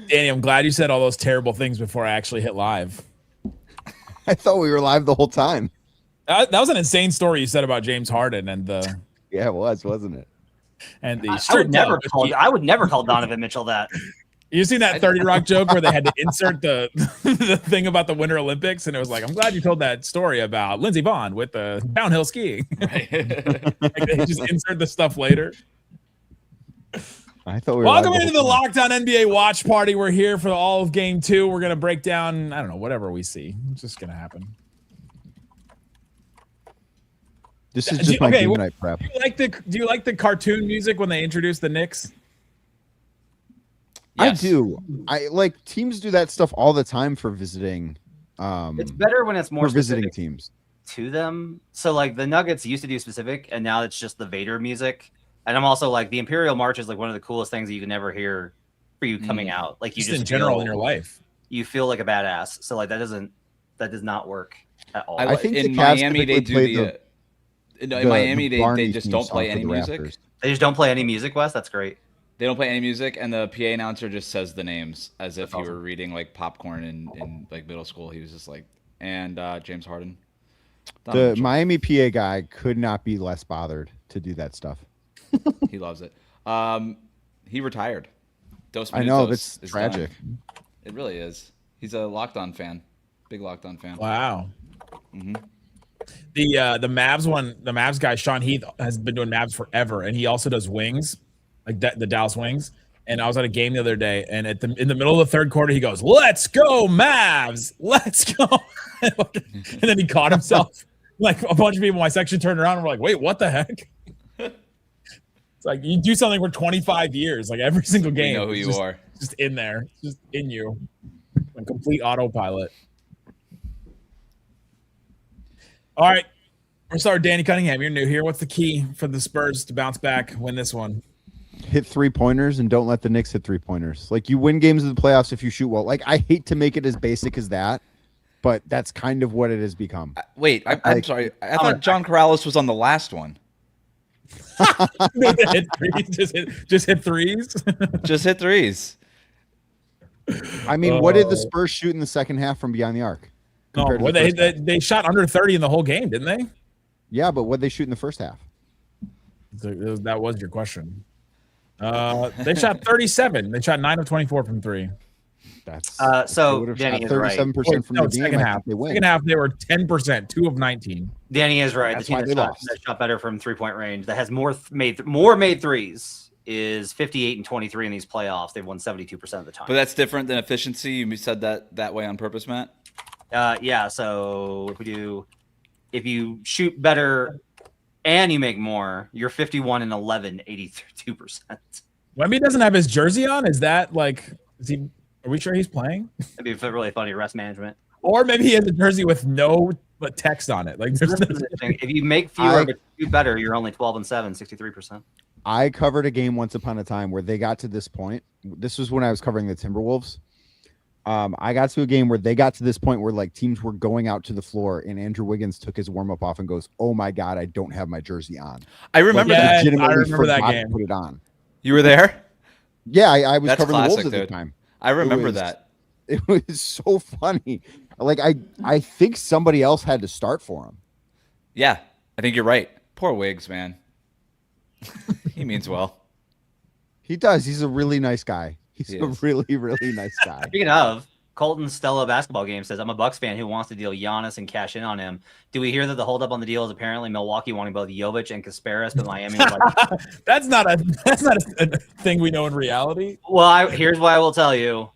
Danny, I'm glad you said all those terrible things before I actually hit live. I thought we were live the whole time. That was an insane story you said about James Harden and the Yeah, it was, wasn't it? and the I would never call Donovan Mitchell that. You seen that 30 Rock joke where they had to insert the the thing about the Winter Olympics, and it was like, I'm glad you told that story about Lindsey Vonn with the downhill skiing. Like they just insert the stuff later. I thought we were Welcome live into the Lockdown NBA watch party. We're here for all of Game 2. We're gonna break down, I don't know, whatever we see. It's just gonna happen. This is just my game night prep. Do you like the cartoon music when they introduce the Knicks? Yes. I do. I like teams do that stuff all the time for visiting. It's better when it's more visiting teams to them. So like the Nuggets used to do specific, and now it's just the Vader music. And I'm also like the Imperial March is like one of the coolest things that you can never hear for you coming out. Like you just in general in your life, you feel like a badass. So like that does not work at all. I think in Miami they do in Miami they just don't play any music. They just don't play any music, Wes. That's great. They don't play any music, and the PA announcer just says the names as if he were reading like popcorn in like middle school. He was just like, and James Harden. The Miami PA guy could not be less bothered to do that stuff. He loves it. He retired. I know, that's tragic. Done. It really is. He's a Locked On fan, big Locked On fan. Wow. Mm-hmm. The Mavs guy, Sean Heath, has been doing Mavs forever, and he also does wings. Like the Dallas Wings, and I was at a game the other day, and in the middle of the third quarter, he goes, "Let's go Mavs, let's go!" And then he caught himself. Like a bunch of people in my section turned around and were like, "Wait, what the heck?" It's like you do something for 25 years, like every single game. You know who you are. Just in there, just in you, on complete autopilot. All right, we're starting. Danny Cunningham, you're new here. What's the key for the Spurs to bounce back, win this one? Hit 3-pointers and don't let the Knicks hit 3-pointers. Like you win games in the playoffs if you shoot well. Like I hate to make it as basic as that, but that's kind of what it has become. Wait, I'm sorry. I thought John Corrales was on the last one. just hit threes. Just hit threes. I mean, what did the Spurs shoot in the second half from beyond the arc? No, they shot under 30 in the whole game, didn't they? Yeah, but what did they shoot in the first half? That was your question. They shot 37. They shot 9 of 24 from three. That's so Danny is 37% from the game. Second half. Second half they were 10%, 2 of 19. Danny is right. That's the team that shot better from 3-point range, that has more made threes, is 58 and 23 in these playoffs. They've won 72% of the time. But that's different than efficiency. You said that way on purpose, Matt. Yeah. So if you shoot better and you make more, you're 51 and 11, 82%. Wemby doesn't have his jersey on. Is that like? Are we sure he's playing? That'd be really funny. Rest management. Or maybe he has a jersey with no text on it. Like if you make fewer but shoot better, you're only 12 and 7, 63%. I covered a game once upon a time where they got to this point. This was when I was covering the Timberwolves. I got to a game where they got to this point where like teams were going out to the floor and Andrew Wiggins took his warm up off and goes, "Oh my God, I don't have my jersey on." I remember that. I remember that game. Put it on. You were there? Yeah, I was covering classic, the Wolves at the time. I remember that. It was so funny. Like I think somebody else had to start for him. Yeah, I think you're right. Poor Wiggs, man. He means well. He does. He's a really nice guy. He's a really, really nice guy. Speaking of, Colton Stella basketball game says, "I'm a Bucks fan who wants to deal Giannis and cash in on him. Do we hear that the holdup on the deal is apparently Milwaukee wanting both Jovic and Kasparis, but Miami was like..." That's not a thing we know in reality. Well, here's what I will tell you.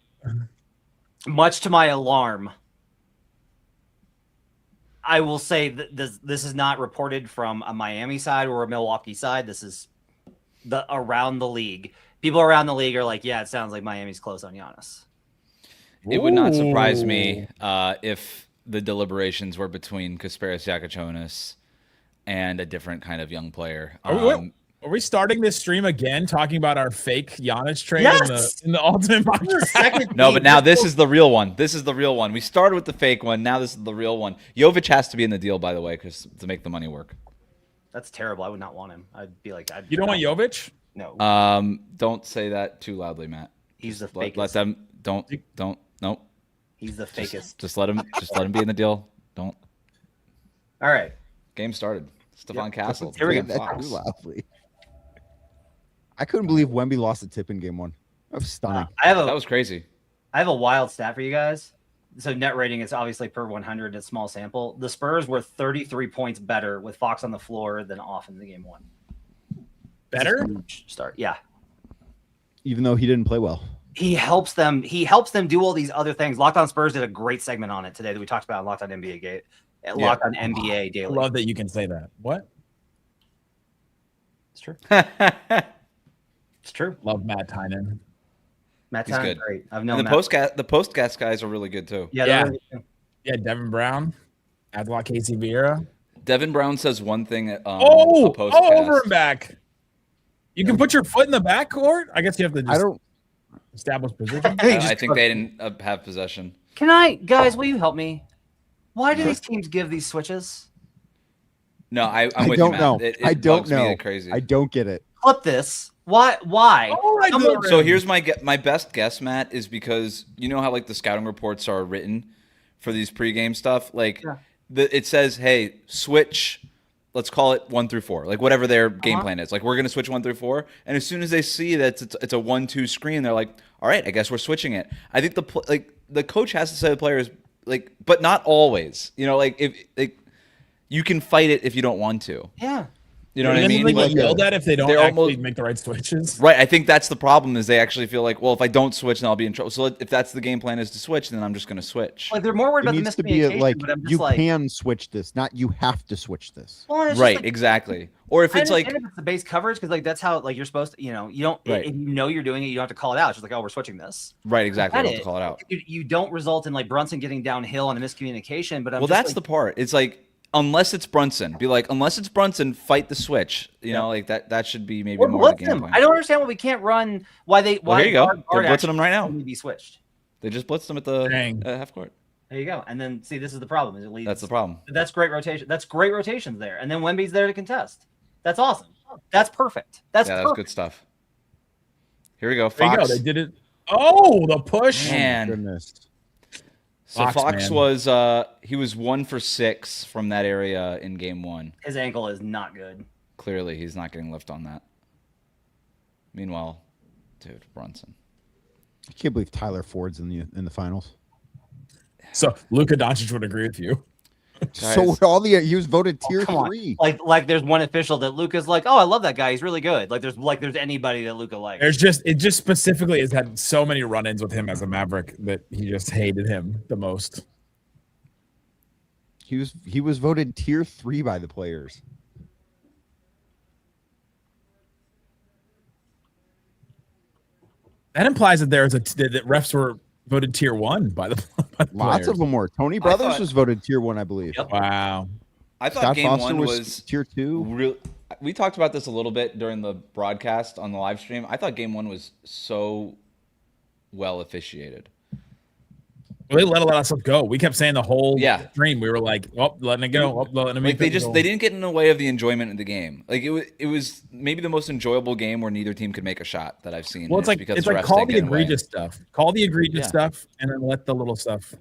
Much to my alarm, I will say that this is not reported from a Miami side or a Milwaukee side. This is around the league. People around the league are like, "Yeah, it sounds like Miami's close on Giannis." It would not surprise me if the deliberations were between Kasparis Giacochonis and a different kind of young player. Are we starting this stream again talking about our fake Giannis trade in the Ultimate Mock Draft? No, but now this is the real one. This is the real one. We started with the fake one. Now this is the real one. Jovic has to be in the deal, by the way, to make the money work. That's terrible. I would not want him. I'd be like, you don't want Jovic? No. Don't say that too loudly, Matt. He's the Let fakest. them don't nope. He's the fakest. Just let him be in the deal. Don't. All right. Game started. Stephon Castle. Here we go. That Fox. too loudly. I couldn't believe Wemby lost a tip in game 1. That was stunning. That was crazy. I have a wild stat for you guys. So net rating is obviously per 100, a small sample. The Spurs were 33 points better with Fox on the floor than off in the game 1. Better? Start. Yeah. Even though he didn't play well. He helps them do all these other things. Locked On Spurs did a great segment on it today that we talked about on Locked On NBA Gate. Locked On NBA I Daily. love that you can say that. What? It's true. It's true. Love Matt Tynan. Matt He's Tynan, good. great. I've known And the postcast guys are really good too. Yeah. Yeah. they're really good. Yeah, Devin Brown. Adwalk Casey Vieira. Devin Brown says one thing. A Oh, postcast. over and back. You can put your foot in the backcourt. I guess you have to just establish position. I think they didn't have possession. Guys, will you help me? Why do these teams give these switches? No, I'm I with don't you, know. Matt. It I don't bugs me know. like crazy. I don't get it. Flip this. Why? All right, So here's my best guess, Matt, is because you know how like the scouting reports are written for these pregame stuff. Like it says, hey, switch. Let's call it 1 through 4, like whatever their game plan is. Like we're gonna switch 1 through 4, and as soon as they see that it's a 1-2 screen, they're like, all right, I guess we're switching it. I think the coach has to say to the players, like, but not always. You know, like if you can fight it if you don't want to. Yeah. You know what I mean? They Like, get yelled at if they don't they're actually almost- make the right switches. Right, I think that's the problem is they actually feel like, well, if I don't switch, then I'll be in trouble. So if that's the game plan is to switch, then I'm just going to switch. Like they're more worried It about the needs to be miscommunication, but I'm just you like, can switch this, not you have to switch this. well, it's just Right, like, exactly. Or if I it's like, understand if it's the base coverage because like that's how like you're supposed to, you don't Right. if you know you're doing it, you don't have to call it out. It's just like, oh, we're switching this. right, exactly, I Get don't have to call it out. You don't result in like Brunson getting downhill on a miscommunication, but Well, that's the part. It's like, unless it's Brunson, be like, unless it's Brunson, fight the switch. You know, like that should be maybe or more of the blitz game them. plan. I don't understand why we can't run. Why Well, here you go. guard They're blitzing action them right now. need to be switched. They just blitzed them at the Dang. half court. There you go. And then see, this is the problem. Is it leads. That's the problem. That's great rotation. That's great rotations there. And then Wemby's there to contest. That's awesome. That's perfect. That's Yeah, that's perfect. good stuff. Here we go, There you Fox. go. They did it. Oh, the push. Man. Goodness. So Fox, Fox man. was he was 1 for 6 from that area in game 1. His ankle is not good. Clearly, he's not getting lift on that. Meanwhile, dude, Brunson. I can't believe Tyler Ford's in the finals. So Luka Doncic would agree with you. So Guys. he was voted tier Come on. 3. Like there's one official that Luca's like, oh, I love that guy. He's really good. Like there's anybody that Luca likes. It just specifically has had so many run-ins with him as a Maverick that he just hated him the most. He was voted tier 3 by the players. That implies that that refs were voted tier 1 by the Lots players. of them were. Tony Brothers thought- was voted tier 1, I believe. Yep. Wow. I thought Scott game Foster 1 was was tier 2. real. We talked about this a little bit during the broadcast on the live stream. I thought game 1 was so well officiated. Well, they let a lot of stuff go. We kept saying the whole Yeah. stream. We were like, "Oh, letting it go. Oh, letting it Like they go." didn't get in the way of the enjoyment of the game. Like it was maybe the most enjoyable game where neither team could make a shot that I've seen. Well, it's just like because it's the like refs call didn't the get in the way. egregious stuff. Call the egregious Yeah. stuff, and then let the little stuff.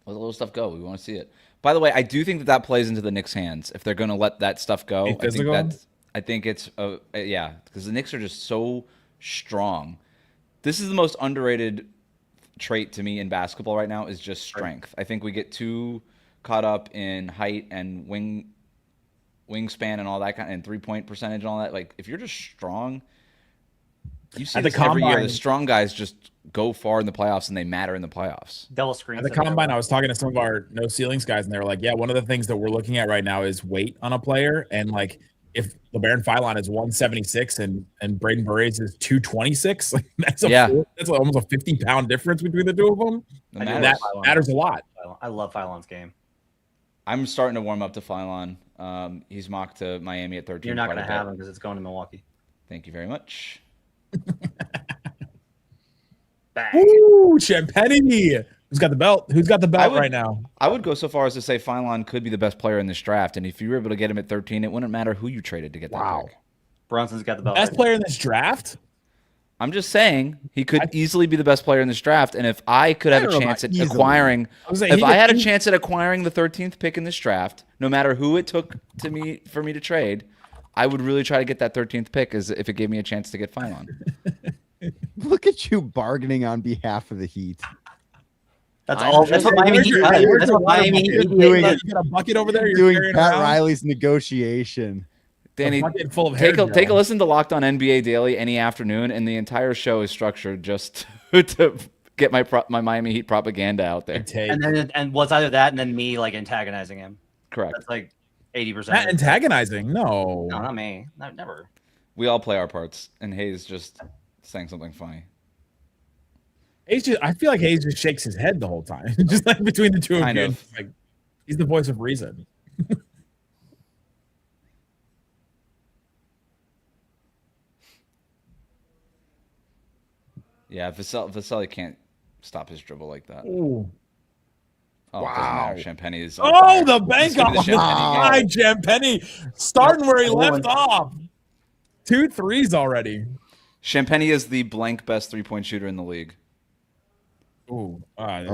Let the little stuff go. We want to see it. By the way, I do think that plays into the Knicks' hands if they're going to let that stuff go. Be physical? I think it's yeah, because the Knicks are just so strong. This is the most underrated trait to me in basketball right now is just strength. I think we get too caught up in height and wingspan and all that and 3-point percentage and all that. Like if you're just strong, you see At the this every year. combine- The strong guys just go far in the playoffs and they matter in the playoffs. Double screens. At the combine, I was talking to some of our no ceilings guys, and they were like, "Yeah, one of the things that we're looking at right now is weight on a player, and like if LeBaron Philon is 176 and Braden Burries is 226, like that's almost a 50-pound difference between the two of them. It I do matters. That Philon. matters a lot. I love Philon's game. I'm starting to warm up to Philon. He's mocked to Miami at 13. You're not quite going a to have bit. him because it's going to Milwaukee. Thank you very much. Bang. Ooh, Champagny. Who's got the belt? Who's got the belt would- right now? I would go so far as to say Philon could be the best player in this draft, and if you were able to get him at 13, it wouldn't matter who you traded to get that pick. Brunson's got the belt. Best player in this draft? I'm just saying he could easily be the best player in this draft. And if I could have a chance at acquiring, if I had a chance at acquiring the 13th pick in this draft, no matter who it took for me to trade, I would really try to get that 13th pick as if it gave me a chance to get Phylon. Look at you bargaining on behalf of the Heat. That's what Miami Heat does. That's what Miami Heat doing. You got a bucket over there. You're doing Pat Riley's negotiation. Danny, full of take a listen to Locked On NBA Daily any afternoon, and the entire show is structured just to get my Miami Heat propaganda out there. And what's either that and then me like antagonizing him. Correct. That's like 80%. Not antagonizing. No, not me. Never. We all play our parts, and Hayes just saying something funny. I feel like Hayes just shakes his head the whole time, just like between the two of you. Like, he's the voice of reason. Yeah, Vaselli can't stop his dribble like that. Ooh. Oh, wow. Champagny is. Oh, the bank off. Hi, Champagny. Starting where he left off. 2 threes already. Champagny is the blank best 3-point shooter in the league. Ooh. I'd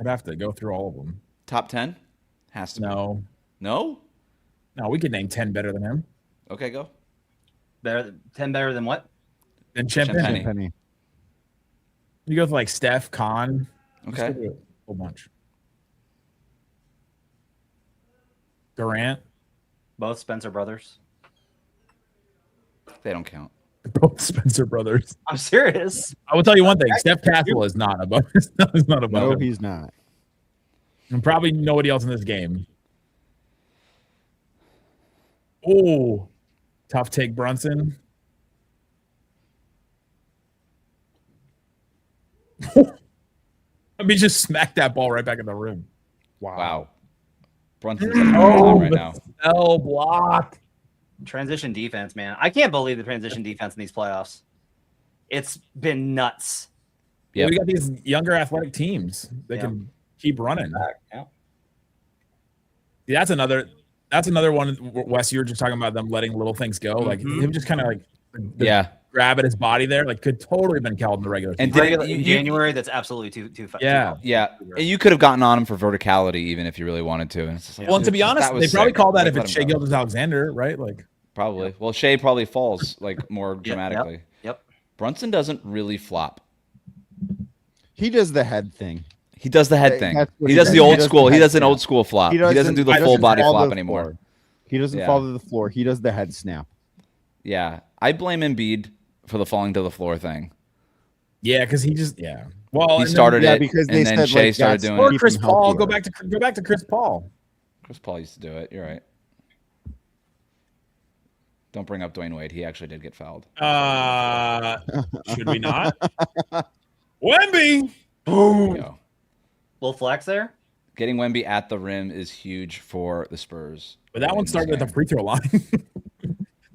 have to go through all of them. Top 10? Has to be. No, we could name 10 better than him. Okay, go. 10 better than what? Than Champagny. You go with like Steph, Con. Okay. A whole bunch. Durant. Both Spencer brothers. They don't count. Both Spencer brothers. I'm serious. I will tell you one thing. Steph Castle is not above. Is not above. No, he's not. And probably nobody else in this game. Oh, tough take, Brunson. I mean, just smack that ball right back in the rim. Wow. Brunson's right now. L block. Transition defense, man. I can't believe the transition defense in these playoffs. It's been nuts. Yeah, we got these younger athletic teams that can keep running. Yeah. That's another one. Wes, you were just talking about them letting little things go, like him just kind of like grab at his body there, like could totally have been called in the regular season. And in January, that's absolutely too fast. Yeah. And you could have gotten on him for verticality even if you really wanted to. And it's just like, well, and to be honest, they probably call that if it's Shai Gilgeous-Alexander, right? Like probably. Well, Shai probably falls like more dramatically. Yep. Brunson doesn't really flop. He does the head thing. He does the head thing. He does the old school. He does an old school flop. He doesn't do the full body flop anymore. He doesn't fall to the floor. He does the head snap. Yeah. I blame Embiid for the falling to the floor thing. Yeah, because Well, he started it, because and then Shai started doing it. Or Chris Paul. Go back to Chris Paul. Chris Paul used to do it. You're right. Don't bring up Dwayne Wade. He actually did get fouled. Should we not? Wemby. Boom. Little flex there. Getting Wemby at the rim is huge for the Spurs. But that one started at the free throw line.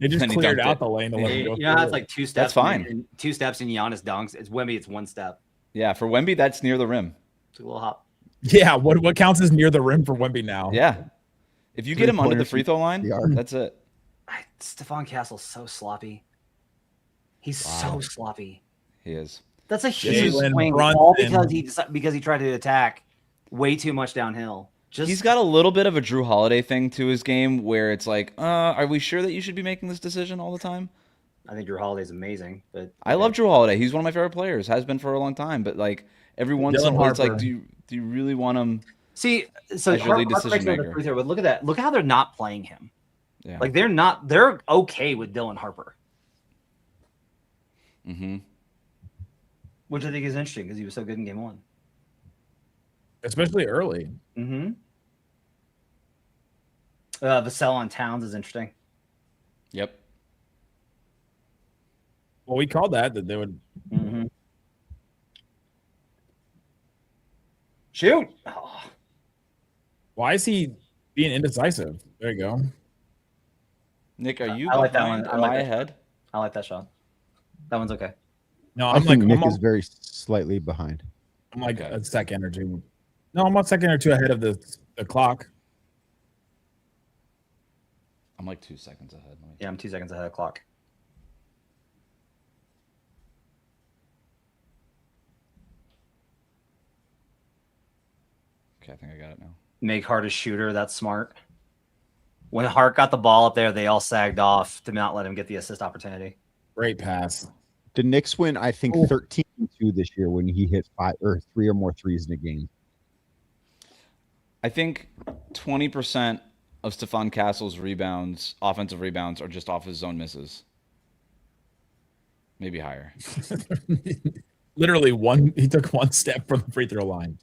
They just cleared out the lane to let him go. You know, it's like 2 steps. That's fine. 2 steps in Giannis dunks. It's Wemby. It's 1 step. Yeah, for Wemby, that's near the rim. It's a little hop. Yeah, what counts as near the rim for Wemby now? Yeah, if you get him under the free throw line, that's it. Stephon Castle's so sloppy. He's so sloppy. He is. That's a huge swing, all because he tried to attack way too much downhill. He's got a little bit of a Drew Holiday thing to his game where it's like, are we sure that you should be making this decision all the time? I think Drew Holiday's amazing, but I love Drew Holiday. He's one of my favorite players. Has been for a long time. But like every once in a while, it's like, do you really want him? See, so as your lead decision maker? But look at that. Look how they're not playing him. Yeah. Like they're okay with Dylan Harper. Mm-hmm. Which I think is interesting because he was so good in game 1. Especially early. Mm-hmm. Vassell on Towns is interesting. Yep. Well, we called that they would. Mm-hmm. Shoot. Oh. Why is he being indecisive? There you go. Nick, are you? I like that one. Am I ahead? I like that shot. That one's okay. No, I think Nick is very slightly behind. I'm like a second or two. No, I'm a second or two ahead of the clock. I'm like 2 seconds ahead. Yeah, I'm 2 seconds ahead of the clock. Okay, I think I got it now. Make Hart a shooter. That's smart. When Hart got the ball up there, they all sagged off to not let him get the assist opportunity. Great pass. The Knicks win, I think, 13-2 this year when he hit 5 or 3 or more threes in a game. I think 20% of Stephon Castle's rebounds, offensive rebounds, are just off his zone misses. Maybe higher. Literally he took one step from the free throw line.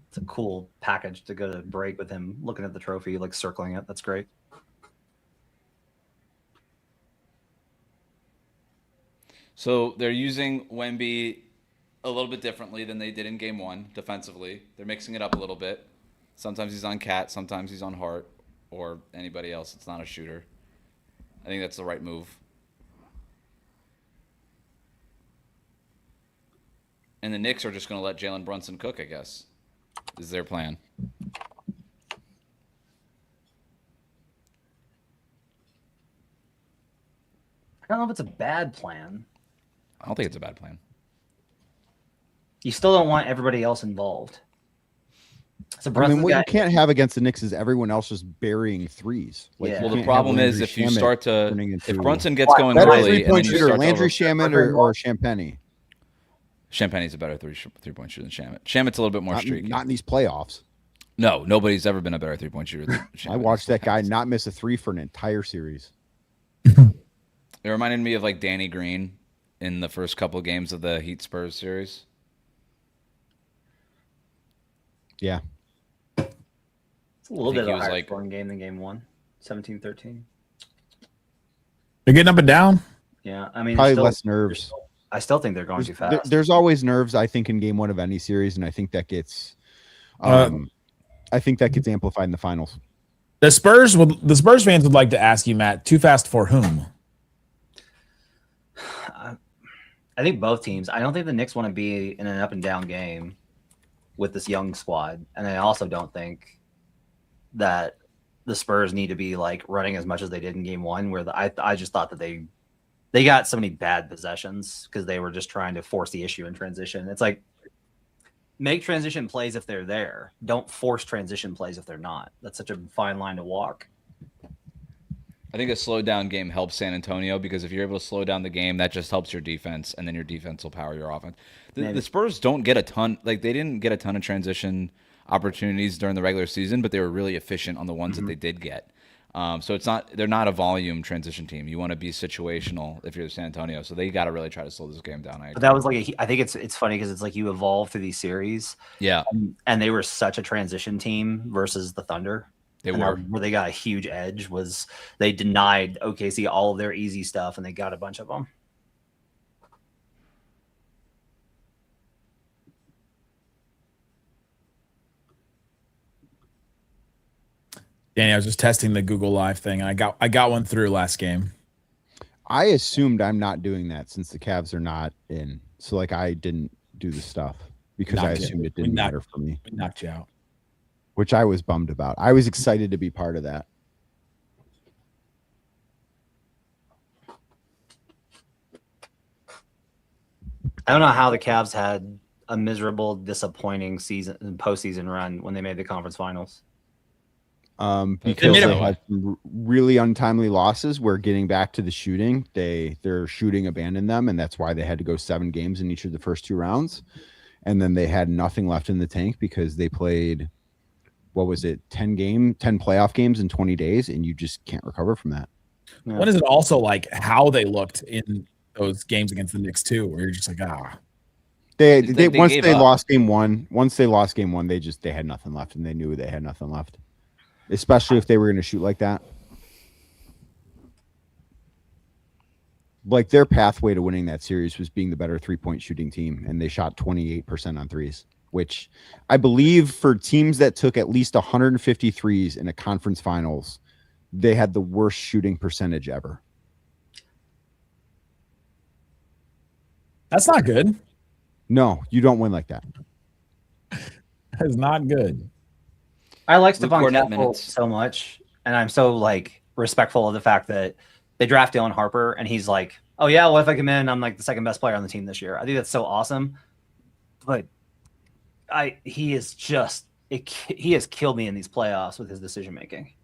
It's a cool package to go to break with him looking at the trophy, like circling it. That's great. So they're using Wemby a little bit differently than they did in game 1 defensively. They're mixing it up a little bit. Sometimes he's on Cat, sometimes he's on Hart, or anybody else that's not a shooter. I think that's the right move. And the Knicks are just going to let Jalen Brunson cook, I guess, is their plan. I don't know if it's a bad plan. I don't think it's a bad plan. You still don't want everybody else involved. So I mean, what got, you can't have against the Knicks is everyone else just burying threes. Like, Yeah. you Well, the can't problem have is Landry if you Shamet start to turning if into Brunson gets going better early and then three-point you shooter, start Landry to Shamet or Champagny. Champagne's a better three-point shooter than Shamet. Shamet's a little bit more streaky. Not in these playoffs. No, nobody's ever been a better three-point shooter than Shamet. I watched that guy not miss a three for an entire series. It reminded me of like Danny Green in the first couple of games of the Heat Spurs series. Yeah. it's a little I think bit he of a was higher like- scoring game than game 1, 17-13. They're getting up and down. Yeah, I mean, Probably still, less nerves. I still think they're going too fast. There's always nerves, I think, in game 1 of any series, and I think that gets amplified in the finals. The Spurs fans would like to ask you, Matt, too fast for whom? I think both teams. I don't think the Knicks want to be in an up and down game with this young squad, and I also don't think that the Spurs need to be like running as much as they did in game 1, where I just thought that they got so many bad possessions because they were just trying to force the issue in transition. It's like, make transition plays if they're there. Don't force transition plays if they're not. That's such a fine line to walk. I think a slowed down game helps San Antonio because if you're able to slow down the game, that just helps your defense, and then your defense will power your offense. The Spurs don't get a ton, like they didn't get a ton of transition opportunities during the regular season, but they were really efficient on the ones that they did get. So they're not a volume transition team. You want to be situational if you're San Antonio. So they got to really try to slow this game down. But that was like, I think it's funny because it's like you evolve through these series. Yeah. And they were such a transition team versus the Thunder. They were. Where they got a huge edge was they denied OKC all of their easy stuff, and they got a bunch of them. Danny, I was just testing the Google Live thing, and I got one through last game. I assumed I'm not doing that since the Cavs are not in. So, like, I didn't do the stuff because I assumed it didn't matter for me. We knocked you out. Which I was bummed about. I was excited to be part of that. I don't know how the Cavs had a miserable, disappointing postseason run when they made the conference finals. Because they had some really untimely losses where getting back to the shooting, their shooting abandoned them, and that's why they had to go 7 games in each of the first 2 rounds. And then they had nothing left in the tank because they played, what was it, 10 playoff games in 20 days, and you just can't recover from that. Yeah. What is it also like how they looked in those games against the Knicks too, where you're just like, They once gave they up. lost game one, they had nothing left, and they knew they had nothing left. Especially if they were going to shoot like that. Like, their pathway to winning that series was being the better 3-point shooting team, and they shot 28% on threes, which I believe for teams that took at least 150 threes in a conference finals, they had the worst shooting percentage ever. that's not good. No, you don't win like that. That is not good. I like Luke Stephon Kornet Castle minutes. so much, and I'm so like respectful of the fact that they draft Dylan Harper, and he's like, "Oh yeah, well if I come in, I'm like the second best player on the team this year." I think that's so awesome, but he has killed me in these playoffs with his decision making.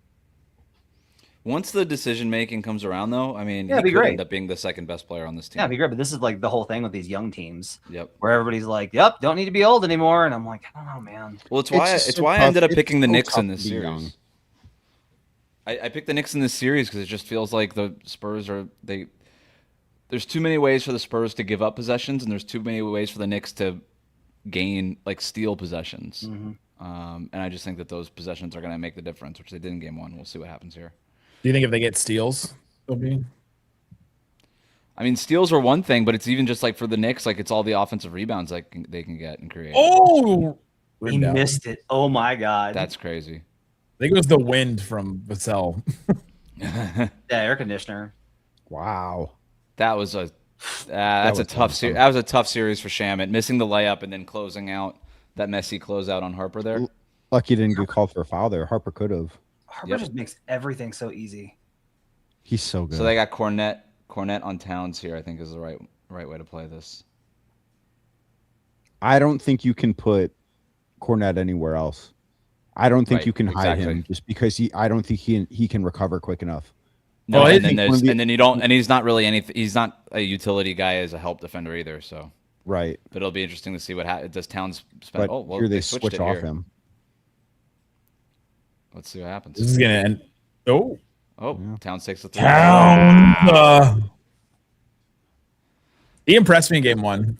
Once the decision making comes around, though, I mean, Yeah, he it'd be could great. end up being the second best player on this team. Yeah, it'd be great. But this is like the whole thing with these young teams. Yep. Where everybody's like, "Yep, don't need to be old anymore," and I'm like, I don't know, man. Well, it's why I ended up picking the Knicks in this series. Young. I picked the Knicks in this series because it just feels like the Spurs there's too many ways for the Spurs to give up possessions, and there's too many ways for the Knicks to steal possessions. And I just think that those possessions are going to make the difference, which they did in game one. We'll see what happens here. Do you think if they get steals, they'll be? I mean, steals are one thing, but it's even just like for the Knicks, like it's all the offensive rebounds they can get and create. Oh, he missed it. Oh my god, that's crazy. I think it was the wind from Vassell. Yeah, air conditioner. Wow, that was a tough series. That was a tough series for Shamet, missing the layup and then closing out that messy closeout on Harper there. Lucky he didn't get called for a foul there. Harper could have. Harper just makes everything so easy. He's so good. So they got Cornette on Towns here. I think is the right way to play this. I don't think you can put Cornette anywhere else. I don't think you can hide him just because I don't think he can recover quick enough. No, and then you don't, and he's not really anything. He's not a utility guy as a help defender either. So right, but it'll be interesting to see what happens. Does Towns spend? But here they switch off him. Let's see what happens. This is gonna end. Oh, yeah. Towns takes the 3. Towns. He impressed me in game one.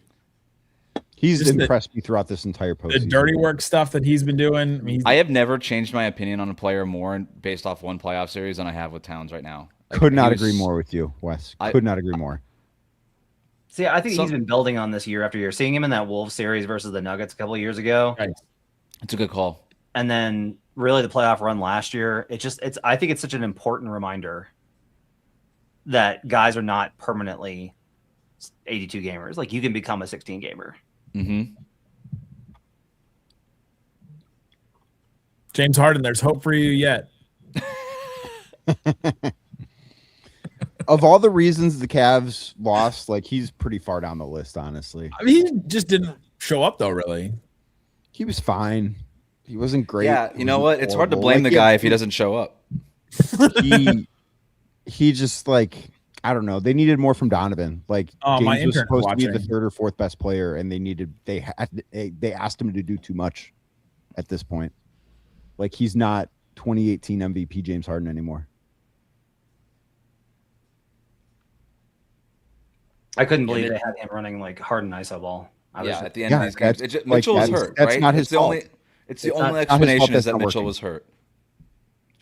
He's just impressed me throughout this entire postseason. The dirty work stuff that he's been doing. I mean, I have never changed my opinion on a player more based off one playoff series than I have with Towns right now. Like, could not agree more with you, Wes. Could not agree more. See, I think he's been building on this year after year. Seeing him in that Wolves series versus the Nuggets a couple of years ago. Right. It's a good call. And then really the playoff run last year. I think it's such an important reminder that guys are not permanently 82 gamers. Like you can become a 16 gamer. Mm-hmm. James Harden, there's hope for you yet. Of all the reasons the Cavs lost, like he's pretty far down the list, honestly. I mean, he just didn't show up though, really. He was fine. He wasn't great. Yeah, you know what? It's hard to blame the guy if he doesn't show up. He just like, I don't know. They needed more from Donovan. Like James was supposed to be the third or fourth best player, and they asked him to do too much at this point. Like he's not 2018 MVP James Harden anymore. I couldn't believe they had him running like Harden ISO ball. At the end of these games, Mitchell was hurt. That's right? not his fault. It's the only explanation is that Mitchell was hurt.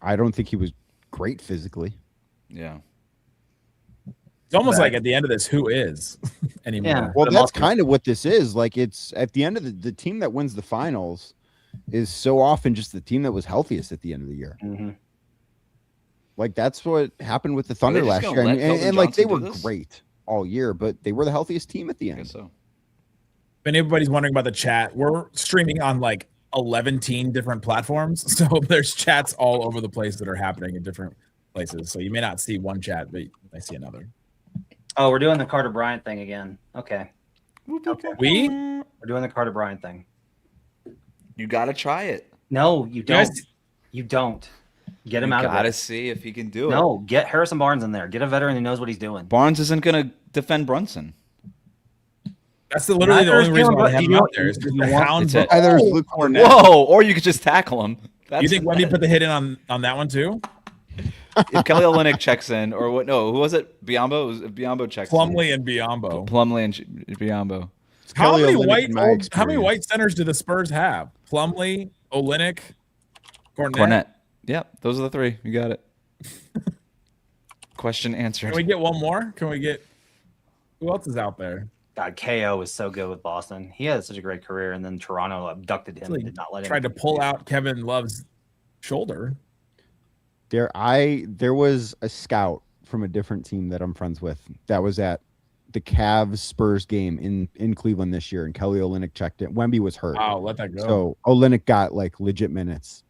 I don't think he was great physically. Yeah. It's almost like at the end of this, who is anymore? Yeah. Well, that's kind of what this is. Like it's at the end of the team that wins the finals is so often just the team that was healthiest at the end of the year. Mm-hmm. Like that's what happened with the Thunder last year. And like they were great all year, but they were the healthiest team at the end. I guess so. If anybody's wondering about the chat, we're streaming on like 11 different platforms. So there's chats all over the place that are happening in different places. So you may not see one chat, but you may see another. Oh, we're doing the Carter Bryant thing again. Okay. We're doing the Carter Bryant thing. You got to try it. No, you don't. You don't. Get him out of it. Got to see if he can do it. No, get Harrison Barnes in there. Get a veteran who knows what he's doing. Barnes isn't going to defend Brunson. That's literally the only reason why I have him out there. Is the hound. Either Luke Cornett. Whoa, or you could just tackle him. You think Wemby put the hit in on that one too? If Kelly Olynyk checks in, or what? No, who was it? Biombo? It was Biombo checks Plumlee in. and Biombo. Plumlee and Biombo. How many white centers do the Spurs have? Plumlee, Olynyk, Cornette. Yep, those are the three. You got it. Question answered. Can we get one more? Who else is out there? God, KO is so good with Boston. He had such a great career, and then Toronto abducted him and did not let him. Tried to pull out Kevin Love's shoulder. There was a scout from a different team that I'm friends with that was at the Cavs Spurs game in Cleveland this year, and Kelly Olynyk checked it. Wemby was hurt. Wow, let that go. So Olynyk got like legit minutes,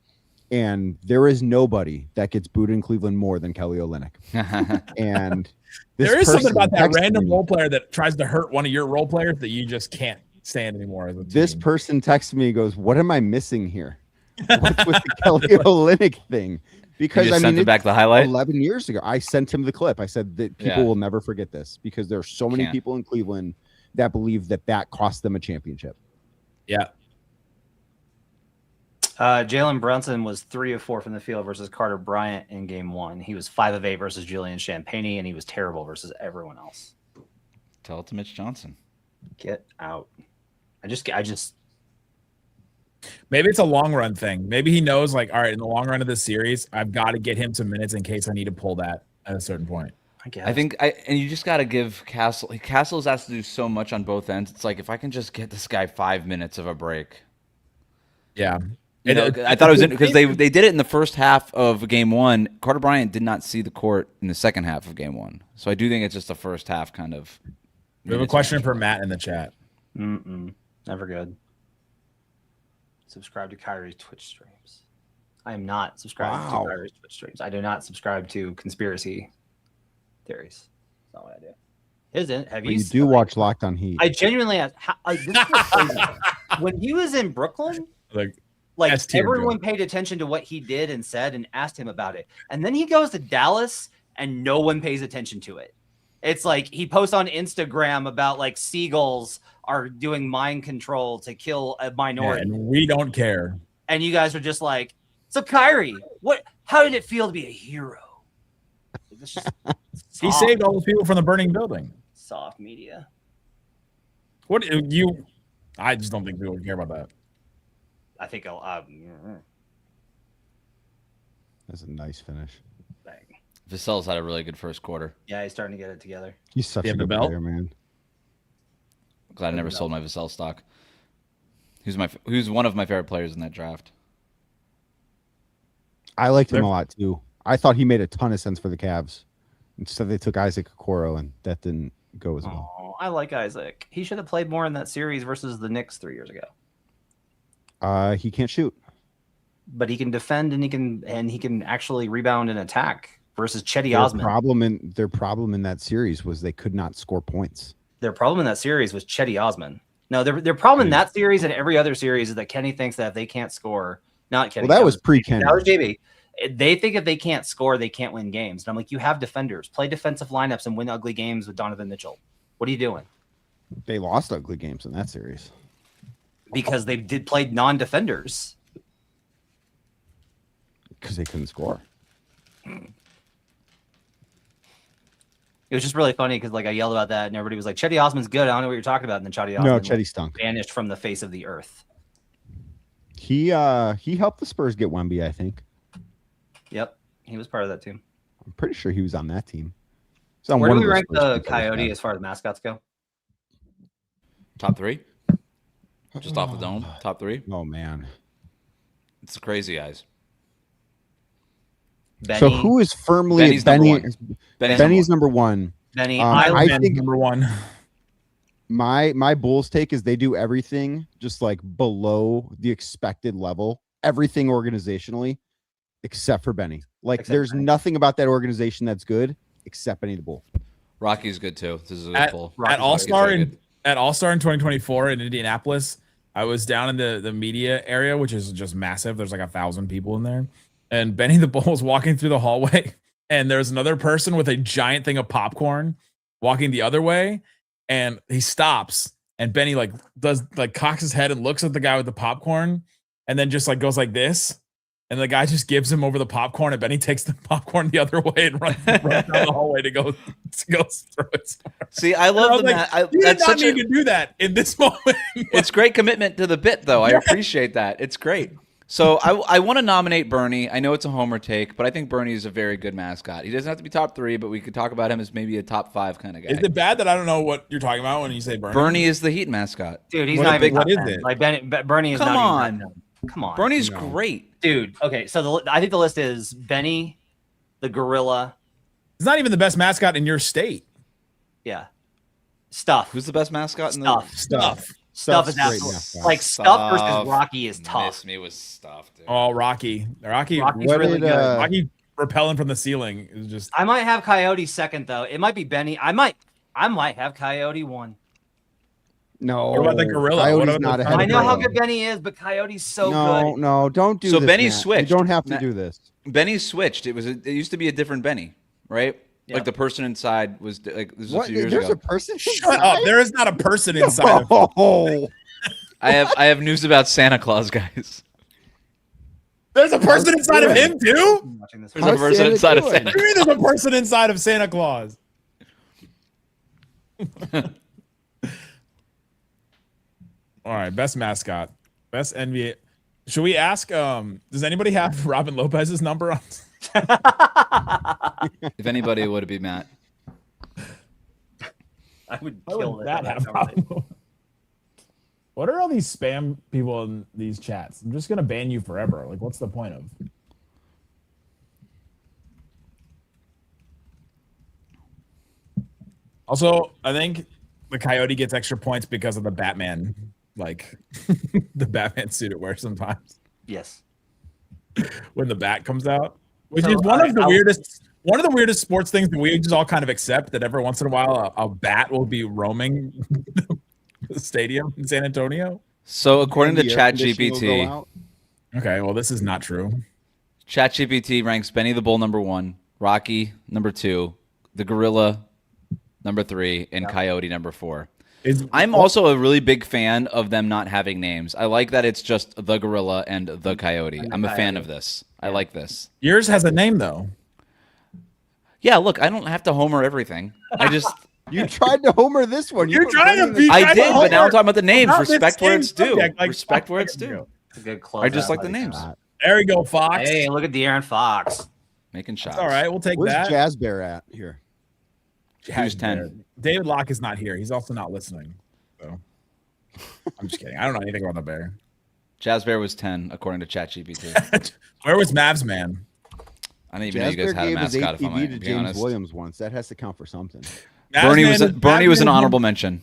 And there is nobody that gets booed in Cleveland more than Kelly Olynyk. And there is something about that texted random me. role player that tries to hurt one of your role players that you just can't stand anymore. As a This team. person texted me, goes, "What am I missing here? What's with the Kelly Olynyk thing?" Because You just I sent mean, him back it's the highlight. 11 years ago, I sent him the clip. I said that people Yeah. will never forget this because there are so many Can't. people in Cleveland that believe that cost them a championship. Yeah. Jalen Brunson was 3 of 4 from the field versus Carter Bryant in game 1. He was 5 of 8 versus Julian Champagny, and he was terrible versus everyone else. Tell it to Mitch Johnson. Get out. I just Maybe it's a long run thing. Maybe he knows, like, all right, in the long run of this series, I've got to get him some minutes in case I need to pull that at a certain point. I guess. I think and you just got to give Castle. Castle's has to do so much on both ends. It's like if I can just get this guy 5 minutes of a break. Yeah. You know, I thought it was because they did it in the first half of game 1. Carter Bryant did not see the court in the second half of game 1. So I do think it's just the first half kind of. We have a question for Matt in the chat. Never good. Subscribe to Kyrie's Twitch streams. I am not subscribing to Kyrie's Twitch streams. I do not subscribe to conspiracy theories. That's not what I do. Isn't have But you? you do watch Locked on Heat. I genuinely asked. This was crazy. When he was in Brooklyn, like S-tier everyone paid attention to what he did and said and asked him about it. And then he goes to Dallas and no one pays attention to it. It's like he posts on Instagram about like seagulls are doing mind control to kill a minority. Yeah, and we don't care. And you guys are just like, so Kyrie, how did it feel to be a hero? This is He saved all those people from the burning building. soft media. I just don't think people care about that. I think That's a nice finish. bang. Vassell's had a really good first quarter. Yeah, he's starting to get it together. He's such You a have the good belt? player, man. Glad I never sold my Vassell stock. Who's one of my favorite players in that draft. I liked him a lot too. I thought he made a ton of sense for the Cavs. Instead, they took Isaac Okoro, and that didn't go as well. Oh, I like Isaac. He should have played more in that series versus the Knicks 3 years ago. He can't shoot. But he can defend and he can actually rebound and attack versus Chetty Osman. Their problem in that series was they could not score points. Their problem in that series was Chetty Osman. No, their problem in that series and every other series is that Kenny thinks that if they can't score, not Kenny. Well, that was pre-Kenny. That was JB. They think if they can't score, they can't win games. And I'm like, you have defenders. Play defensive lineups and win ugly games with Donovan Mitchell. What are you doing? They lost ugly games in that series. Because they did play non-defenders. Because they couldn't score. It was just really funny because like I yelled about that and everybody was like, Chetty Osman's good. I don't know what you're talking about. And then Chetty Osman Chetty stunk. vanished from the face of the earth. He helped the Spurs get Wemby, I think. Yep. He was part of that team. I'm pretty sure he was on that team. Where do we rank the Coyote as far as mascots go? Top 3? Just off the dome? Top 3? Oh, man. It's crazy, guys. Benny, So who is firmly Benny's number one. Benny's number one. Benny, I think number one. My Bulls take is they do everything just like below the expected level, everything organizationally, except for Benny. Like there's nothing about that organization that's good except Benny the Bull. Rocky's good too. This is a good pull. At All-Star in 2024 in Indianapolis, I was down in the media area, which is just massive. There's like 1,000 people in there. And Benny the Bull was walking through the hallway, and there's another person with a giant thing of popcorn walking the other way, and he stops, and Benny cocks his head and looks at the guy with the popcorn, and then just like goes like this, and the guy just gives him over the popcorn, and Benny takes the popcorn the other way and runs down the hallway to go throw it. See, I love the like, you did not need to do that in this moment. It's great commitment to the bit, though. I appreciate that. It's great. So I want to nominate Bernie. I know it's a homer take, but I think Bernie is a very good mascot. He doesn't have to be top 3, but we could talk about him as maybe a top 5 kind of guy. Is it bad that I don't know what you're talking about when you say Bernie? Bernie is the Heat mascot. Dude, he's not even what is 10. it? Like Bernie is Come not on. even 10. Come on. Bernie's great. Dude, okay, so I think the list is Benny, the gorilla. He's not even the best mascot in your state. Yeah. Stuff. Who's the best mascot in Stuff. the Stuff. Stuff is Great absolutely mascot. like Stuff versus Rocky is tough. Miss me with Stuff, dude. Oh, Rocky. Rocky's What really did, good. Rocky repelling from the ceiling is just. I might have Coyote second though. It might be Benny. I might have Coyote one. No. What about the gorilla? Coyote's What about not the ahead I of know how Benny. good Benny is, but Coyote's so No, good. no, don't do So this. Benny Matt. switched. You don't have to Matt- do this. Benny switched. It used to be a different Benny, right? Yep. Like the person inside was like this was a What? few years There's ago. a person Shut up. There is not a person inside of. Oh, I have news about Santa Claus, guys. There's a person inside of him too? I'm watching this. There's a How's person Santa inside of doing? Santa. What do you mean there's a person inside of Santa Claus? All right, best mascot. Best NBA. Should we ask does anybody have Robin Lopez's number on? If anybody, it would be Matt. I would Why kill would that. that have Robin Lopez? What are all these spam people in these chats? I'm just gonna ban you forever. Like, what's the point of? Also, I think the Coyote gets extra points because of the Batman, like the Batman suit it wears sometimes Yes. when the bat comes out, which So, is one of the I'll- weirdest sports things that we just all kind of accept, that every once in a while a bat will be roaming the stadium in San Antonio. So according to The air conditioning will go ChatGPT, out. Okay, well, this is not true. ChatGPT ranks Benny the Bull number 1, Rocky number 2, the Gorilla number 3, and Coyote number 4. I'm also a really big fan of them not having names. I like that it's just the Gorilla and the Coyote. And the I'm a fan Coyote. of this. I like this. Yours has a name though. Yeah, look, I don't have to homer everything. I just You tried to homer this one. You You're put trying Benny to in be- the- I tried to did, but now homer I'm talking about the names. about this Respect where same it's due. subject, like Respect where 5 it's seconds due. ago. It's a good close. I just like the names. There we go, Fox. Hey, look at De'Aaron Fox. Making shots. It's all right. We'll take Where's that. Jazz Bear at here? Who's 10? David Locke is not here. He's also not listening. So I'm just kidding. I don't know anything about the Bear. Jazz Bear was 10, according to ChatGPT. Where was Mavs man? I didn't even know Jazz you guys Bear had a gave his mascot, if I'm ATV to being James honest. Williams once. That has to count for something. Bernie was Mavs an man- honorable mention.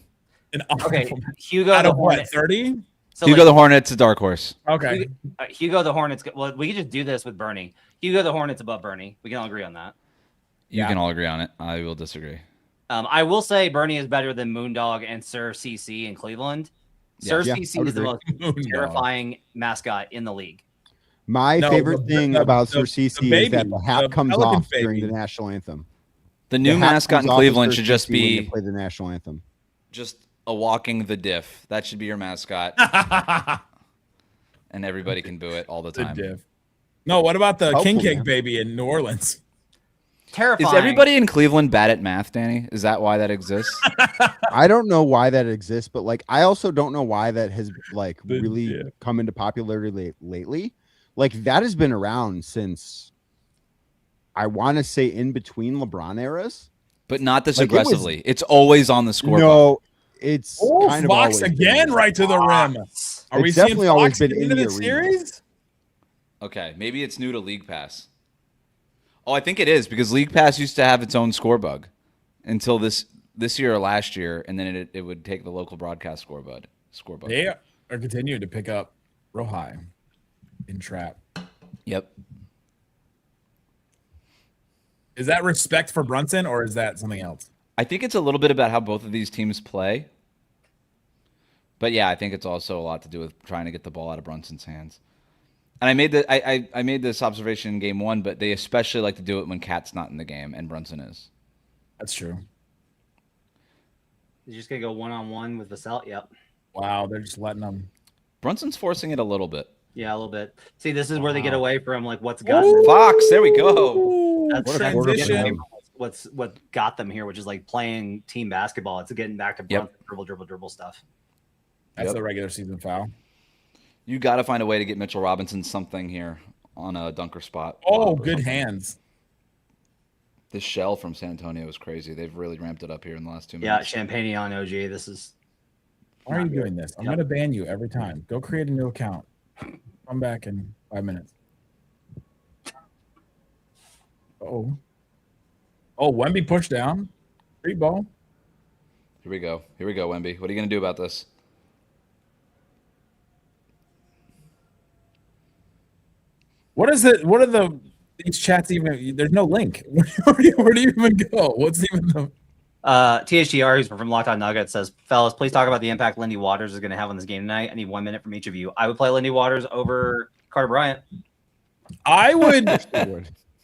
An honorable Okay, mention. Hugo Out the of what? Hornet. 30? So Hugo the Hornet's a dark horse. Okay. Hugo the Hornets. Well, we can just do this with Bernie. Hugo the Hornets above Bernie. We can all agree on that. You Yeah. can all agree on it. I will disagree. I will say Bernie is better than Moondog and Sir CC in Cleveland. Sir Yeah, CC I would is the most Moondog. terrifying mascot in the league. My No, favorite thing about Sir the CC is baby, that the hat the comes Pelican off during baby. the national anthem. The new The hat mascot comes in off of Cleveland Sir should just CC when they be play the national anthem. just a walking the diff. That should be your mascot, and everybody can boo it all the The time. diff. No, what about the Hopefully, King Cake man. baby in New Orleans? Terrifying. Is everybody in Cleveland bad at math, Danny? Is that why that exists? I don't know why that exists, but like I also don't know why that has like The really diff. come into popularity lately. Like that has been around since I want to say in between LeBron eras. But not this Like, it was- aggressively. It's always on the scoreboard. No, it's Oh, kind of Fox always been again, there. right to the rim. Are we It's seeing definitely always Fox been get in into the the arena. series? Okay, maybe it's new to League Pass. Oh, I think it is because League Pass used to have its own score bug until this year or last year, and then it would take the local broadcast score bug. They are continuing to pick up real high in trap. Yep. Is that respect for Brunson or is that something else? I think it's a little bit about how both of these teams play. But yeah, I think it's also a lot to do with trying to get the ball out of Brunson's hands. And I made this observation in game 1, but they especially like to do it when Cat's not in the game and Brunson is. That's true. You're just gonna go 1-on-1 with Vassell? Yep. Wow, they're just letting them. Brunson's forcing it a little bit. Yeah, a little bit. See, this is where they get Wow. away from like what's got Ooh. Fox, there we go. that's What a that's transition. getting away from what got them here, which is like playing team basketball. It's getting back to Yep. dribble stuff. That's Yep. the regular season foul. You got to find a way to get Mitchell Robinson something here on a dunker spot. Oh, Lob or good something. hands. This shell from San Antonio is crazy. They've really ramped it up here in the last 2 Yeah, minutes. Champagne on OG. This is Why are you doing this? I'm Yep. going to ban you every time. Go create a new account. Come back in 5 minutes. Oh. Oh, Wemby pushed down. Free ball. Here we go. Here we go, Wemby. What are you going to do about this? What is it? What are these chats even? There's no link. Where do you even go? What's even the? THTR, who's from Locked On Nuggets, says, "Fellas, please talk about the impact Lindy Waters is going to have on this game tonight. I need 1 minute from each of you. I would play Lindy Waters over Carter Bryant. I would.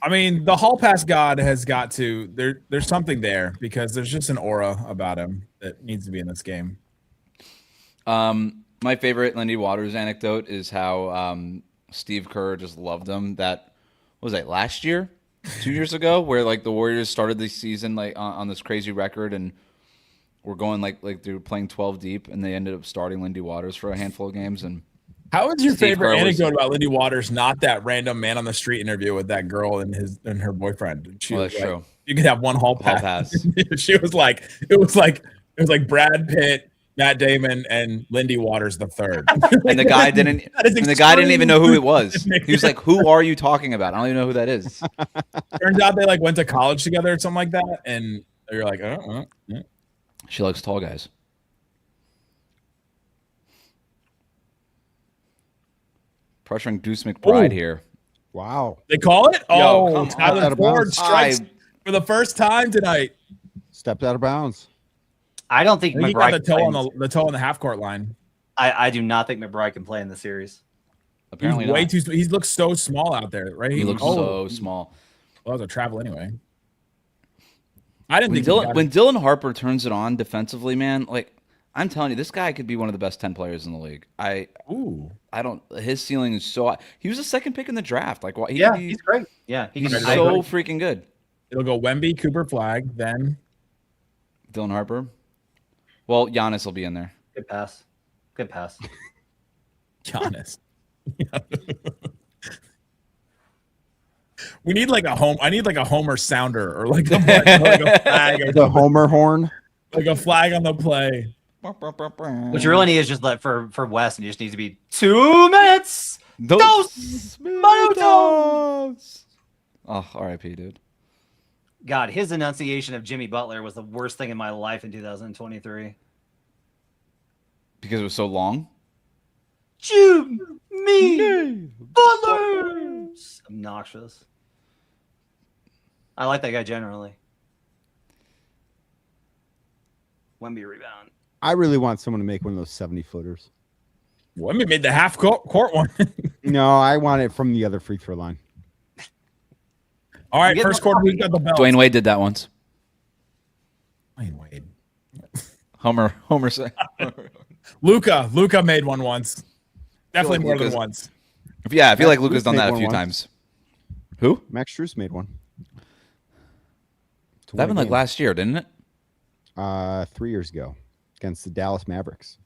I mean, the hall pass god has got to. There's something there because there's just an aura about him that needs to be in this game. My favorite Lindy Waters anecdote is how Steve Kerr just loved him. That what was that last year, 2 years ago, where like the Warriors started the season like on this crazy record and we're going like they were playing 12 deep and they ended up starting Lindy Waters for a handful of games. And how is your Steve favorite Kerr anecdote about Lindy Waters? Not that random man on the street interview with that girl and her boyfriend. She was that's like, true. You could have one hall pass. She was like, it was like Brad Pitt, Matt Damon, and Lindy Waters the third. And the guy didn't. And the guy didn't even know who it was. He was like, "Who are you talking about? I don't even know who that is." Turns out they like went to college together or something like that, and you're like, yeah. She likes tall guys. Pressuring Deuce McBride here. Wow. They call it? Yo, Oh, come Tyler on. Ford strikes for the first time tonight. Stepped out of bounds. I don't think I think he McBride got the toe on the half court line. I do not think McBride can play in the series. Apparently He's way not. too. He looks so small out there, right? He looks so small. Well, that was a travel anyway. I didn't When think when Dylan Harper turns it on defensively, man, like I'm telling you, this guy could be one of the best 10 players in the league. I don't. His ceiling is so high. He was a second pick in the draft. Like, what? He's great. Yeah, he's so freaking good. It'll go Wemby, Cooper Flag, then Dylan Harper. Well, Giannis will be in there. Good pass. Giannis. We need like a home. I need like a Homer sounder or like a flag. Or The Homer horn. like a flag on the play. What you really need is just like for West, and you just need to be 2 minutes. Dos minutos. Oh, R.I.P., dude. God, his enunciation of Jimmy Butler was the worst thing in my life in 2023. Because it was so long? Jimmy Butler. Obnoxious. I like that guy generally. Wemby rebound. I really want someone to make one of those 70-footers. Wemby made the half court one. No, I want it from the other free throw line. All right, first quarter, who's got the belt? Dwayne Wade did that once. Dwayne Wade. Homer said. Luca made one once. Definitely like more Luka's- than once. Yeah, I feel like Luka's Strus done made that a one few once. times. Who? Max Strus made one. That happened like last year, didn't it? 3 years ago against the Dallas Mavericks.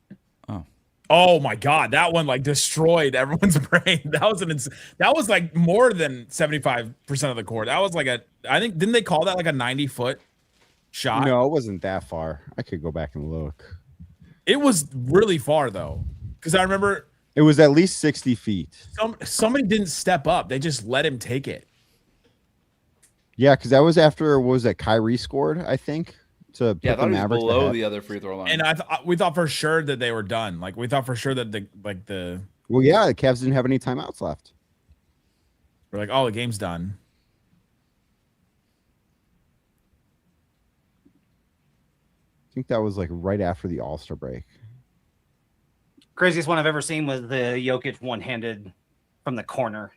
Oh my God, that one like destroyed everyone's brain. That was like more than 75% of the court. That was like I think didn't they call that like a 90-foot shot? No, it wasn't that far. I could go back and look. It was really far though, because I remember It was at least 60 feet. somebody didn't step up. They just let him take it. Yeah, because that was after, what was that, Kyrie scored, I think, to put Yeah, I the thought it was Mavericks below ahead. the other free throw line. And we thought for sure that they were done. Like we thought for sure that Well, yeah, the Cavs didn't have any timeouts left. we're like, oh, the game's done. I think that was like right after the All-Star break. Craziest one I've ever seen was the Jokic one-handed from the corner.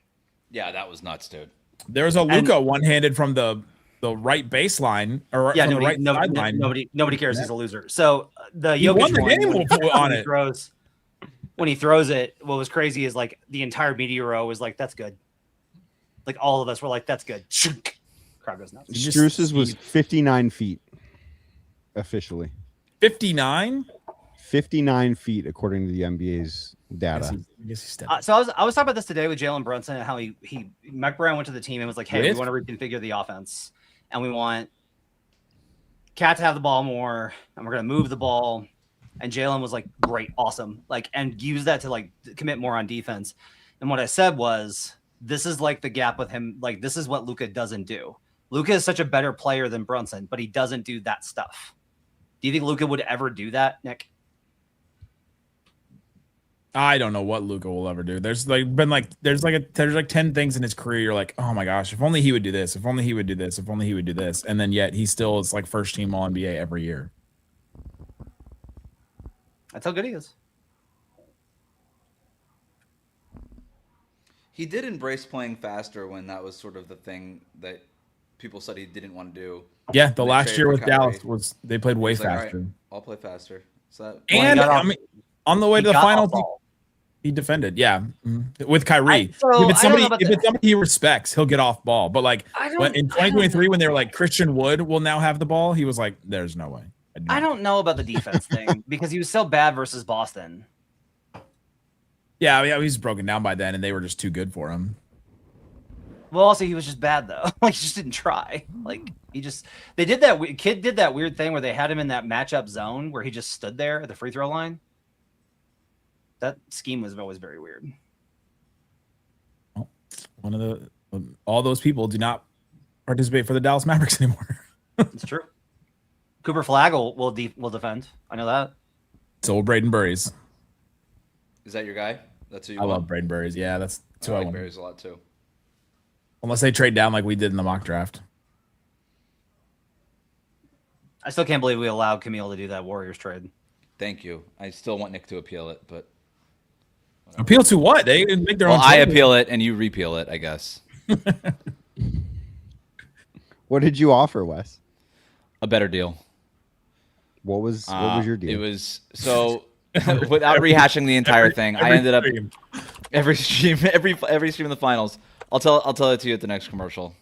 Yeah, that was nuts, dude. There was a Luka one-handed from the right baseline or Yeah, from the right sideline. nobody cares. He's a loser. So the He Jokic won the one, game on it. When he throws it, what was crazy is like the entire media row was like, "That's good." Like all of us were like, "That's good." Crowd goes nuts. Strus's was 59 feet officially. 59. 59 feet according to the NBA's data. I guess he stepped. So I was talking about this today with Jalen Brunson and how Mike Brown went to the team and was like, "Hey, we want to reconfigure the offense, and we want Cat to have the ball more, and we're gonna move the ball." And Jalen was like, "Great, awesome!" Like, and use that to like commit more on defense. And what I said was, "This is like the gap with him. Like, this is what Luka doesn't do. Luka is such a better player than Brunson, but he doesn't do that stuff." Do you think Luka would ever do that, Nick? I don't know what Luca will ever do. There's like 10 things in his career. You're like, oh my gosh, if only he would do this. If only he would do this. If only he would do this. And then yet he still is like first team All NBA every year. That's how good he is. He did embrace playing faster when that was sort of the thing that people said he didn't want to do. Yeah, the They last traded year for with Kyrie. Dallas was they played way He's like, all right, faster. I'll play faster. So that, Well, he And got I off- mean, on the way he to the got finals, off ball. he defended. Yeah, with Kyrie. So, if I it's don't know somebody, about if the- it's somebody he respects, he'll get off ball. But like I don't- in I don't 2023, when they were know. like Christian Wood will now have the ball, he was like, "There's no way." do I not." don't know about the defense thing because he was so bad versus Boston. Yeah, I mean, he was broken down by then, and they were just too good for him. Well, also he was just bad though. Like he just didn't try. Like they did that. Kid did that weird thing where they had him in that matchup zone where he just stood there at the free throw line. That scheme was always very weird. One of all those people do not participate for the Dallas Mavericks anymore. It's true. Cooper Flagel will defend. I know that. So Braden Burries. is that your guy? That's who you I want? love Braden Burries. Yeah, that's I who I like want. Berries a lot too. Unless they trade down like we did in the mock draft. I still can't believe we allowed Camille to do that Warriors trade. Thank you. I still want Nick to appeal it, but Appeal to what? They make their well, own. I choices. appeal it and you repeal it, I guess. What did you offer, Wes? A better deal. What was your deal? It was so without rehashing the entire thing. I ended up stream. every stream in the finals. I'll tell it to you at the next commercial.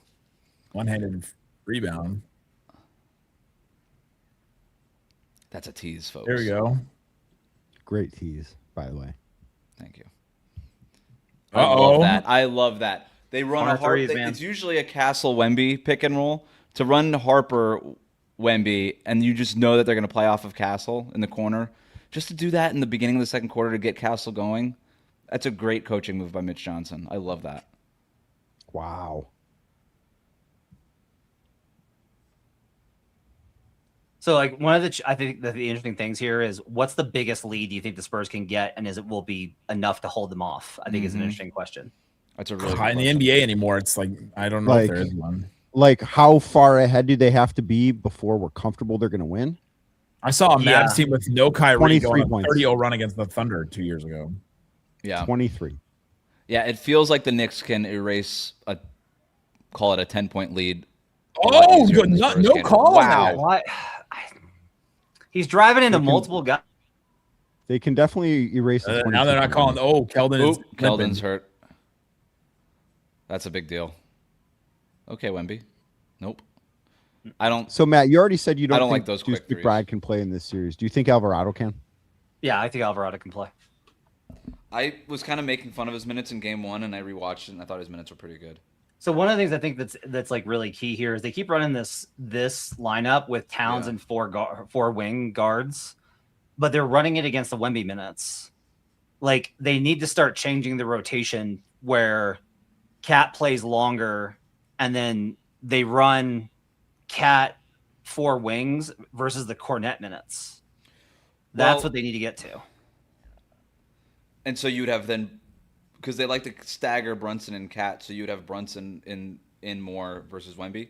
One-handed rebound. That's a tease, folks. There we go. Great tease, by the way. Thank you. I Uh-oh. love that. I love that. They run Corner a Harper. threes, man. It's usually a Castle Wemby pick and roll. To run Harper Wemby, and you just know that they're going to play off of Castle in the corner. Just to do that in the beginning of the second quarter to get Castle going, that's a great coaching move by Mitch Johnson. I love that. Wow. So, like, one of I think that the interesting things here is what's the biggest lead you think the Spurs can get, and will be enough to hold them off? I think is an interesting question. That's a really good In the question. NBA anymore, it's like I don't know Like- if there is one. Like, how far ahead do they have to be before we're comfortable they're going to win? I saw a Mavs Yeah. team with no Kyrie 23 going points. a 30-0 run against the Thunder 2 years ago. Yeah. 23. Yeah, it feels like the Knicks can erase call it a 10-point lead. a lot Oh, easier good. than the No, Spurs no can. call on Wow. that. What? He's driving into They can- multiple guys. They can definitely erase the Now they're not calling. Oh, Keldon is Oop, Keldon's limping. hurt. That's a big deal. Okay, Wemby. Nope. I don't. So, Matt, you already said you don't, I don't think like those Deuce quick threes. McBride can play in this series. Do you think Alvarado can? Yeah, I think Alvarado can play. I was kind of making fun of his minutes in game one, and I rewatched it, and I thought his minutes were pretty good. So one of the things I think that's like really key here is they keep running this lineup with Towns Yeah. and four wing guards, but they're running it against the Wemby minutes. Like they need to start changing the rotation where Cat plays longer, and then they run Cat four wings versus the Cornet minutes. That's Well- what they need to get to. And so you'd have then, because they like to stagger Brunson and Cat, so you'd have Brunson in more versus Wemby.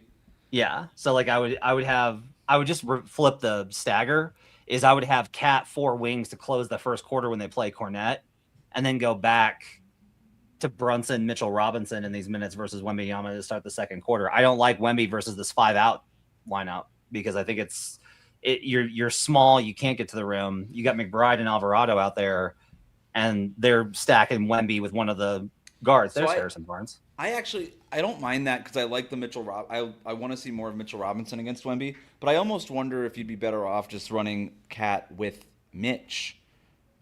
Yeah. So like I would just flip the stagger is I would have Cat four wings to close the first quarter when they play Cornet, and then go back to Brunson, Mitchell Robinson in these minutes versus Wembyama to start the second quarter. I don't like Wemby versus this 5-out lineup because I think you're small, you can't get to the rim. You got McBride and Alvarado out there, and they're stacking Wemby with one of the guards. So There's I- Harrison Barnes. I don't mind that because I like the Mitchell. I want to see more of Mitchell Robinson against Wemby, but I almost wonder if you'd be better off just running Cat with Mitch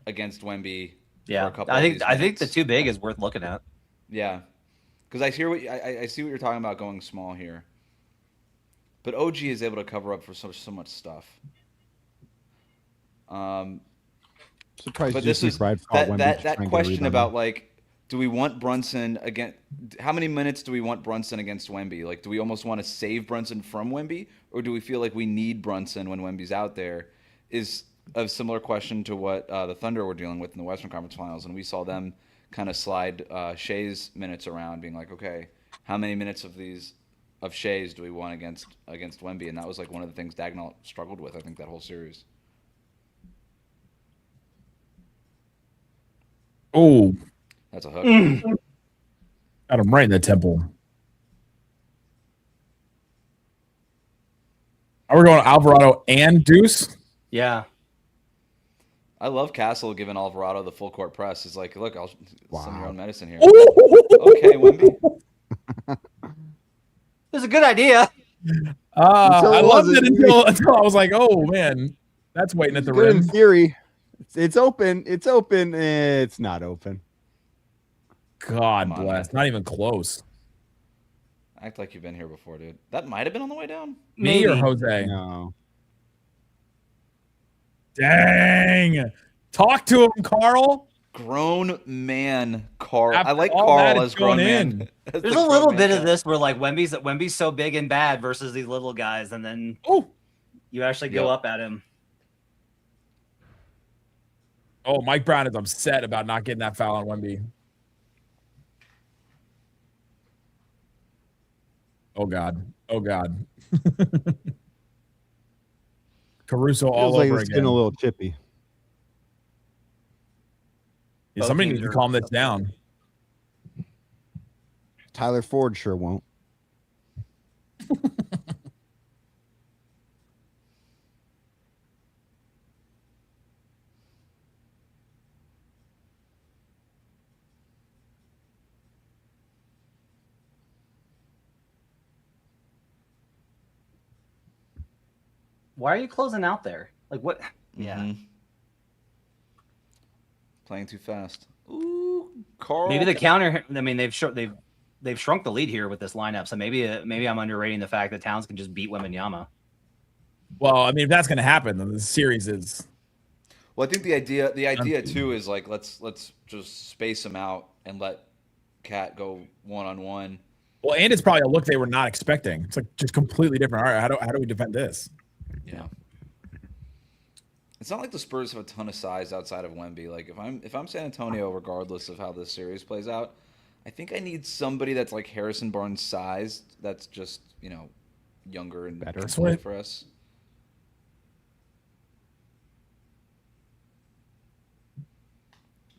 against Wemby. Yeah, for a couple I of think these the minutes. too big is worth looking at. Yeah, because I see what you're talking about going small here, but OG is able to cover up for so much stuff. Surprised But Deuce this is McBride fought Wemby to that try and get a question rebound. about like, do we want Brunson again? How many minutes do we want Brunson against Wemby? Like, do we almost want to save Brunson from Wemby, or do we feel like we need Brunson when Wemby's out there? a similar question to what the Thunder were dealing with in the Western Conference Finals, and we saw them kind of slide Shea's minutes around, being like, okay, how many minutes of Shea's do we want against Wemby? And that was like one of the things Dagnall struggled with, I think, that whole series. Oh, That's a hook. got him right in the temple. Are we going Alvarado and Deuce? Yeah. I love Castle giving Alvarado the full court press. He's like, look, I'll send your own medicine here. Ooh. Okay, Wemby. It was a good idea. I loved it until I was like, oh man, that's waiting at the good rim. in theory. It's open. It's open. It's not open. God bless. Not even close. Act like you've been here before, dude. That might have been on the way down. Me or Jose? No. Dang. Talk to him, Carl. Grown man, Carl. After I like all Carl that as is grown going man. in. As There's the a little grown bit man of this where like Wemby's so big and bad versus these little guys, and then you actually go up at him. Oh, Mike Brown is upset about not getting that foul on Wemby. Oh God. Oh God. Caruso all Feels like over it's again. getting a little chippy. Yeah, somebody needs to calm this down. Tyler Ford sure won't. Why are you closing out there? Like what? Yeah. Mm-hmm. Playing too fast. Ooh, Carl. Maybe the counter. I mean, they've shrunk the lead here with this lineup. So maybe I'm underrating the fact that Towns can just beat Wembanyama. Well, I mean, if that's going to happen, then the series is. Well, I think the idea too is like let's just space them out and let Cat go 1-on-1. Well, and it's probably a look they were not expecting. It's like just completely different. All right, how do we defend this? Yeah. It's not like the Spurs have a ton of size outside of Wemby. Like if I'm San Antonio, regardless of how this series plays out, I think I need somebody that's like Harrison Barnes sized. That's just younger and better for us.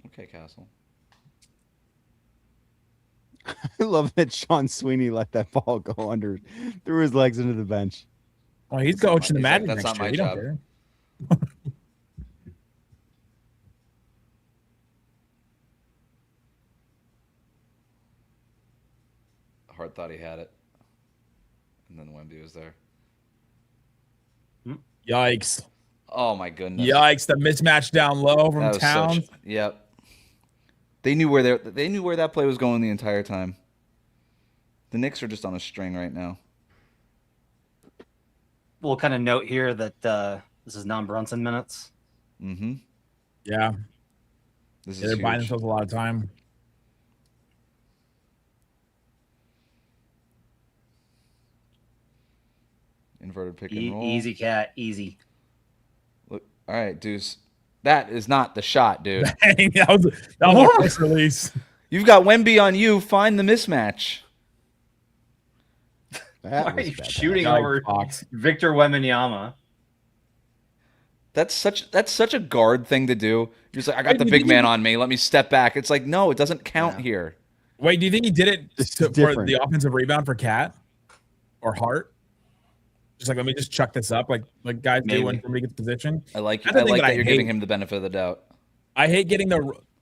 Okay, Castle. I love that Sean Sweeney let that ball go under through his legs into the bench. Well, he's coaching the Magic that's next not year. my He don't job. care. Hart thought he had it, and then Wemby was there. Yikes! Oh my goodness! Yikes! The mismatch down low from Towns. Yep. They knew where that play was going the entire time. The Knicks are just on a string right now. We'll kind of note here that this is non-Brunson minutes. Mm-hmm. Yeah. They're buying themselves a lot of time. Inverted pick and roll. Easy, Cat. Easy. Look, all right, Deuce. That is not the shot, dude. Dang, that was a quick release. You've got Wemby on you. Find the mismatch. Why are you shooting over Victor Wembanyama? That's such a guard thing to do. You're just like, I got the big man on me. Let me step back. It's like, no, it doesn't count here. Wait, do you think he did it for the offensive rebound for Cat or Hart? Just like, let me just chuck this up, like guys do when somebody gets position. I like that you're giving him the benefit of the doubt. I hate getting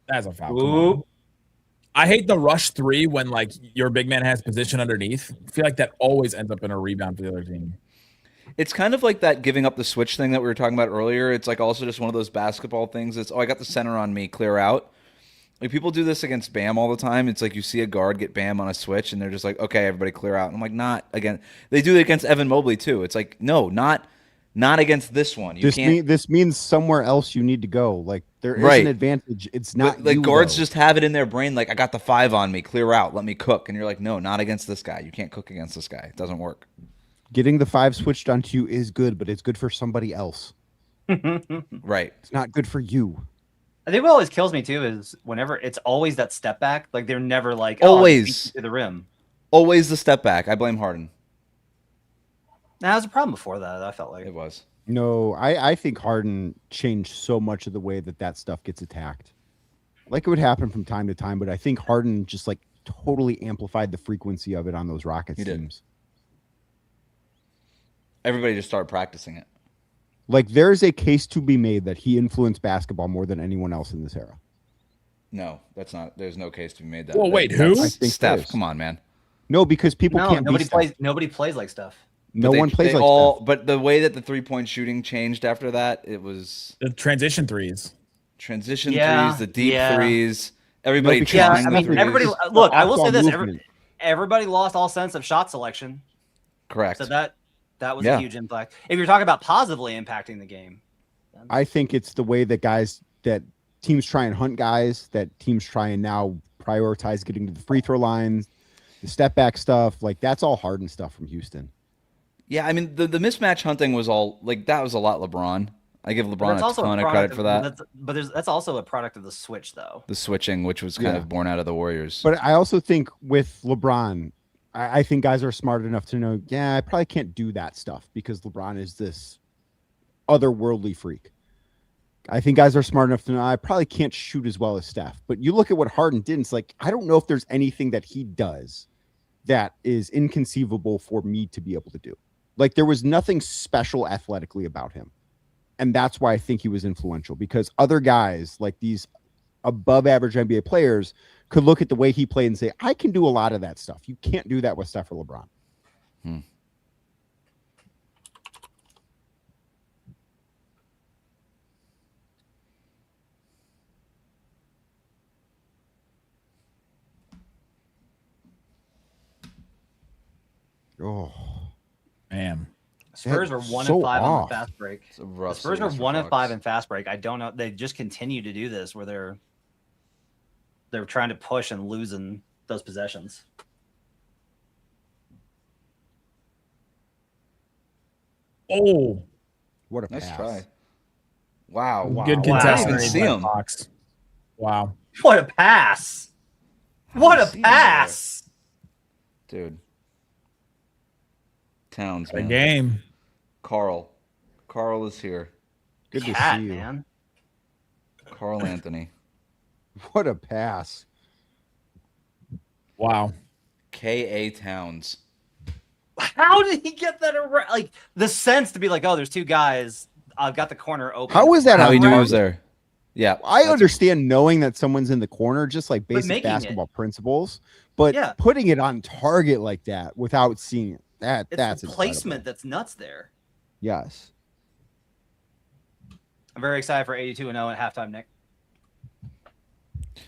that's a foul. I hate the rush three when like your big man has position underneath. I feel like that always ends up in a rebound for the other team. It's kind of like that giving up the switch thing that we were talking about earlier. It's like also just one of those basketball things. It's, I got the center on me, clear out. Like people do this against Bam all the time. It's like you see a guard get Bam on a switch and they're just like, okay, everybody clear out. And I'm like, not again. They do it against Evan Mobley too. It's like, no, not against this one. This means somewhere else you need to go. Like there is an advantage. It's not but, like guards just have it in their brain. Like I got the 5 on me, clear out, let me cook. And you're like, no, not against this guy. You can't cook against this guy. It doesn't work. Getting the 5 switched onto you is good, but it's good for somebody else. Right. It's not good for you. I think what always kills me too is whenever it's always that step back. Like they're never like Always to the rim. Always the step back. I blame Harden. Now, there's a problem before that. I felt like It was. No, I think Harden changed so much of the way that stuff gets attacked. Like it would happen from time to time, but I think Harden just like totally amplified the frequency of it on those Rockets He did. teams. Everybody just started practicing it. Like there's a case to be made that he influenced basketball more than anyone else in this era. No, that's not. There's no case to be made that. Well, wait, That's who? I think Steph, there's. come on, man. No, because people can't nobody be Steph. plays. Nobody plays like Steph. No one plays like Steph. But the way that the 3-point shooting changed after that, it was The transition threes. transition Yeah, threes, the deep yeah. threes. Everybody because- Yeah, trying I the mean, threes. everybody. The Look, I will say off-ball this: movement. everybody lost all sense of shot selection. Correct. So that was Yeah. a huge impact. If you're talking about positively impacting the game, I think it's the way that teams try and hunt guys, that teams try and now prioritize getting to the free throw lines, the step back stuff. Like that's all Harden stuff from Houston. Yeah, I mean the mismatch hunting was all like that was a lot LeBron. I give LeBron that's a also ton of product credit for that. That's also a product of the switch, though. The switching, which was kind Yeah. of born out of the Warriors. But I also think with LeBron, I think guys are smart enough to know, yeah, I probably can't do that stuff because LeBron is this otherworldly freak. I think guys are smart enough to know I probably can't shoot as well as Steph. But you look at what Harden did, and it's like, I don't know if there's anything that he does that is inconceivable for me to be able to do. Like there was nothing special athletically about him. And that's why I think he was influential, because other guys like these above average NBA players could look at the way he played and say, I can do a lot of that stuff. You can't do that with Steph or LeBron. Oh, Man. Spurs That's were 1 so and 5 on off. the fast break. It's a The rough Spurs were series for 1 and Fox. 5 in fast break. I don't know. They just continue to do this where they're trying to push and losing those possessions. Oh, what a Nice pass. try. Wow. good Wow. contest. I didn't even made see by him. Fox. Wow. What a pass! What didn't a see him pass! Dude. Towns, The man. game. Carl. Carl is here. Good to Cat, see you. man. Carl Anthony. What a pass. Wow. K.A. Towns. How did he get that around? Like the sense to be like, oh, there's two guys. I've got the corner open. How was that How on he knew he target? was there. Yeah. I that's- understand knowing that someone's in the corner, just like basic making it. basketball principles, but Yeah. putting it on target like that without seeing it, It's that's the incredible. placement that's nuts there. Yes. I'm very excited for 82-0 at halftime, Nick.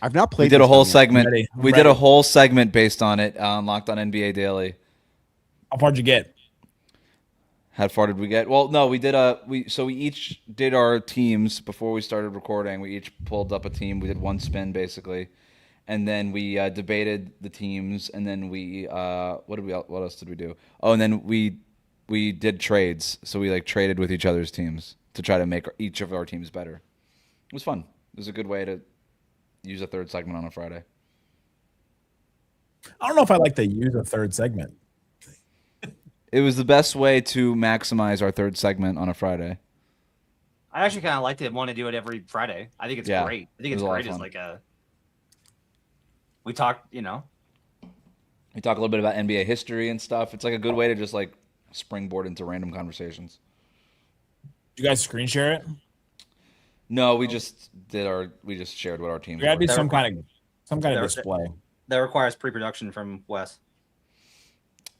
I've not played. We did a this whole game yet. segment. ready. I'm We did a ready. whole segment based on it on Locked on NBA Daily. How far'd you get? How far did we get? Well, no, we did we each did our teams before we started recording. We each pulled up a team. We did one spin basically, and then we debated the teams, and then we what else did we do? Oh, and then we did trades. So we like traded with each other's teams to try to make each of our teams better. It was fun. It was a good way to use a third segment on a Friday. I don't know if I like to use a third segment. It was the best way to maximize our third segment on a Friday. I actually kind of like to want to do it every Friday. I think it's Yeah, great. I think it was it's a lot of great as fun. like a. We talked, We talk a little bit about NBA history and stuff. It's like a good way to just like springboard into random conversations. Did you guys screen share it? No, we just shared what our teams There gotta were. be some kind of There- display. that requires pre-production from Wes.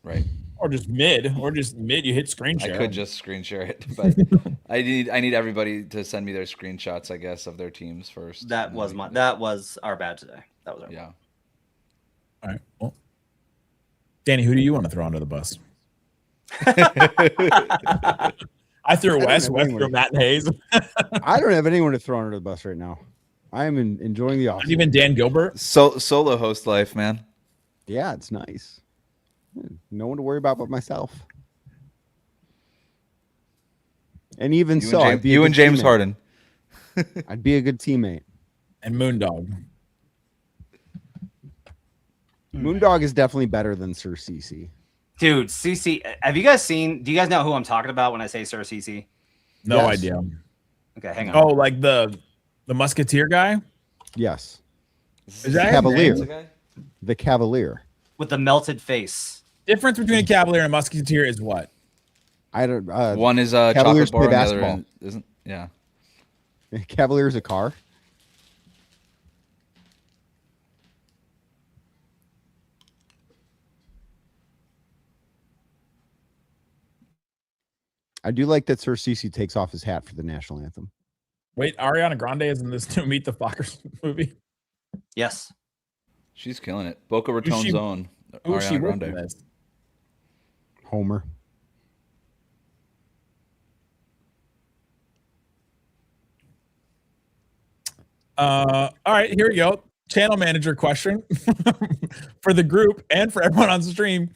Right. Or just mid. You hit screen I share. could just screen share it, but I need everybody to send me their screenshots, I guess, of their teams first. That and was then that was our bad today. That was our yeah. All right. Well, Danny, who do you want to throw under the bus? I threw don't Wes. have Wes anyone. threw Matt and Hayes. I don't have anyone to throw under the bus right now. I am enjoying the off. Not even Dan Gilbert. Solo host life, man. Yeah, it's nice. No one to worry about but myself. And even You so, and I'd be you a and good James teammate. Harden. I'd be a good teammate. And Moondog. Moondog is definitely better than Sir CC. Dude, CC, have you guys seen? Do you guys know who I'm talking about when I say Sir CC? No Yes. idea. Okay, hang on. Oh, like the Musketeer guy? Yes. Is that his Cavalier? name? The Cavalier. With the melted face. Difference between a Cavalier and a Musketeer is what? I don't. One is a Cavaliers chocolate bar, play and the other basketball. end isn't. Yeah. Cavalier is a car. I do like that Sir CC takes off his hat for the national anthem. Wait, Ariana Grande is in this new Meet the Fockers movie. Yes. She's killing it. Boca Raton's she- own Who is she Ariana with in Grande. this? Homer. All right, here we go. Channel manager question for the group and for everyone on stream.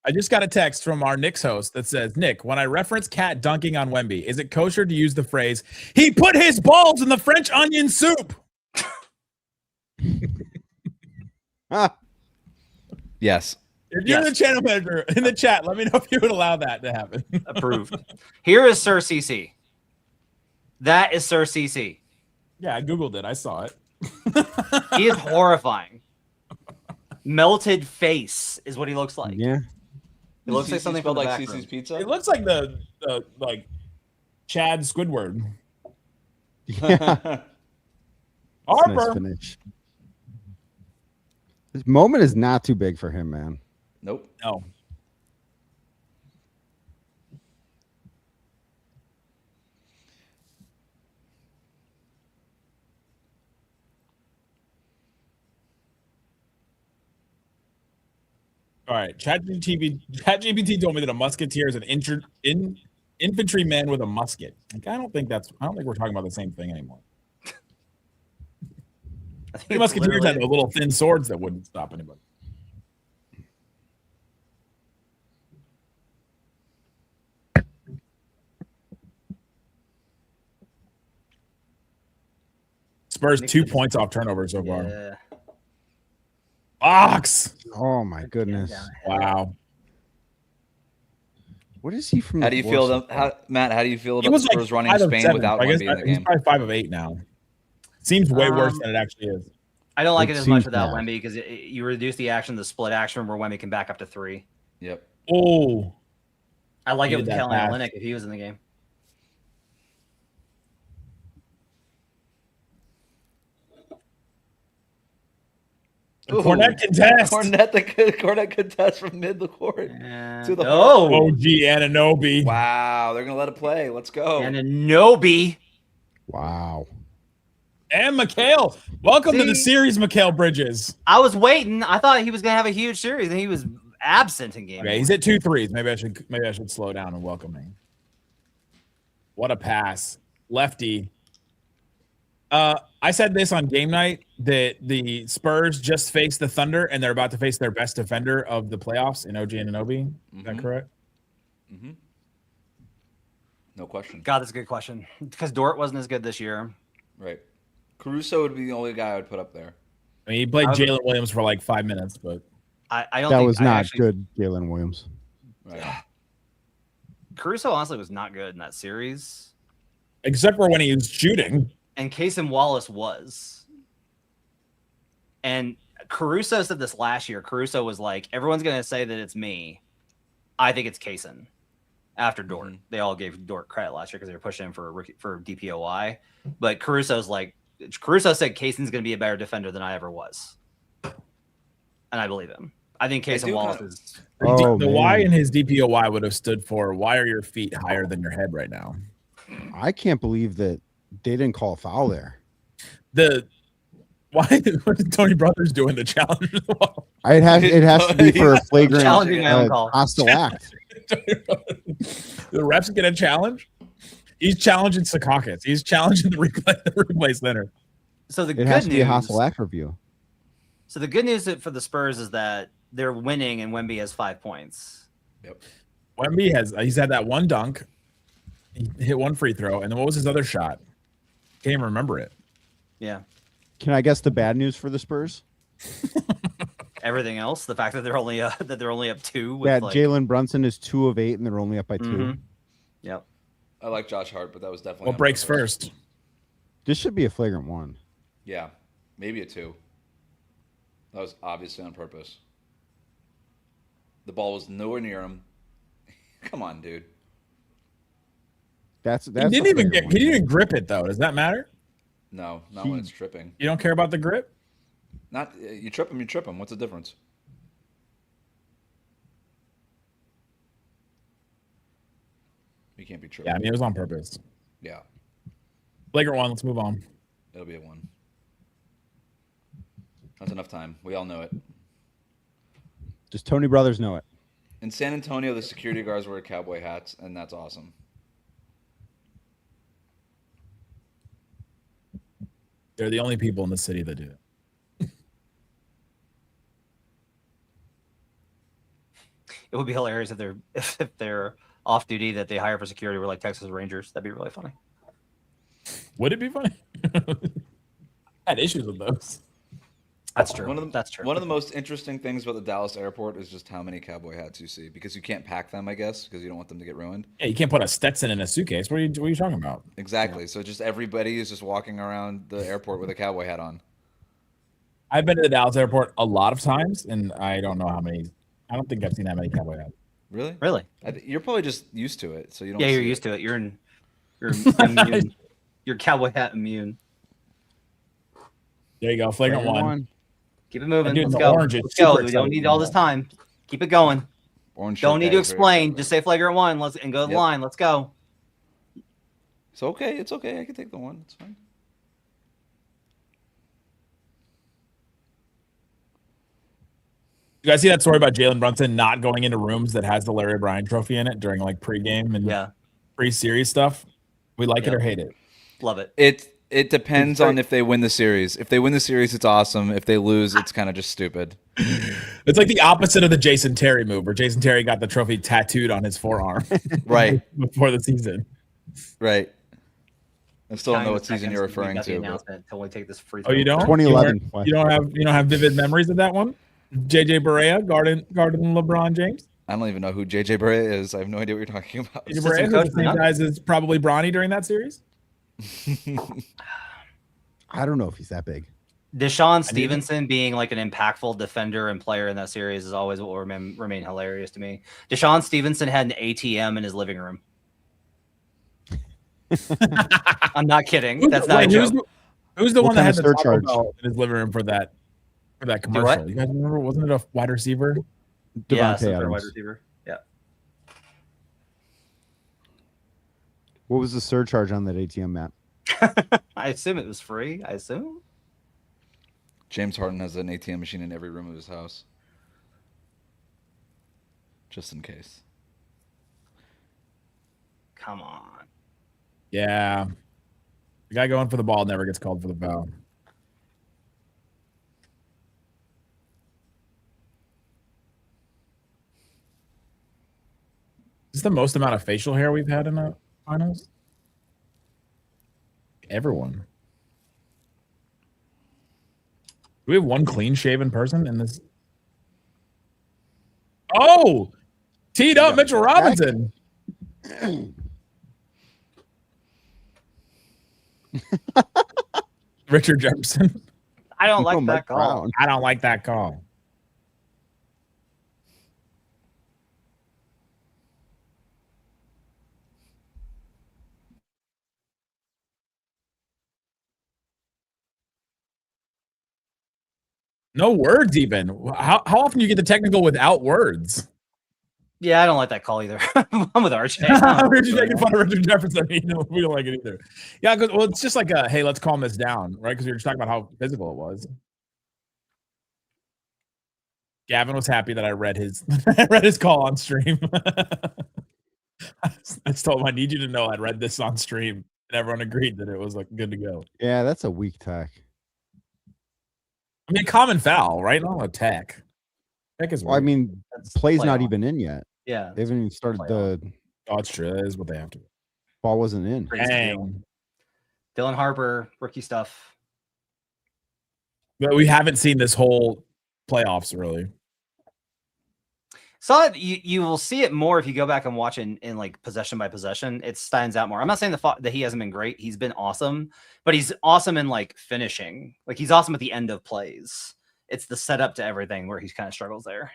I just got a text from our Knicks host that says, Nick, when I reference Cat dunking on Wemby, is it kosher to use the phrase, he put his balls in the French onion soup? Yes. If you're Yes. the channel manager in the chat, let me know if you would allow that to happen. Approved. Here is Sir CC. That is Sir CC. Yeah, I Googled it. I saw it. He is horrifying. Melted face is what he looks like. Yeah. It looks like something spelled from the like back CC's room. Pizza. It looks like the like Chad Squidward. Yeah. Nice Harper. finish. This moment is not too big for him, man. Nope. No. All right, ChatGPT told me that a musketeer is an infantryman with a musket. Like, I don't think we're talking about the same thing anymore. I think The it's musketeers had literally- those little thin swords that wouldn't stop anybody. Spurs 2 points off turnovers so far. Yeah. Ox. Oh my goodness. Wow. What is he from? How the do you feel, Warsaw? Matt? How do you feel He about the was Spurs like running 5 of Spain 7. without I guess Wemby in the he's game? probably 5 of 8 now. Seems way worse than it actually is. I don't like It it as much seems without bad. Wemby because you reduce the action to the split action where Wemby can back up to 3. Yep. Oh, I like it Needed with that Kelly pass. Olynyk if he was in the game. Ooh. Cornet contest. Cornet contest from mid the court. To the Oh, OG Ananobi. Wow, they're gonna let it play. Let's go. and a Nobi. Wow. And Mikhail. Welcome to the See? series, Mikhail Bridges. I was waiting. I thought he was gonna have a huge series, and he was absent in game. Okay, he's at 2 threes. Maybe I should slow down and welcome him. What a pass. Lefty. I said this on game night that the Spurs just faced the Thunder and they're about to face their best defender of the playoffs in OG Anunoby. Is that correct? Mm-hmm. No question. God, that's a good question. Because Dort wasn't as good this year. Right. Caruso would be the only guy I would put up there. I mean, he played I was- Jalen Williams for like 5 minutes, but I don't That think was I not actually- good, Jalen Williams. Right. Caruso honestly was not good in that series. except for when he was shooting. And Kaysen Wallace was. And Caruso said this last year. Caruso was like, everyone's going to say that it's me. I think it's Kaysen. After Dort. They all gave Dort credit last year because they were pushing him for a rookie, for DPOY. But Caruso said Kaysen's going to be a better defender than I ever was. And I believe him. I think Kaysen do Wallace kind of- is. Oh, The Y man. in his DPOY would have stood for, why are your feet higher than your head right now? I can't believe that they didn't call a foul there. What did Tony Brothers do in the challenge as well? It has to be for a flagrant Challenging my own call. hostile act. The refs get a challenge. He's challenging Secaucus. He's challenging the replay center. So the It good has to news. be a hostile act review. So the good news for the Spurs is that they're winning and Wemby has 5 points. Wemby he's had that one dunk. He hit one free throw, and then what was his other shot? Can't even remember it. Yeah. Can I guess the bad news for the Spurs? Everything else, the fact that they're only up 2. With That like, Jalen Brunson is 2 of 8, and they're only up by 2. Mhm. Yep. I like Josh Hart, but that was definitely What on breaks purpose. first? This should be a flagrant 1. Yeah, maybe a 2. That was obviously on purpose. The ball was nowhere near him. Come on, dude. That's He didn't a even flagrant he didn't one. even grip it though. Does that matter? No, not when it's tripping. You don't care about the grip? Not you trip him. You trip him. What's the difference? You can't be tripping. Yeah, I mean it was on purpose. Yeah, Flagrant 1. Let's move on. it'll be a 1. That's enough time. We all know it. Does Tony Brothers know it? In San Antonio, the security guards wear cowboy hats, and that's awesome. They're the only people in the city that do it. It would be hilarious if they're off duty that they hire for security were like Texas Rangers. That'd be really funny. Would it be funny? I had issues with those. That's true. That's true. One of the most interesting things about the Dallas airport is just how many cowboy hats you see, because you can't pack them, I guess, because you don't want them to get ruined. Yeah, you can't put a Stetson in a suitcase. What are you talking about? Exactly. So just everybody is just walking around the airport with a cowboy hat on. I've been to the Dallas airport a lot of times, and I don't know how many. I don't think I've seen that many cowboy hats. Really? Really? You're probably just used to it, so you don't. Yeah, you're see used to it. You're immune. You're cowboy hat immune. There you go, flagrant one. Keep it moving. Dude, Let's the go. orange is Let's go. super We don't exciting. need all this time. Keep it going. Orange Don't shirt need guy to is very explain. excited. Just say flagrant 1. Let's and go to the Yep. line. Let's go. It's okay. It's okay. I can take the 1. It's fine. You guys see that story about Jalen Brunson not going into rooms that has the Larry O'Brien trophy in it during like pregame and Yeah. pre-series stuff? We like it Yep. or hate it. Love it. It depends on if they win the series. If they win the series, it's awesome. If they lose, it's kind of just stupid. It's like the opposite of the Jason Terry move, where Jason Terry got the trophy tattooed on his forearm Right. before the season. Right. I still don't know Counting what the season seconds you're until we referring got the to. But announcement until we take this free Oh, you throw. don't? 2011. You don't have vivid memories of that one? JJ Barea guarding LeBron James. I don't even know who JJ Barea is. I have no idea what you're talking about. JJ Barea was the same guys as probably Bronny during that series. I don't know if he's that big. Deshaun Stevenson being like an impactful defender and player in that series is always what will remain hilarious to me. Deshaun Stevenson had an ATM in his living room. I'm not kidding. That's not a joke. Who's the What one that kind had of the Taco surcharge? Bell in his living room for that what? commercial? You guys remember? Wasn't it a wide receiver? Yeah, Devontae some Adams. wide receiver. Yeah. What was the surcharge on that ATM, Matt? I assume it was free. I assume. James Harden has an ATM machine in every room of his house. Just in case. Come on. Yeah. The guy going for the ball never gets called for the foul. Is this the most amount of facial hair we've had in the finals? Everyone. Do we have one clean shaven person in this? Oh, teed up Mitchell Robinson. Richard Jefferson. I don't like Oh, that Mike call. Brown. I don't like that call. No words even. How often do you get the technical without words? Yeah, I don't like that call either. I'm with RJ. We're just making fun of Richard Jefferson. We don't like it either. Yeah, well, it's just like hey, let's calm this down, right? Because we were just talking about how physical it was. Gavin was happy that I read his call on stream. I just told him I need you to know I read this on stream, and everyone agreed that it was like good to go. Yeah, that's a weak tack. I mean, common foul, right? Not a tech. Tech is. Well, I weird. mean, That's play's not playoff. even in yet. Yeah. They haven't even started the Oh, it's true. That is what they have to. ball wasn't in. Great steal. Dang. Dylan Harper, rookie stuff. But we haven't seen this whole playoffs really. So you will see it more if you go back and watch in like possession by possession. It stands out more. I'm not saying that he hasn't been great. He's been awesome, but he's awesome in like finishing. Like he's awesome at the end of plays. It's the setup to everything where he kind of struggles there.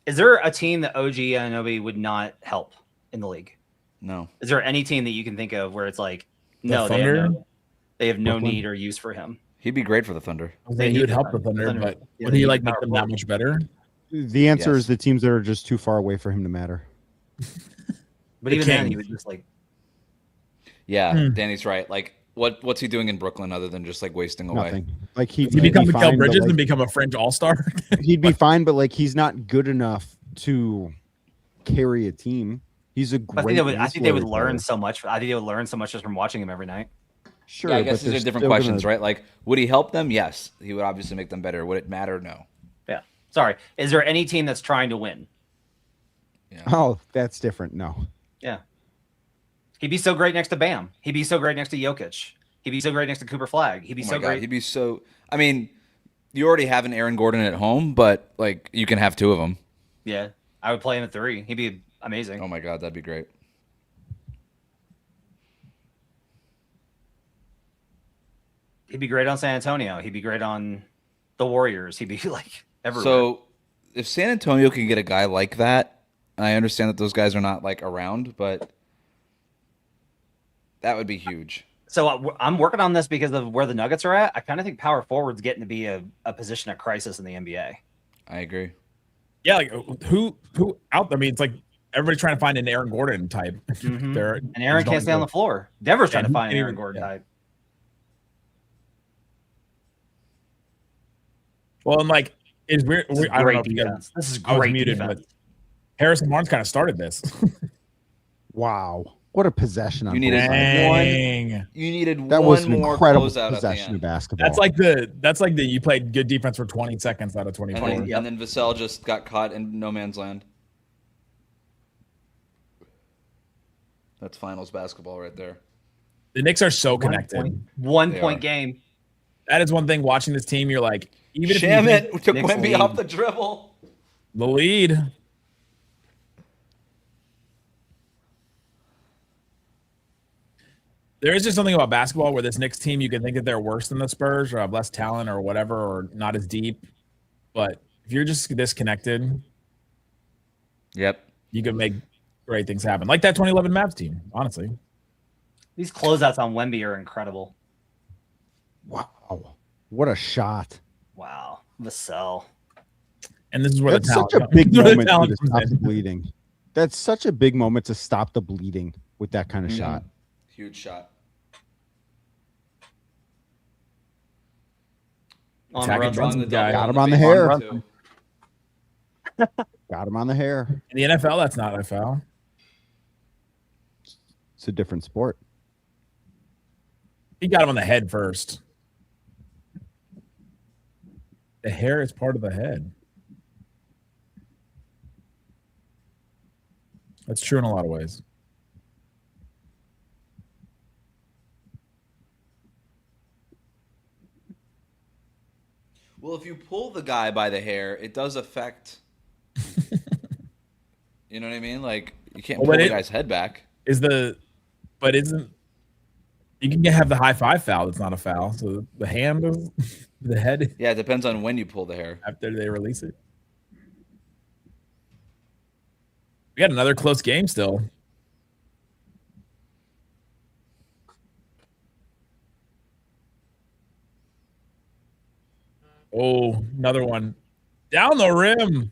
Is there a team that OG Anunoby would not help in the league? No. Is there any team that you can think of where it's like, The no, Thunder? they have no Brooklyn? need or use for him? He'd be great for the Thunder. I think he would help the Thunder, but would he like make them that much better? The answer Yes. is the teams that are just too far away for him to matter. But The even then, Kings. he would just like, Yeah, Danny's right. Like, what's he doing in Brooklyn other than just like wasting away? Nothing. Like Does he he'd become be Mikael fine, but, Bridges like, and become a fringe all-star? he'd be fine, but like he's not good enough to carry a team. He's a I great. think they would ancillary learn player. so much. I think they would learn so much just from watching him every night. Sure, Yeah, I but guess these they're are different still questions, gonna- right? Like, would he help them? Yes. He would obviously make them better. Would it matter? No. Yeah. Sorry. Is there any team that's trying to win? Yeah. Oh, that's different. No. Yeah. He'd be so great next to Bam. He'd be so great next to Jokic. He'd be so great next to Cooper Flag. He'd be Oh my so God, great. he'd be so. I mean, you already have an Aaron Gordon at home, but like you can have two of them. Yeah. I would play him at 3. He'd be amazing. Oh my God, that'd be great. He'd be great on San Antonio. He'd be great on the Warriors. He'd be like everywhere. So, if San Antonio can get a guy like that, and I understand that those guys are not like around, but that would be huge. So I'm working on this because of where the Nuggets are at. I kind of think power forward's getting to be a position of crisis in the NBA. I agree. Yeah, like who out there? I mean, it's like everybody's trying to find an Aaron Gordon type. Mhm. They're- And Aaron there's can't stay no- on the floor. Denver's trying Yeah, to find an he- Aaron Gordon yeah. type. Well, and like it's weird. This is I don't know great if you guys, defense. This is I was great muted, defense. but Harrison Barnes kind of started this. Wow. What a possession on You needed both sides. Dang. You needed That one was an more incredible closeout at the possession of end. basketball. That's like the you played good defense for 20 seconds out of 24. And then Vassell just got caught in no man's land. That's finals basketball right there. The Knicks are so connected. One They point are. game. That is one thing watching this team. You're like, even if you Sham think it! Took Knicks Wemby lead. off the dribble. the lead. There is just something about basketball where this Knicks team, you can think that they're worse than the Spurs or have less talent or whatever, or not as deep. But if you're just disconnected, Yep. you can make great things happen. Like that 2011 Mavs team, honestly. These closeouts on Wemby are incredible. Wow. What a shot. Wow. Vassell. And this is where That's the talent such a big this is where the moment talent to comes stop in. the bleeding. That's such a big moment to stop the bleeding with that kind of Mhm. shot. Huge shot. On Attacking Brunson. Brunson. guy. Got him on the hair. Brunson. Got him on the hair. In the NFL, that's not a foul. It's a different sport. He got him on the head first. The hair is part of the head. That's true in a lot of ways. Well, if you pull the guy by the hair, it does affect. You know what I mean? Like you can't Well, pull but the it- guy's head back. But isn't you can have the high five foul? That's not a foul. So the hand, of the head Yeah, it depends on when you pull the hair. after they release it. We got another close game still. Oh, another one down the rim.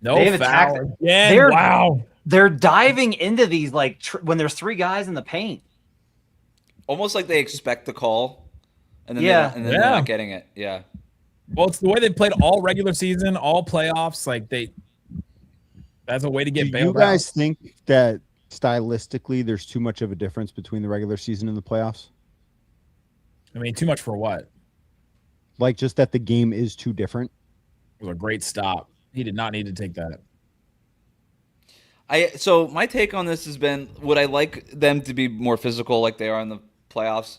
No They've foul attacked- again. they're- Wow. They're diving into these like when there's 3 guys in the paint. Almost like they expect the call, and and then Yeah. they're not getting it. Yeah. Well, it's the way they played all regular season, all playoffs. Like that's a way to get Do bailed you guys out. think that stylistically there's too much of a difference between the regular season and the playoffs? I mean, too much for what? Like just that the game is too different? It was a great stop. He did not need to take that. So my take on this has been, would I like them to be more physical like they are in the playoffs?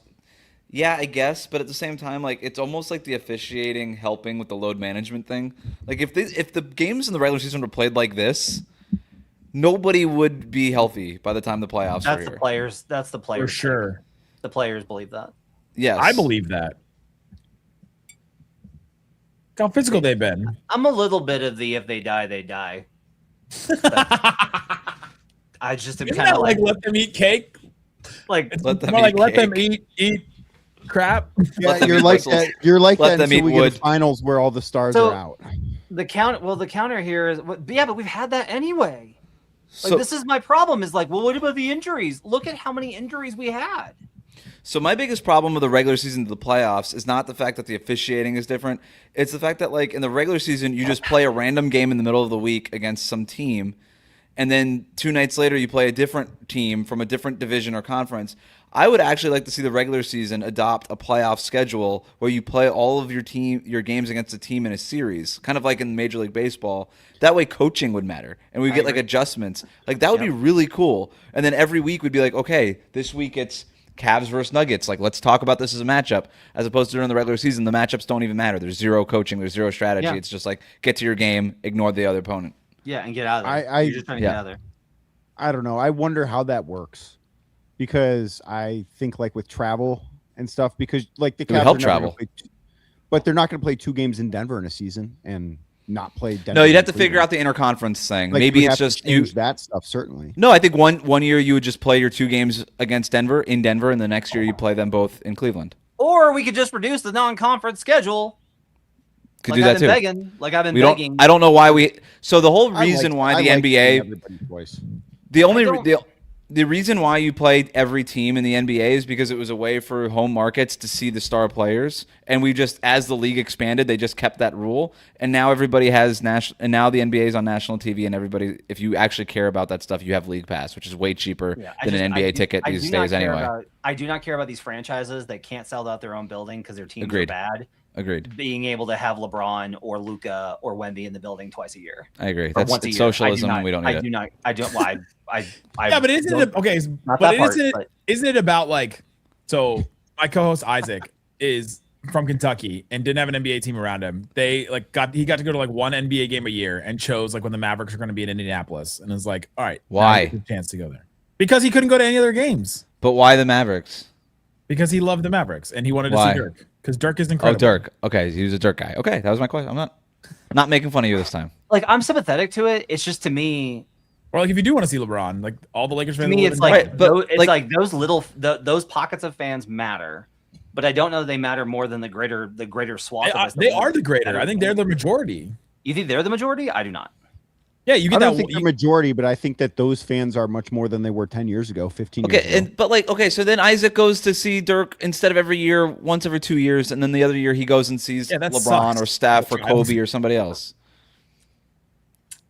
Yeah, I guess, but at the same time, like it's almost like the officiating helping with the load management thing. Like if the games in the regular season were played like this, nobody would be healthy by the time the playoffs That's were the here. players. That's the For players. sure. The players believe that. Yes, I believe that. Look how physical they've been. I'm a little bit of the if they die, they die. I just am Isn't kind that of like let them eat cake? like It's Let them more like eat let them cake. eat crap. Yeah, them you're eat like whistles. that. You're like Let that them until eat we get wood. to finals where all the stars So- are out. the counter here is yeah, but we've had that anyway. Like So, this is my problem is like, well, what about the injuries? Look at how many injuries we had. so my biggest problem with the regular season to the playoffs is not the fact that the officiating is different. It's the fact that like in the regular season you just play a random game in the middle of the week against some team, and then 2 nights later you play a different team from a different division or conference. I would actually like to see the regular season adopt a playoff schedule where you play all of your games against a team in a series, kind of like in Major League Baseball. That way coaching would matter, and we get like agree. adjustments. Like that would be really cool. And then every week we'd be like, okay, this week it's Cavs versus Nuggets. Like let's talk about this as a matchup, as opposed to during the regular season, the matchups don't even matter. There's zero coaching, there's zero strategy. Yeah. It's just like get to your game, ignore the other opponent. Yeah, and get out of there. I- You're just trying to get yeah. out of there. I don't know. I wonder how that works because I think like with travel and stuff, because like the It would Cavs help are never gonna travel. play but they're not going to play 2 games in Denver in a season and not play Denver. No, you'd have and to figure out Cleveland. the interconference thing. Like, Maybe we it's have to just you. change that stuff certainly. No, I think one year you would just play your 2 games against Denver in Denver, and the next year you play them both in Cleveland. Or we could just reduce the non-conference schedule. Could like do that I've been too. begging. Like I've been We begging. don't. I don't know why we. So the whole I reason like- why I the like NBA, seeing everybody's voice. the only I don't- the reason why you played every team in the NBA is because it was a way for home markets to see the star players, and we just, as the league expanded, they just kept that rule, and now everybody has national, and now the NBA is on national TV, and everybody, if you actually care about that stuff, you have League Pass, which is way cheaper Yeah, than an NBA ticket I these do not days care anyway. I do not care about these franchises that can't sell out their own building because their teams Agreed. are bad. Agreed. Being able to have LeBron or Luca or Wemby in the building twice a year. I agree. Or That's once a it's year. socialism, I do not, and we don't need I it. do not. I don't. Well, I Yeah, but isn't it okay? Not But that part, isn't it? but- Isn't it about like? So my co-host Isaac is from Kentucky and didn't have an NBA team around him. They like he got to go to like one NBA game a year and chose like when the Mavericks are going to be in Indianapolis and was like, all right, now Why? he gets a chance to go there because he couldn't go to any other games But why the Mavericks? because he loved the Mavericks and he wanted to Why? see Dirk because Dirk is Oh, incredible. Dirk. Okay, he was a Dirk guy. Okay, that was my question. I'm not making fun of you this time. like I'm sympathetic to it. It's just to me. Or like if you do want to see LeBron, like all the Lakers To fans. me, that live it's in like Right, but, it's like- like those little those pockets of fans matter, but I don't know that they matter more than the greater swath. Denver. of us that They live are the greater. better I think they're fans. the majority. You think they're the majority? I do not. Yeah, you I get don't that. think they're majority, but I think that those fans are much more than they were 10 years ago, 15 years Okay, ago. but like, okay, so then Isaac goes to see Dirk instead of every year, once every 2 years, and then the other year he goes and sees Yeah, that LeBron sucks. or Steph or Okay. Kobe or somebody else.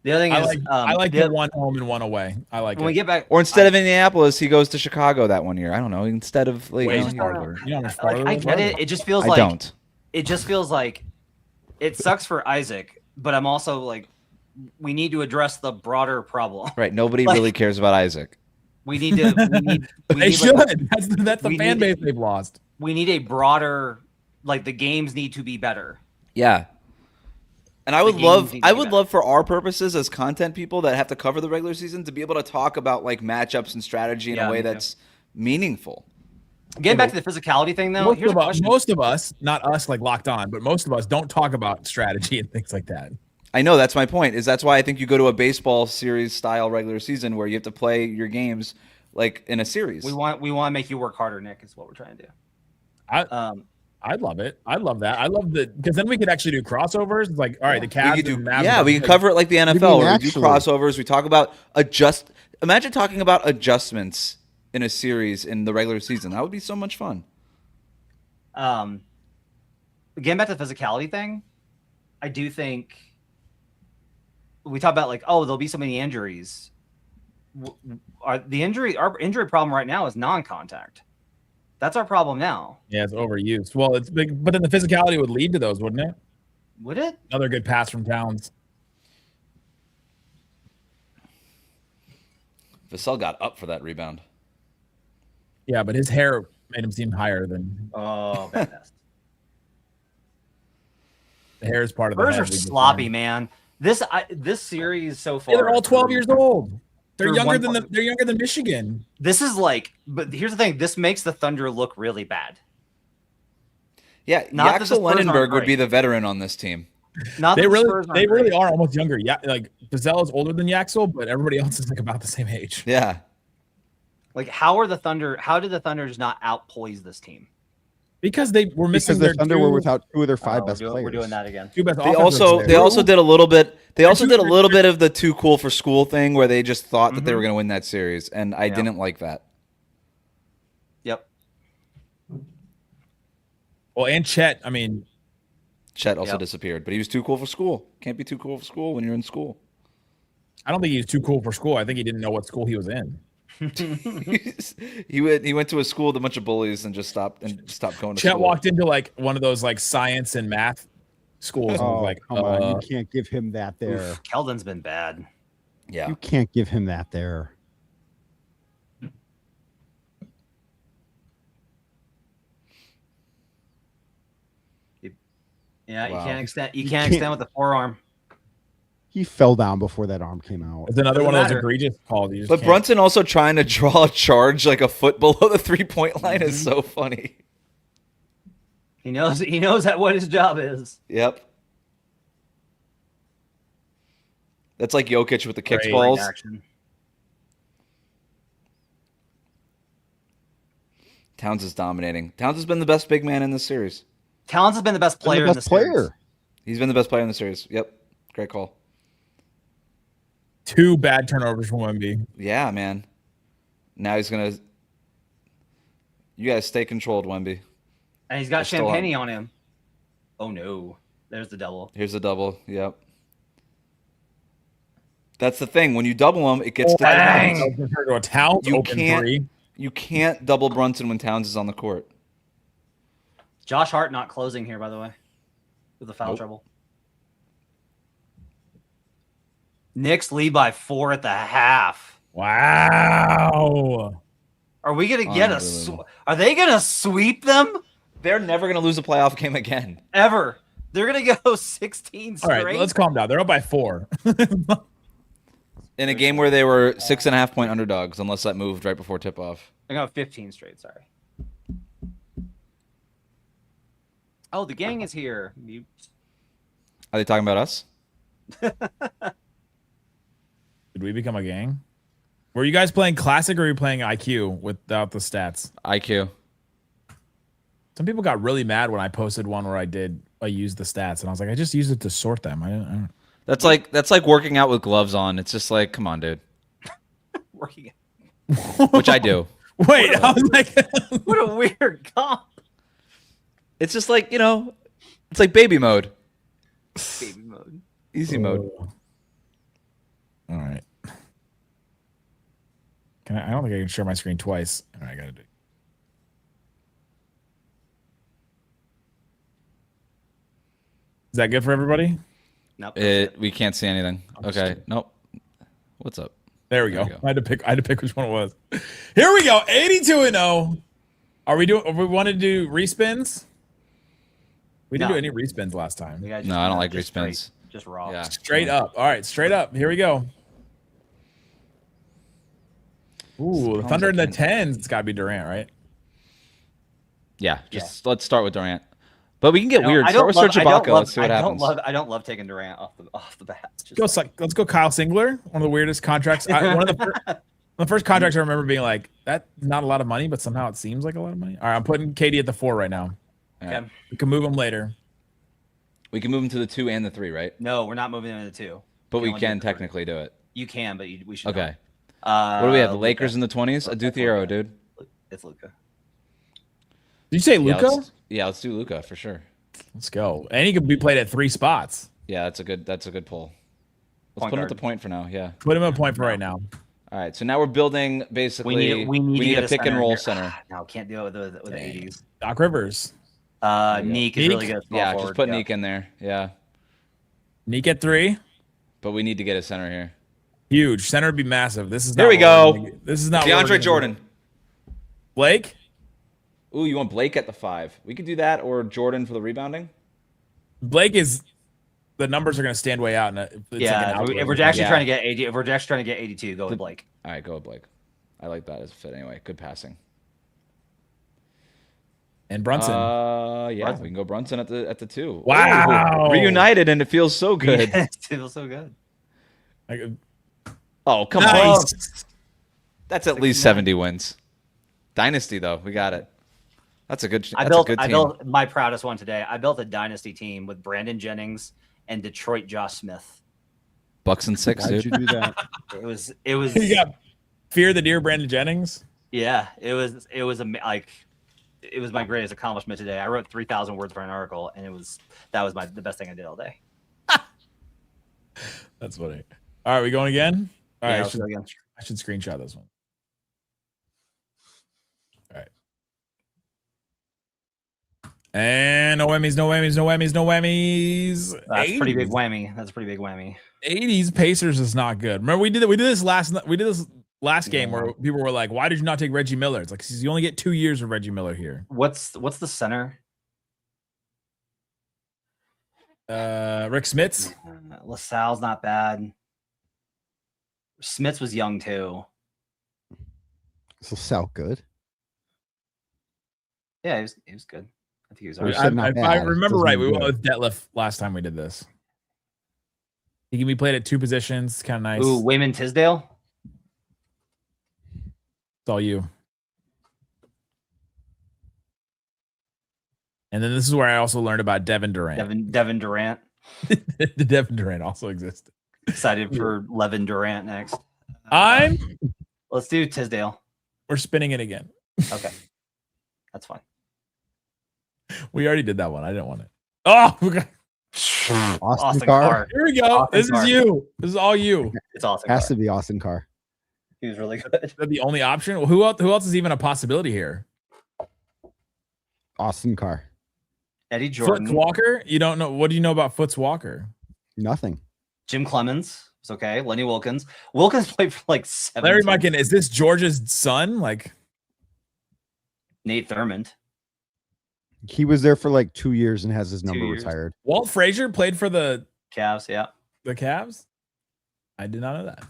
The other thing I is, like I like the- the one home and one away. I like when we it. get back, Or instead of Indianapolis, he goes to Chicago that one year. I don't know. Instead of like, Way you know, farther. You know how much like, farther I those get are? it. It just feels I like don't. it just feels like it sucks for Isaac, but I'm also like, we need to address the broader problem. Right. Nobody Like- really cares about Isaac. We need to. We need. But we they need, should. like, That's the we fan need- base they've lost. we need a broader. Like the games need to be better. Yeah. And I The would games love, need to I be would better. love for our purposes as content people that have to cover the regular season to be able to talk about like matchups and strategy in Yeah, a way me too. that's meaningful. Getting back to the physicality thing, though. Here's a question. Most of us, not us like locked on, but most of us don't talk about strategy and things like that. I know that's my point. Is that's why I think you go to a baseball series style regular season where you have to play your games like in a series. We want to make you work harder, Nick. Is what we're trying to do. I love it. I love that. I love the because then we could actually do crossovers. It's like, all right, the We Cavs could do, and Mavs. yeah, we could like, cover it like the NFL. mean Where we do actually? crossovers. We talk about Imagine talking about adjustments in a series in the regular season. That would be so much fun. getting back to the physicality thing, I do think we talk about like, oh, there'll be so many injuries. Our injury problem right now is non-contact. That's our problem now. Yeah, it's overused. Well, it's big, but then the physicality would lead to those, wouldn't it? Would it? Another good pass from Towns. Vassell got up for that rebound. Yeah, but his hair made him seem higher than Oh, badass. the hair is part of the Spurs head. are sloppy, man. This series so far. Yeah, they're all 12 years old. They're They're younger one- they're younger than Michigan. This is like, but here's the thing. This makes the Thunder look really bad. Yeah, Not that the Axel Spurs aren't Lenenberg would be great. the veteran on this team. Not They that the really Spurs aren't they really great. are almost younger. Yeah, like Vassell is older than Yaxel, but everybody else is like about the same age. Yeah. Like, how did the Thunder just not outpoise this team? Because they were missing Because their the Thunder were without two of their five best we're players. doing that again. two best They offensive also players. did a little bit. They also two- did a little bit of the too cool for school thing, where they just thought that they Mhm. were going to win that series, and I Yeah. didn't like that. Yep. Well, and Chet, I mean, Chet also Yep. disappeared, but he was too cool for school. Can't be too cool for school when you're in school. I don't think he was too cool for school. I think he didn't know what school he was in. he went to a school with a bunch of bullies and just stopped going to Chet school. walked into like one of those like science and math schools and Oh, was like, come on. You can't give him that there. Oof, Keldon's been bad. Yeah. You can't give him that there. Yeah, Wow. you can't extend can't- extend with the forearm. He fell down before that arm came out. it's another Doesn't one of those matter. egregious calls. You just But can't- Brunson also trying to draw a charge like a foot below the 3-point line is so funny. He knows that what his job is. Yep. That's like Jokic with the kicks Great. balls. Action. Towns is dominating. Towns has been the best big man in this series. Towns has been the best And player the in best the series. player. He's been the best player in the series. Yep. Great call. 2 bad turnovers from Wemby. Yeah, man. Now he's going to. You guys stay controlled, Wemby. And he's got They're still Champagne on him. Oh no. There's the double. Here's the double. Yep. That's the thing. When you double him, it gets to dang. Towns. Compared to a Towns You open can't- 3. You can't double Brunson when Towns is on the court. Josh Hart not closing here, by the way, with the foul Nope. trouble. Knicks lead by 4 at the half. Wow. Are we gonna get Unbelievable. Are they gonna sweep them They're never going to lose a playoff game again. ever? They're gonna go 16 All straight. right, let's calm down. They're up by 4. In a game where they were 6.5-point underdogs, unless that moved right before tip off. I got 15 straight. Sorry. Oh, the gang is here. You... Are they talking about us? Did we become a gang? Were you guys playing classic or were you playing IQ without the stats? IQ. Some people got really mad when I posted one where I used the stats and I was like, I just used it to sort them. I don't That's like working out with gloves on. It's just like, come on, dude. Working. Which I do. Wait, I was like, What a weird comp. It's just like, it's like baby mode. Baby mode. Easy mode. All right. I don't think I can share my screen twice. All right, I gotta do. Is that good for everybody? Nope. We can't see anything. Okay. Nope. What's up? There we There go. we go. I had to pick which one it was. Here we go. 82-0. Are we want to do respins? We didn't No. do any respins last time. We gotta No, I don't like just respins. straight, just raw. Yeah. Straight up. All right, straight up. Here we go. Ooh, the Thunder in the 10s. It's got to be Durant, right? Yeah. Let's start with Durant. But we can get weird. I Start with don't Serge love- Ibaka. Let's see what I happens. I don't love taking Durant off the bat. Just Let's go Kyle Singler, one of the weirdest contracts. One of the first contracts I remember being like, that's not a lot of money, but somehow it seems like a lot of money. All right, I'm putting KD at the 4 right now. Yeah. Okay. We can move him later. We can move him to the 2 and the 3, right? No, we're not moving into the 2. But You we only do can the three. technically do it. You can, but we should. Okay. Not. What do we have? The Luka. Lakers in the 20s? I do Thiero, dude. It's Luca. Did you say Yeah, Luca? let's do Luca for sure. Let's go. And he could be played at 3 spots. Yeah, that's a good pull. Let's Point put him guard. at the point for now. Yeah. Put him at point for right now. All right. So now we're building basically. We need a pick and roll here. center. No, can't do it with the 80s. Doc Rivers. Neek is really good. At small Yeah, forward. just put Neek in there. Yeah. Neek at 3. But we need to get a center here. Huge. Center would be massive. This is There not we what go. we're gonna- This is not what we're DeAndre gonna Jordan. do. Blake? Ooh, you want Blake at the 5? We could do that, or Jordan for the rebounding. Blake is the numbers are going to stand way out. If we're actually trying to get 80, if we're actually trying to get 82, go with Blake. All right, go with Blake. I like that as a fit anyway. Good passing. And Brunson. Yeah, Brunson. we can go Brunson at the 2. Wow. Ooh, reunited, and it feels so good. It feels so good. Oh, come on. That's at least 70 wins. Dynasty, though. We got it. That's a good team. I built my proudest one today. I built a dynasty team with Brandon Jennings and Detroit Josh Smith. Bucks and 6, Why'd dude. you do that? It was You got Fear the Deer Brandon Jennings. yeah, it was my greatest accomplishment today. I wrote 3,000 words for an article, and that was the best thing I did all day. That's funny. All right, we going again? All right, let's go again. I should screenshot this one. All right. And no whammies, no whammies, no whammies, no whammies. That's a pretty big 80s. whammy. That's a pretty big whammy. 80s Pacers is not good. Remember we did this last game where people were like, "Why did you not take Reggie Miller?" It's like you only get 2 years of Reggie Miller here. What's the center? Rick Smits. LaSalle's not bad. Smits was young too. So Sal good. Yeah, he was good. I think he was We alright. said not If I bad. remember Doesn't right, we mean went good. with Detlef last time we did this. He can be played at 2 positions. Kind of nice. Ooh, Wayman Tisdale. It's all you. And then this is where I also learned about Devin Durant. Devin Durant. The Devin Durant also existed. Excited for Levin Durant next. Let's do Tisdale. We're spinning it again. Okay. That's fine. We already did that one. I didn't want it. Oh, okay. Austin Carr. Here we go. Austin This Carr. is you. This is all you. It's awesome. Has to be Austin Carr. He was really good. Is that the only option? Well, who else is even a possibility here? Austin Carr. Eddie Jordan. Foots Walker? You don't know. What do you know about Foots Walker? Nothing. Jim Clemens was okay. Lenny Wilkins. Wilkins played for like 7 Larry teams. Munkin, is this George's son? Like Nate Thurmond. He was there for like 2 years and has his 2 number years. retired. Walt Frazier played for the Cavs, yeah. Cavs? I did not know that.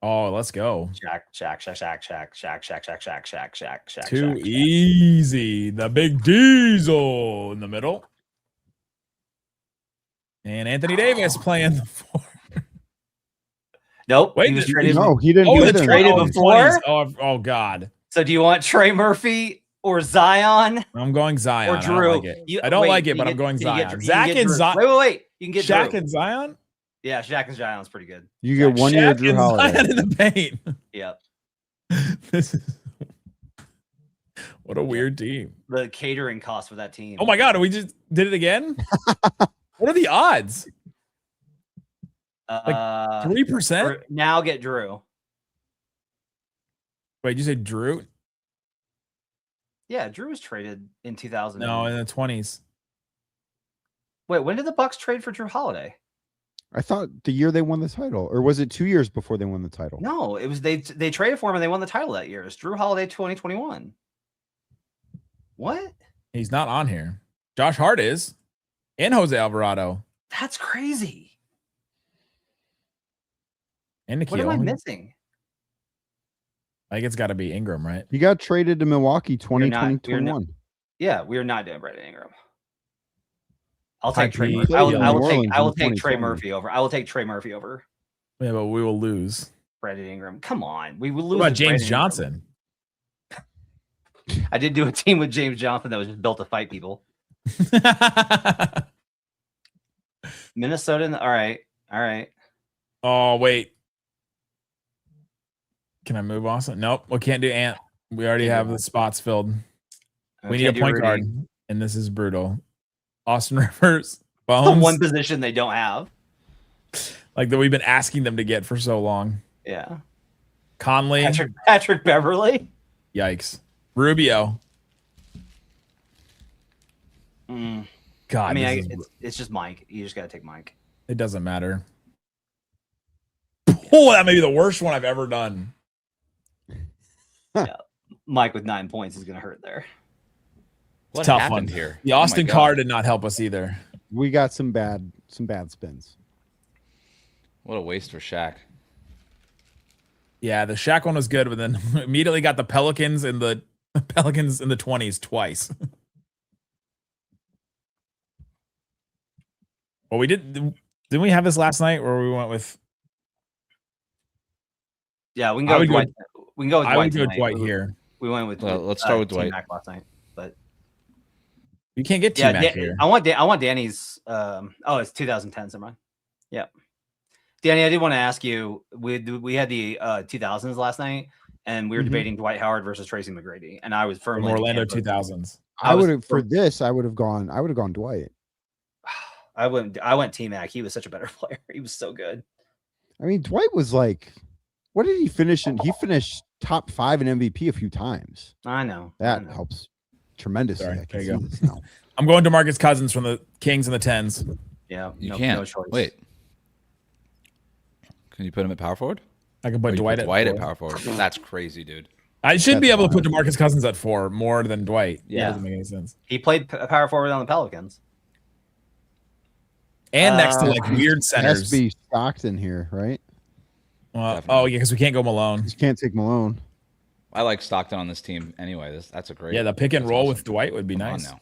Oh, let's go. Shaq. Too easy. The big Diesel in the middle. And Anthony Davis playing the 4. Nope. Wait, he was traded. No, he didn't. Oh, do the it. traded oh, before? 20s. Oh, God. So do you want Trey Murphy or Zion I'm going Zion. or Drew? I don't like it. I don't like it, but I'm going Zion. Zach and Zion. Wait. You can get Shaq Drew. and Zion? Yeah, Shaq and Zion's pretty good. You get 1 year Shaq Drew and Holiday. Zion in the paint. Yep. This is what a weird team. The catering cost for that team. Oh my God, we just did it again? What are the odds? 3%? Now get Drew. Wait, you say Drew? Yeah, Drew was traded in 2000. No, in the 20s. Wait, when did the Bucks trade for Drew Holiday? I thought the year they won the title, or was it 2 years before they won the title? No, it was they traded for him and they won the title that year. It's Drew Holiday 2021. What? He's not on here. Josh Hart is. And Jose Alvarado. That's crazy. And What am I Nikhil. missing? Like it's got to be Ingram, right? He got traded to Milwaukee We're not- 2021. Yeah, we are not doing Brandon Ingram. I'll High take Trey key. Murphy. Played in I New will take Orleans in Trey 2020. Murphy over. I will take Trey Murphy over Yeah, but we will lose. Brandon Ingram. Come on, we will lose. What about to Brandon James Ingram. Johnson? I did do a team with James Johnson that was just built to fight people. Minnesota. All right. Oh, wait. Can I move Austin? Nope. We can't do Ant. We already have the spots filled. We need a point guard, and this is brutal. Austin Rivers, The Bones, one position they don't have. like that we've been asking them to get for so long. Yeah. Conley, Patrick Beverly. yikes. Rubio, Mm. God, I mean, this is- it's just Mike. You just got to take Mike. it doesn't matter. Oh, that may be the worst one I've ever done. Mike with 9 points is going to hurt there. What Tough happened one here? The Oh my Austin God. Carr did not help us either. We got some bad spins. What a waste for Shaq. Yeah, the Shaq one was good, but then immediately got the Pelicans in the 20s twice. Well, we didn't we have this last night where we went with? Yeah, we can I go would with go- Dwight. We can go with I Dwight would go tonight. Dwight here. We went with. Well, let's start with Dwight. T-Mac last night, but You can't get yeah, T-Mac here. I want Danny's. Oh, it's 2010. Never mind. Yeah, Danny, I did want to ask you. We had the 2000s last night, and we were Mhm. debating Dwight Howard versus Tracy McGrady, and I was From firmly in the Orlando camp of- 2000s. I was would have for this. I would have gone Dwight. I went T-Mac. He was such a better player. He was so good. I mean, Dwight was like, what did he finish in? He finished top 5 in MVP a few times. I know. That I know. helps tremendously. Sorry, I can there you see go. this now. I'm going to Marcus Cousins from the Kings in the 10s. Yeah, You no, can't. No choice. Wait. Can you put him at power forward? I can Or put you Dwight put at Dwight at 4. power forward. That's crazy, dude. I should be That's able to put fine. DeMarcus Cousins at 4 more than Dwight. Yeah. That doesn't make any sense. He played power forward on the Pelicans. And next to Uh, like weird Has centers. to be Stockton here, right? Oh yeah, because we can't go Malone. You can't take Malone. I like Stockton on this team anyway. That's a great. Yeah, the pick and that's roll awesome. with Dwight would be Come on nice. now.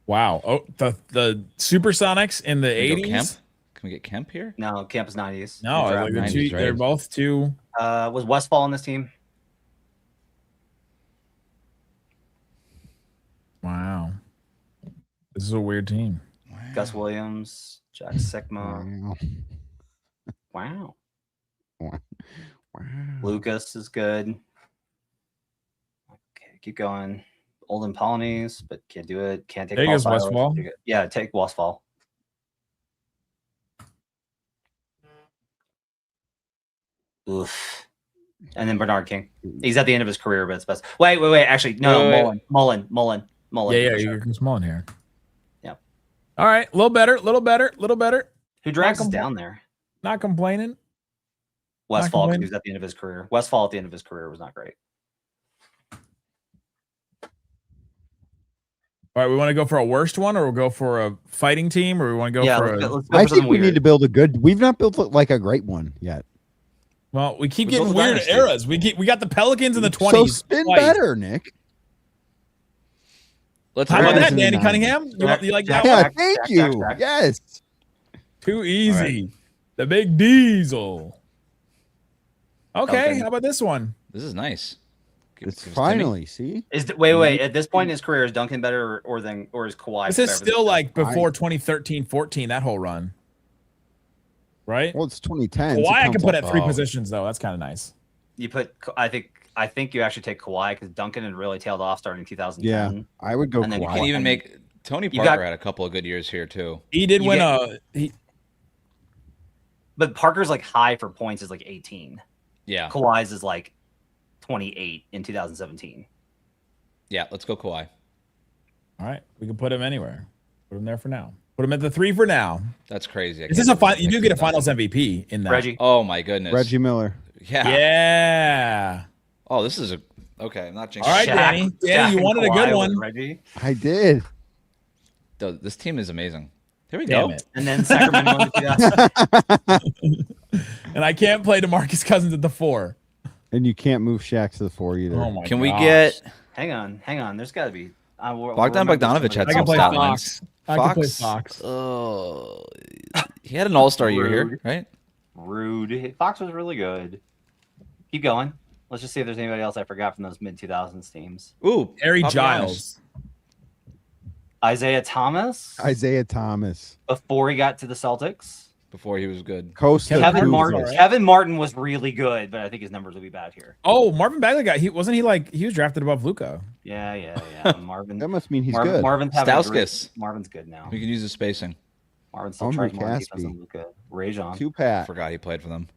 Wow. Oh, the Supersonics in the Can we go Kemp? 80s. Can we get Kemp here? No, Campus 90s. No, He like drafted they're, 90s, they're right? both two. Was Westfall on this team? Wow. This is a weird team. Gus Williams, Jack Sigma. Wow. Wow. Wow. Lucas is good. Okay, keep going. Olden Polonies, but can't do it. Can't take There goes Paul Silas. Westfall. Yeah, take Westfall. Oof. And then Bernard King. He's at the end of his career, but it's best. Wait. Actually, no, Wait. Mullen. Yeah, for you sure. can small in here. Yep. All right, a little better. Who drags us Malcolm- down there? Not complaining. Westfall, because complaining. he was at the end of his career. Westfall at the end of his career was not great. All right, we want to go for a worst one, or we'll go for a fighting team, or we want to go Yeah, for let's go I for think something we weird. need to build a good. We've not built like a great one yet. Well, we keep We built getting a weird dynasty. eras. We got the Pelicans in the 20s. So spin twice. better, Nick. Let's How about Pelicans that, in the Danny 90s. Cunningham? You like that Yeah, one? thank Jack, you. Jack. Yes. Too easy. The big diesel. Okay, Okay. how about this one? This is nice. Give- It's give us Timmy. finally. See, Wait. At this point in his career, is Duncan better or is Kawhi? This is better than still like Kawhi. before 2013-14, that whole run. Right? well, it's 2010. Kawhi I can put at 3 Oh. positions, though. That's kind of nice. you put? I think you actually take Kawhi because Duncan had really tailed off starting 2010. Yeah, I would go And then you You can Kawhi. even make Tony You Parker got- had a couple of good years here too. He did You win get- But Parker's like high for points is like 18. Yeah, Kawhi's is like 28 in 2017. yeah. Let's go Kawhi. All right, we can put him anywhere. Put him there for now. Put him at the 3 for now. That's crazy. I Is this can't a believe final? You do get a that. Finals MVP in that. Reggie. Oh my goodness. Reggie Miller. Yeah. Yeah. Oh, this is a okay. I'm not jinxing. All right, it. Danny. Danny, you and wanted a good Kawhi one. with Reggie. I did. This team is amazing. Here we Damn go. it. And then Sacramento in 2000. And I can't play DeMarcus Cousins at the 4. And you can't move Shaq to the 4 either. Oh my Can we gosh. get Hang on. There's got to be. Bogdan Bogdanovic had I some can play stat Fox. lines. I can play Fox. Oh, he had an All-Star year here, Rude. right? Rude. Fox was really good. Keep going. Let's just see if there's anybody else I forgot from those mid 2000s teams. Ooh, Harry Papagiannis. Giles. Isaiah Thomas Isaiah Thomas. before he got to the Celtics. before he was good. Costa Kevin Kevin proves Martin. it. right. Kevin Martin was really good, but I think his numbers will be bad here. Oh, Marvin Bagley he was drafted above Luca. Yeah. Marvin. That must mean he's good. Marvin's having a great. Stauskas. Marvin's good now. We can use the spacing. Marvin still Omri tries more defense Caspi. than Luka. Rajon. I forgot he played for them.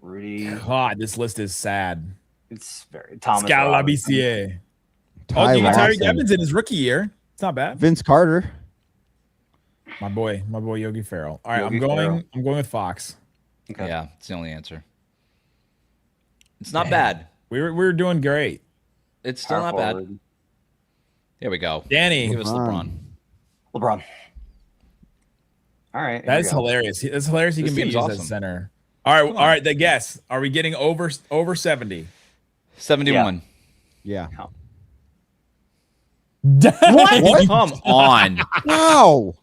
Rudy. God, this list is sad. It's very Thomas. Robinson. Scalabicie. Oh, Ty you got Tyreek Lawson. Evans in his rookie year. It's not bad. Vince Carter. My boy Yogi Ferrell. All right, Yogi I'm going Ferrell. with Fox. Okay. Yeah, it's the only answer. It's not bad. We were doing great. It's still Power not bad. forward. Here we go. Danny, Give us LeBron. LeBron. All right. that is hilarious. That's hilarious. He This can be team's used as awesome. center. All right. The guess. Are we getting over 70? 71. Yeah. What? Come on. How?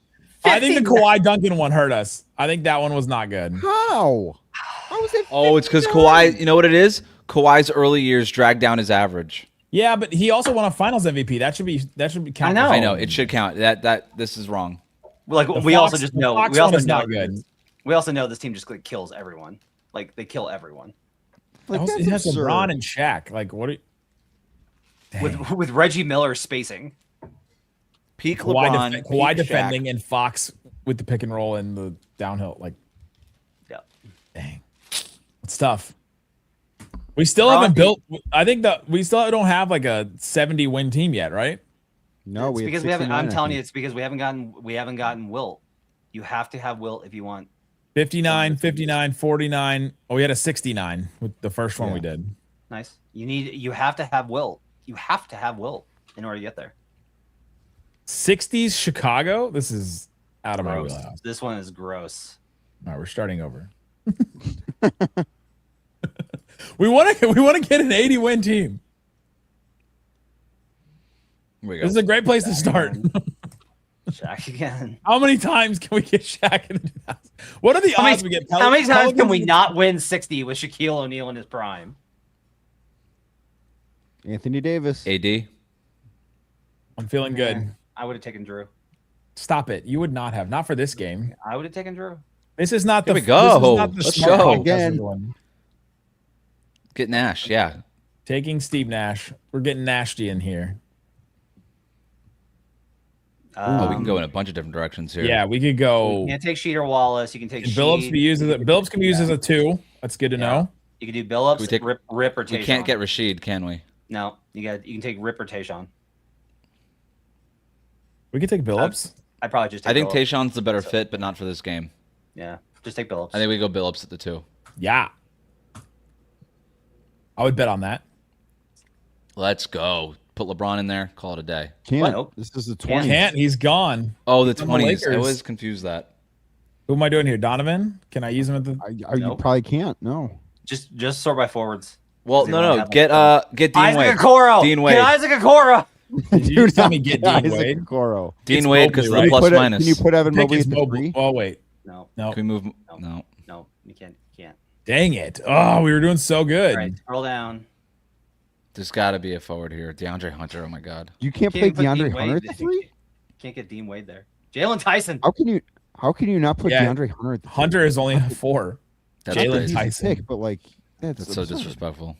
I think the Kawhi Duncan one hurt us. I think that one was not good. How? How was it? Oh, it's because 59? Kawhi, you know what it is? Kawhi's early years dragged down his average. Yeah, but he also won a Finals MVP. That should be counted. I know. I know it should count. That this is wrong. Like The we Fox- also just the know. Fox We also one is know not good. We also know this team just like, kills everyone. Like they kill everyone Like, It that's has absurd. LeBron and Shaq. Like what? with Reggie Miller spacing. Peak Kawhi, LeBron. Kawhi peak defending Shaq. and Fox with the pick and roll and the downhill. Like, Yeah. dang, it's tough. We still Ron, haven't built. I think that we still don't have like a 70 win team yet, right? No, It's we had because we haven't. 69, I'm I telling you, think. it's because we haven't gotten Wilt. You have to have Wilt if you want. 59, 59, 49. Oh, we had a 69 with the first one we did. Nice. You have to have Wilt. You have to have Wilt in order to get there. 60s Chicago. This is out of my Gross. wheelhouse. This one is gross. All right, we're starting over. we want to get an 80 win team. Here we go. This is a great place to start. Shaq again. How many times can we get Shaq in the 2000s? What are the odds we get? How many times can we Pelicans- not win 60 with Shaquille O'Neal in his prime? Anthony Davis. AD. I'm feeling good. I would have taken Drew. Stop it. You would not have. Not for this game. I would have taken Drew. This is not Here the. we go. This is not the Let's smart go. podcast Again. we're doing. Get Nash. Yeah. Taking Steve Nash. We're getting nasty in here. Oh, we can go in a bunch of different directions here. Yeah, we could go. You can't take Sheeter Wallace. You can take Can Billups Sheed. be used as a Billups can be used as a 2. That's good to know. You can do Billups, we take- Rip or We Tayshaun. can't get Rashid, can we? No, you can take Rip or Tayshaun. We could take Billups. I'd probably just take I think Billups. Tayshaun's the better fit, but not for this game. Yeah, just take Billups. I think we go Billups at the 2. Yeah. I would bet on that. Let's go. Put LeBron in there. Call it a day. Can't. Nope. This is a 20. Can't. He's gone. Oh, the On the 20s. I Lakers. always confuse that. Who am I doing here? Donovan? Can I use him at the? You Nope. probably can't. No. Just sort by forwards. Well, They no, won't no. have Get Dean Isaac Wade. Okoro. Dean Wade. Get Isaac Okoro. Did you just tell me get Dean Isaac Wade? Okoro. Dean It's Wade because Mobley, of the right? plus Put it- minus. Can you put Evan Pick Mobley is at the mobile. 3? Oh wait, No, no. Can we move? No. no, you can't. You can't. Dang it! Oh, we were doing so good. All right, scroll down. There's got to be a forward here. DeAndre Hunter. Oh my God. You can't play Can't put DeAndre Dean Hunter Wade at the there. 3? Can't get Dean Wade there. Jalen Tyson. How can you not put Yeah. DeAndre Hunter at the 3? Hunter is only 4. That's Jalen crazy. He's a Tyson. pick, but like that's so absurd. disrespectful.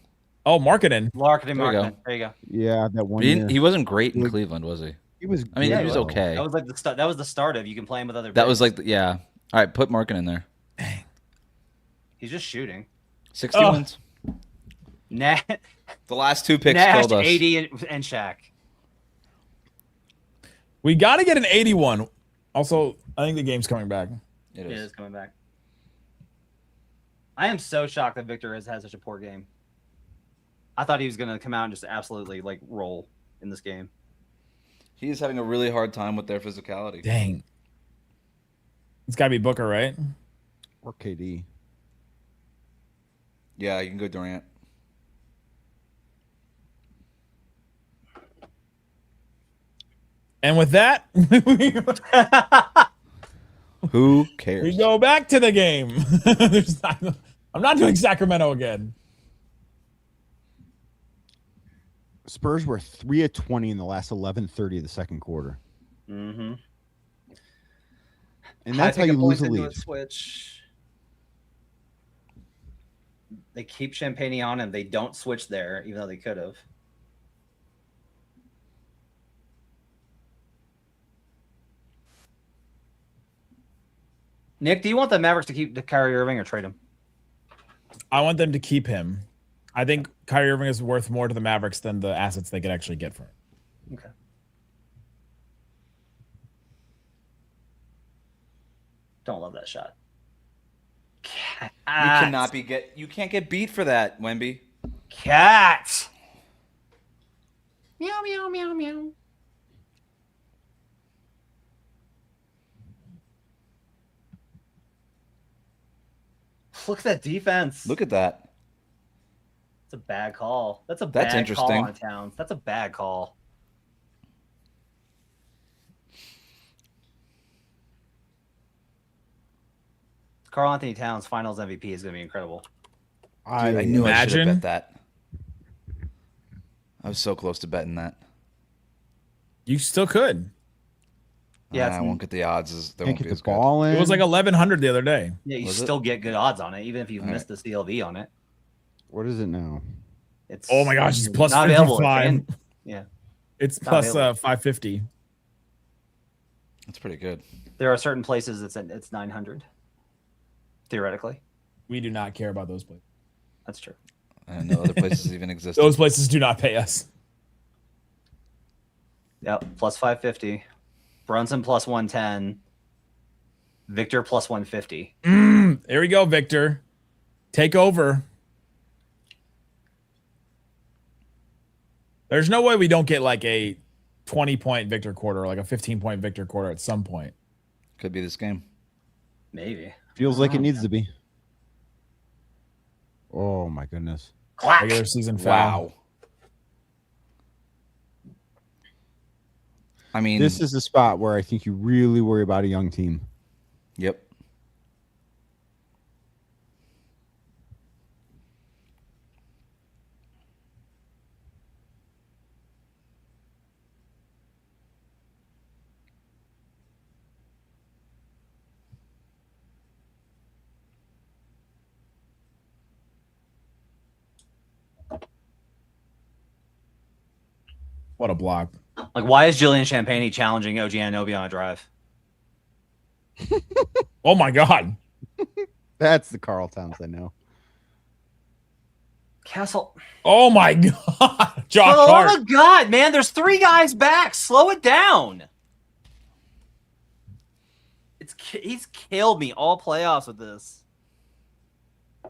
Oh, marketing. Larkin. There you go. There you go. Yeah, that one He, year. didn't, he wasn't great in Like- Cleveland, was he? He was. I mean, Yeah, he was well, okay. That was like the start. That was the start of you can play him with other. That was bigs. like, yeah. All right, put Markin in there. He's just shooting. 60 Oh. wins. Nash, The last 2 picks Nash killed us. 80 and Shaq. We got to get an 81. Also, I think the game's coming back. It It is. is coming back. I am so shocked that Victor has had such a poor game. I thought he was going to come out and just absolutely like roll in this game. He's having a really hard time with their physicality. Dang. It's got to be Booker, right? Or KD. Yeah, you can go Durant. And with that, Who cares? we go back to the game. I'm not doing Sacramento again. Spurs were 3 of 20 in the last 11:30 of the second quarter. Mm-hmm. And that's how you lose a lead. Switch. They keep Champagne on and they don't switch there, even though they could have. Nick, do you want the Mavericks to keep the Kyrie Irving or trade him? I want them to keep him. I think Kyrie Irving is worth more to the Mavericks than the assets they could actually get for him. Okay. Don't love that shot. You can't get beat for that, Wemby. Cat. Meow meow meow meow. Look at that defense. Look at that. That's a bad call. That's That's interesting. call on Towns. That's a bad call. Karl Anthony Towns Finals MVP is going to be incredible. I knew I should have Imagine. bet that. I was so close to betting that. You still could. Yeah, I won't get the odds. They Can't won't be get as the good. ball in. It was like 1,100 the other day. Yeah, you Was it? still get good odds on it, even if you All missed the CLV on it. What is it now? It's Oh my gosh, it's plus not available. 55. Yeah, It's Not plus available. 550. That's pretty good. there are certain places it's 900. Theoretically, We do not care about those places. that's true. I didn't know other places even existed. Those places do not pay us. Yep, plus 550. Brunson plus 110. Victor plus 150. There we go, Victor. Take over. There's no way we don't get like a 20-point Victor quarter or like a 15-point Victor quarter at some point. Could be this game. Maybe. Feels like it needs to be. Oh my goodness. Clack. Regular season foul. Wow. I mean, This is the spot where I think you really worry about a young team. Yep. What a block. Like, why is Julian Champagne challenging OG Anunoby on a drive? Oh my God. That's the Carl Towns I know. Castle. Oh my God. Josh Oh Hart. my God, man! There's 3 guys back. Slow it down. He's killed me all playoffs with this.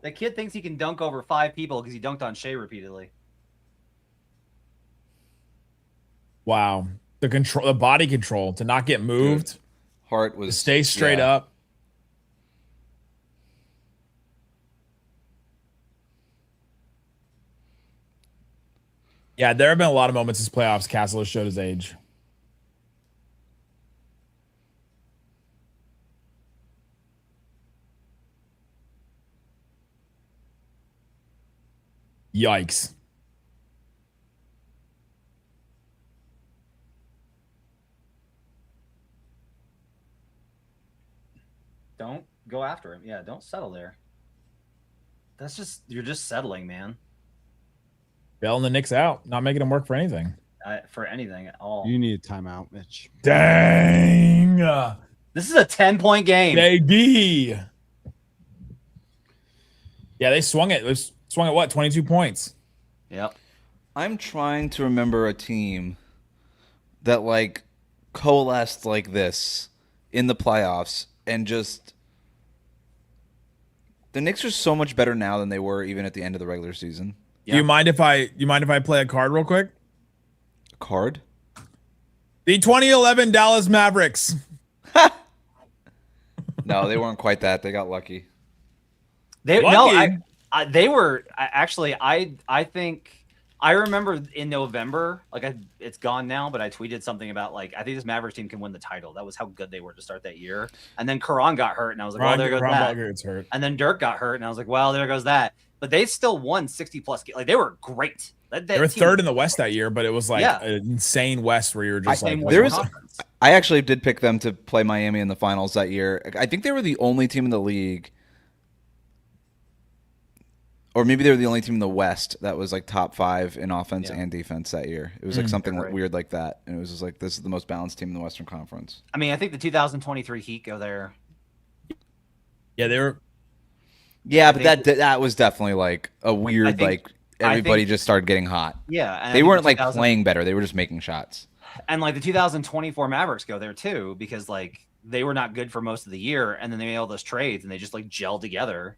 That kid thinks he can dunk over 5 people because he dunked on Shea repeatedly. Wow. The body control to not get moved, Hart to was stay straight yeah. up. Yeah, there have been a lot of moments this playoffs. Castle has showed his age. Yikes. Don't go after him. Yeah, don't settle there. You're just settling, man. Bailing the Knicks out, not making them work for anything. For anything at all. You need a timeout, Mitch. Dang. This is a 10-point game. Baby. Yeah, they swung it. They swung at what? 22 points. Yep. I'm trying to remember a team that like coalesced like this in the playoffs and just the Knicks are so much better now than they were even at the end of the regular season. Yeah. Do you mind if I play a card real quick? A card? The 2011 Dallas Mavericks. No, they weren't quite that. They got lucky. They Lucky. they were actually I think I remember in November, like it's gone now, but I tweeted something about like I think this Mavericks team can win the title. That was how good they were to start that year. And then Karan got hurt, and I was like, well, there goes that. Gets hurt. And then Dirk got hurt, and I was like, well, there goes that. but they still won 60+ games. Like they were great. They were third in the West that year, but it was like Yeah. an insane West where you were just like, there was. I actually did pick them to play Miami in the finals that year. I think they were the only team in the league, or maybe they were the only team in the West that was like top 5 in offense and defense that year. It was like something weird like that, and it was just like, this is the most balanced team in the Western Conference. I mean, I think the 2023 Heat go there. Yeah, they were. Yeah, but that was definitely like a weird like everybody just started getting hot. Yeah, and they weren't like playing better; they were just making shots. And like the 2024 Mavericks go there too, because like they were not good for most of the year, and then they made all those trades, and they just like gelled together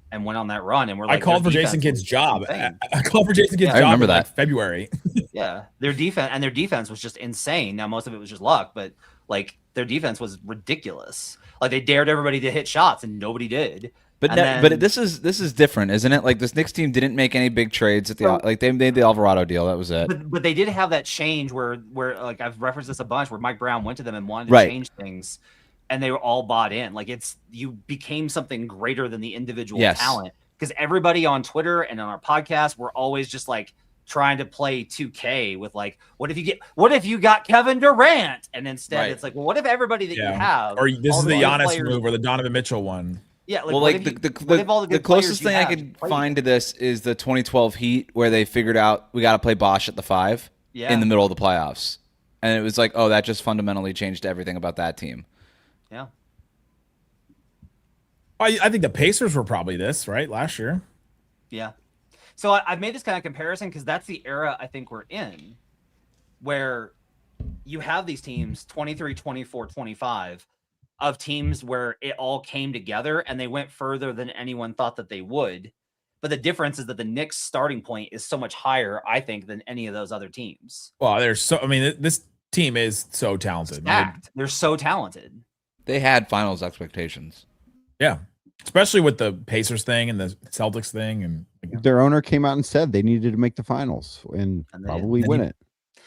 and went on that run. And we're like, I called for Jason Kidd's job. I called for Jason Kidd's job. I remember that like February. Yeah, their defense was just insane. Now most of it was just luck, but like their defense was ridiculous. Like they dared everybody to hit shots, and nobody did. But but this is different, isn't it? Like this Knicks team didn't make any big trades at the like they made the Alvarado deal. That was it. But they did have that change where like I've referenced this a bunch, where Mike Brown went to them and wanted to change things, and they were all bought in. Like you became something greater than the individual talent, because everybody on Twitter and on our podcast were always just like trying to play 2K with like, what if you got Kevin Durant, and instead it's like, well, what if everybody that you have, or this is the Giannis move or the Donovan Mitchell one. Yeah, like, well, like the closest thing I could find to this is the 2012 Heat, where they figured out we got to play Bosch at the 5 in the middle of the playoffs, and it was like, oh, that just fundamentally changed everything about that team. Yeah, I think the Pacers were probably this right last year. Yeah, so I've made this kind of comparison because that's the era I think we're in, where you have these teams 23, 24, 25. Of teams where it all came together and they went further than anyone thought that they would. But the difference is that the Knicks starting point is so much higher, I think, than any of those other teams. Well, this team is so talented. They're so talented. They had finals expectations. Yeah. Especially with the Pacers thing and the Celtics thing. And their owner came out and said they needed to make the finals and probably win it.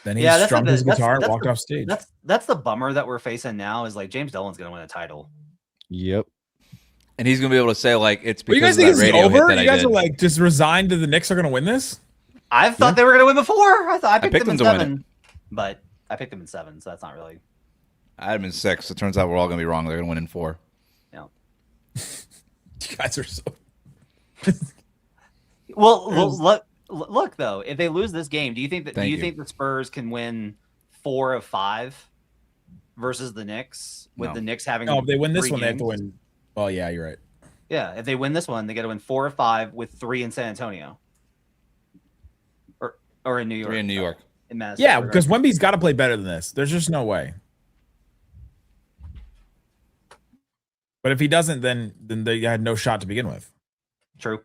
Then he strummed his guitar and walked off stage. That's the bummer that we're facing now, is like James Dolan's going to win a title. Yep. And he's going to be able to say, like, it's because you guys think of that radio over? hit that you guys I did. are like just resigned to the Knicks are going to win this? I thought they were going to win before. I picked them in 7. But I picked them in 7, so that's not really. I had them in 6. It turns out we're all going to be wrong. They're going to win in 4. Yeah. You guys are so. Well, look though, if they lose this game, do you think the Spurs can win 4 of 5 versus the Knicks, with the Knicks having? No, if they win this one, they have to win. Well, yeah, you're right. Yeah, if they win this one, they got to win 4 of 5 with 3 in San Antonio, or in New York. 3 in New York. In Madison. Yeah, because Wemby's got to play better than this. There's just no way. But if he doesn't, then they had no shot to begin with. True.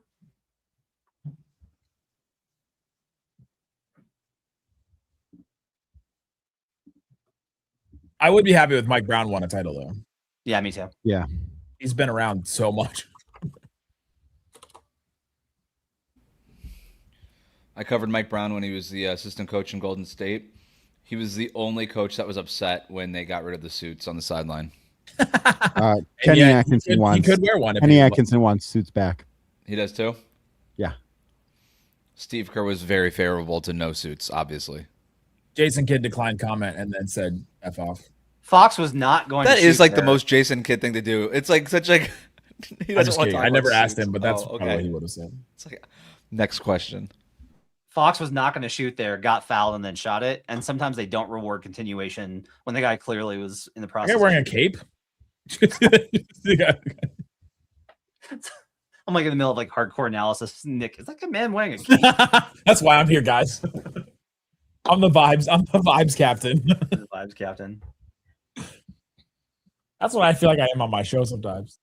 I would be happy with Mike Brown won a title, though. Yeah, me too. Yeah. He's been around so much. I covered Mike Brown when he was the assistant coach in Golden State. He was the only coach that was upset when they got rid of the suits on the sideline. Kenny Atkinson wants. He could wear one. Kenny Atkinson wants suits back. He does too? Yeah. Steve Kerr was very favorable to no suits, obviously. Jason Kidd declined comment and then said F off. Fox was not going That to is like there. the most Jason Kidd thing to do. It's like such like he doesn't want to talk I never about asked suits. him, but that's Oh, probably what he would have said. It's like next question. Fox was not going to shoot there, got fouled, and then shot it. And sometimes they don't reward continuation when the guy clearly was in the process. Guy wearing a cape. I'm like in the middle of like hardcore analysis. Nick, is that a man wearing a cape? That's why I'm here, guys. I'm the vibes captain. The vibes captain. That's what I feel like I am on my show sometimes.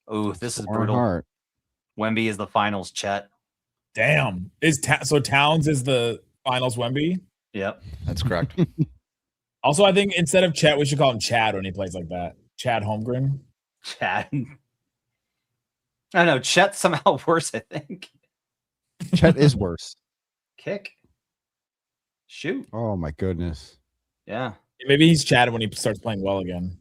Oh, this is brutal. Heart. Wemby is the finals, Chet. Damn. So Towns is the finals Wemby? Yep. That's correct. Also, I think instead of Chet, we should call him Chad when he plays like that. Chad Holmgren. Chad. I don't know. Chet's somehow worse, I think. Chet is worse. Kick. Shoot. Oh my goodness. Yeah. Maybe he's Chad when he starts playing well again.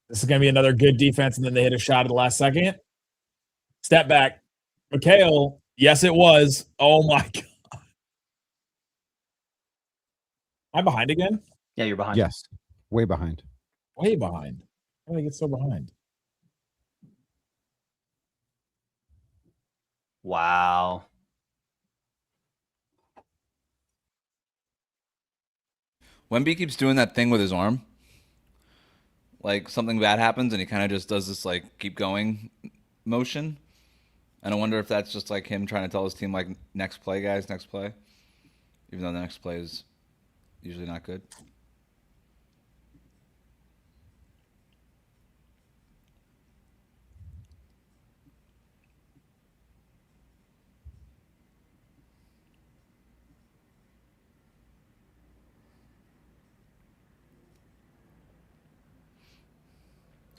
This is going to be another good defense, and then they hit a shot at the last second. Step back. Mikhail. Yes, it was. Oh, my God. Am I behind again? Yeah, you're behind. Yes, way behind. Way behind. How did I get so behind? Wow. Wemby keeps doing that thing with his arm. Like something bad happens and he kind of just does this like keep going motion. And I wonder if that's just like him trying to tell his team like next play, guys, next play. Even though the next play is usually not good.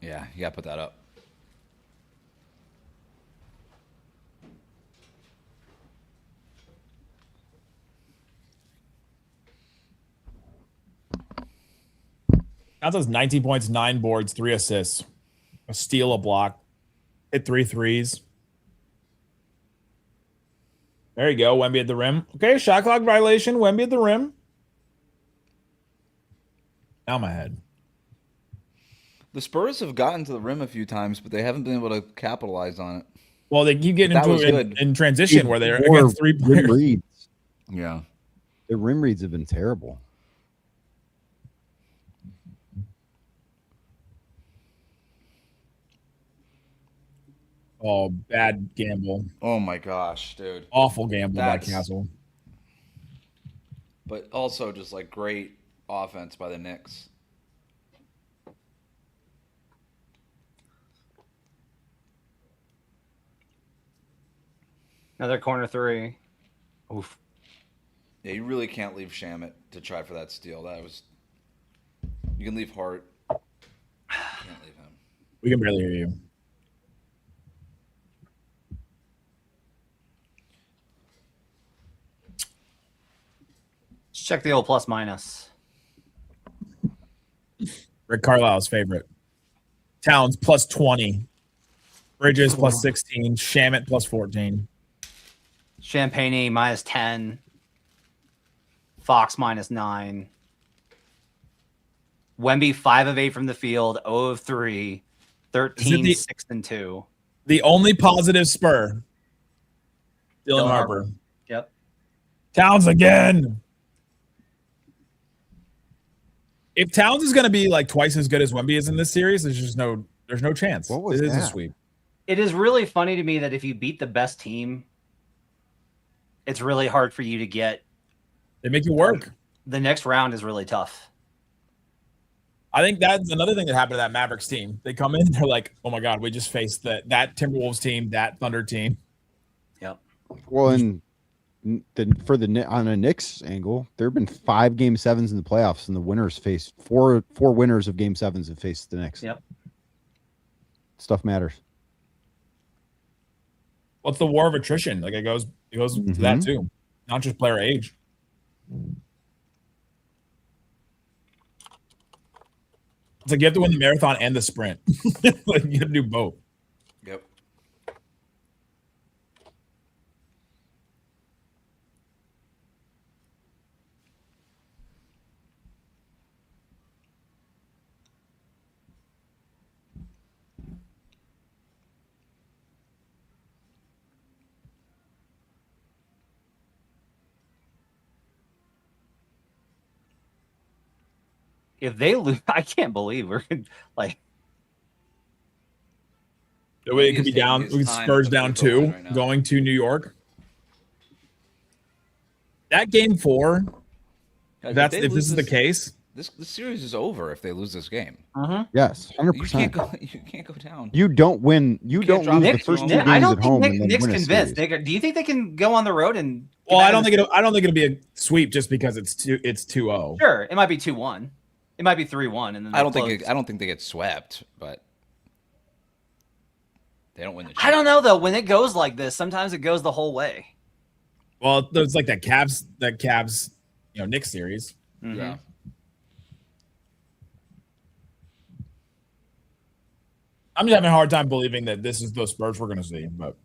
Yeah, you gotta put that up. Counts 19 points, 9 boards, 3 assists, a steal, a block, hit 3 threes. There you go. Wemby at the rim. Okay, shot clock violation. Wemby at the rim. Now my head. The Spurs have gotten to the rim a few times, but they haven't been able to capitalize on it. Well, they keep getting But that into was it good. in transition where they're More against 3 rim players. reads. Yeah. The rim reads have been terrible. Oh, bad gamble. Oh my gosh, dude. Awful gamble by That's- Castle. But also just like great offense by the Knicks. Another corner 3. Oof. Yeah, you really can't leave Shamit to try for that steal. That was. You can leave Hart. You can't leave him. We can barely hear you. Let's check the old plus minus. Rick Carlisle's favorite. Towns plus 20. Bridges plus 16. Shamit plus 14. Champagne minus 10. Fox minus 9. Wemby 5 of 8 from the field, 0 of 3, 13, 6 and 2. The only positive Spur. Dylan Harper. Yep. Towns again. If Towns is going to be like twice as good as Wemby is in this series, there's no chance. What was It is a that? sweep. It is really funny to me that if you beat the best team, it's really hard for you to get. They make you work. The next round is really tough. I think that's another thing that happened to that Mavericks team. They come in, they're like, "Oh my God, we just faced that Timberwolves team, that Thunder team." Yep. Well, and on a Knicks angle, there have been 5 Game 7s in the playoffs, and the winners faced four winners of Game 7s have faced the Knicks. Yep. Stuff matters. What's the war of attrition? Like it goes to that too, not just player age. It's like you have to win the marathon and the sprint. Like you have to do both. Yep. If they lose, I can't believe we're like. The way it He could is be down, taking his time Spurs with the down free throw 2, line right now. going to New York. That game 4, Guys, if this is the case, this series is over if they lose this game. Yes, You 100%. you can't go down. You don't win. You can't don't drop lose the Nick- first 2 Nick- games I don't at think home Nick, and then Nick's win a convinced. series. Do you think they can go on the road and? well, I don't think it'll be a sweep just because it's 2-0. Sure, it might be 2-1. It might be 3-1, and then I don't close. think they get swept, but they don't win the. I don't know though. When it goes like this, sometimes it goes the whole way. Well, there's like that Cavs, Knicks series. Mhm. Yeah. I'm just having a hard time believing that this is the Spurs we're going to see. But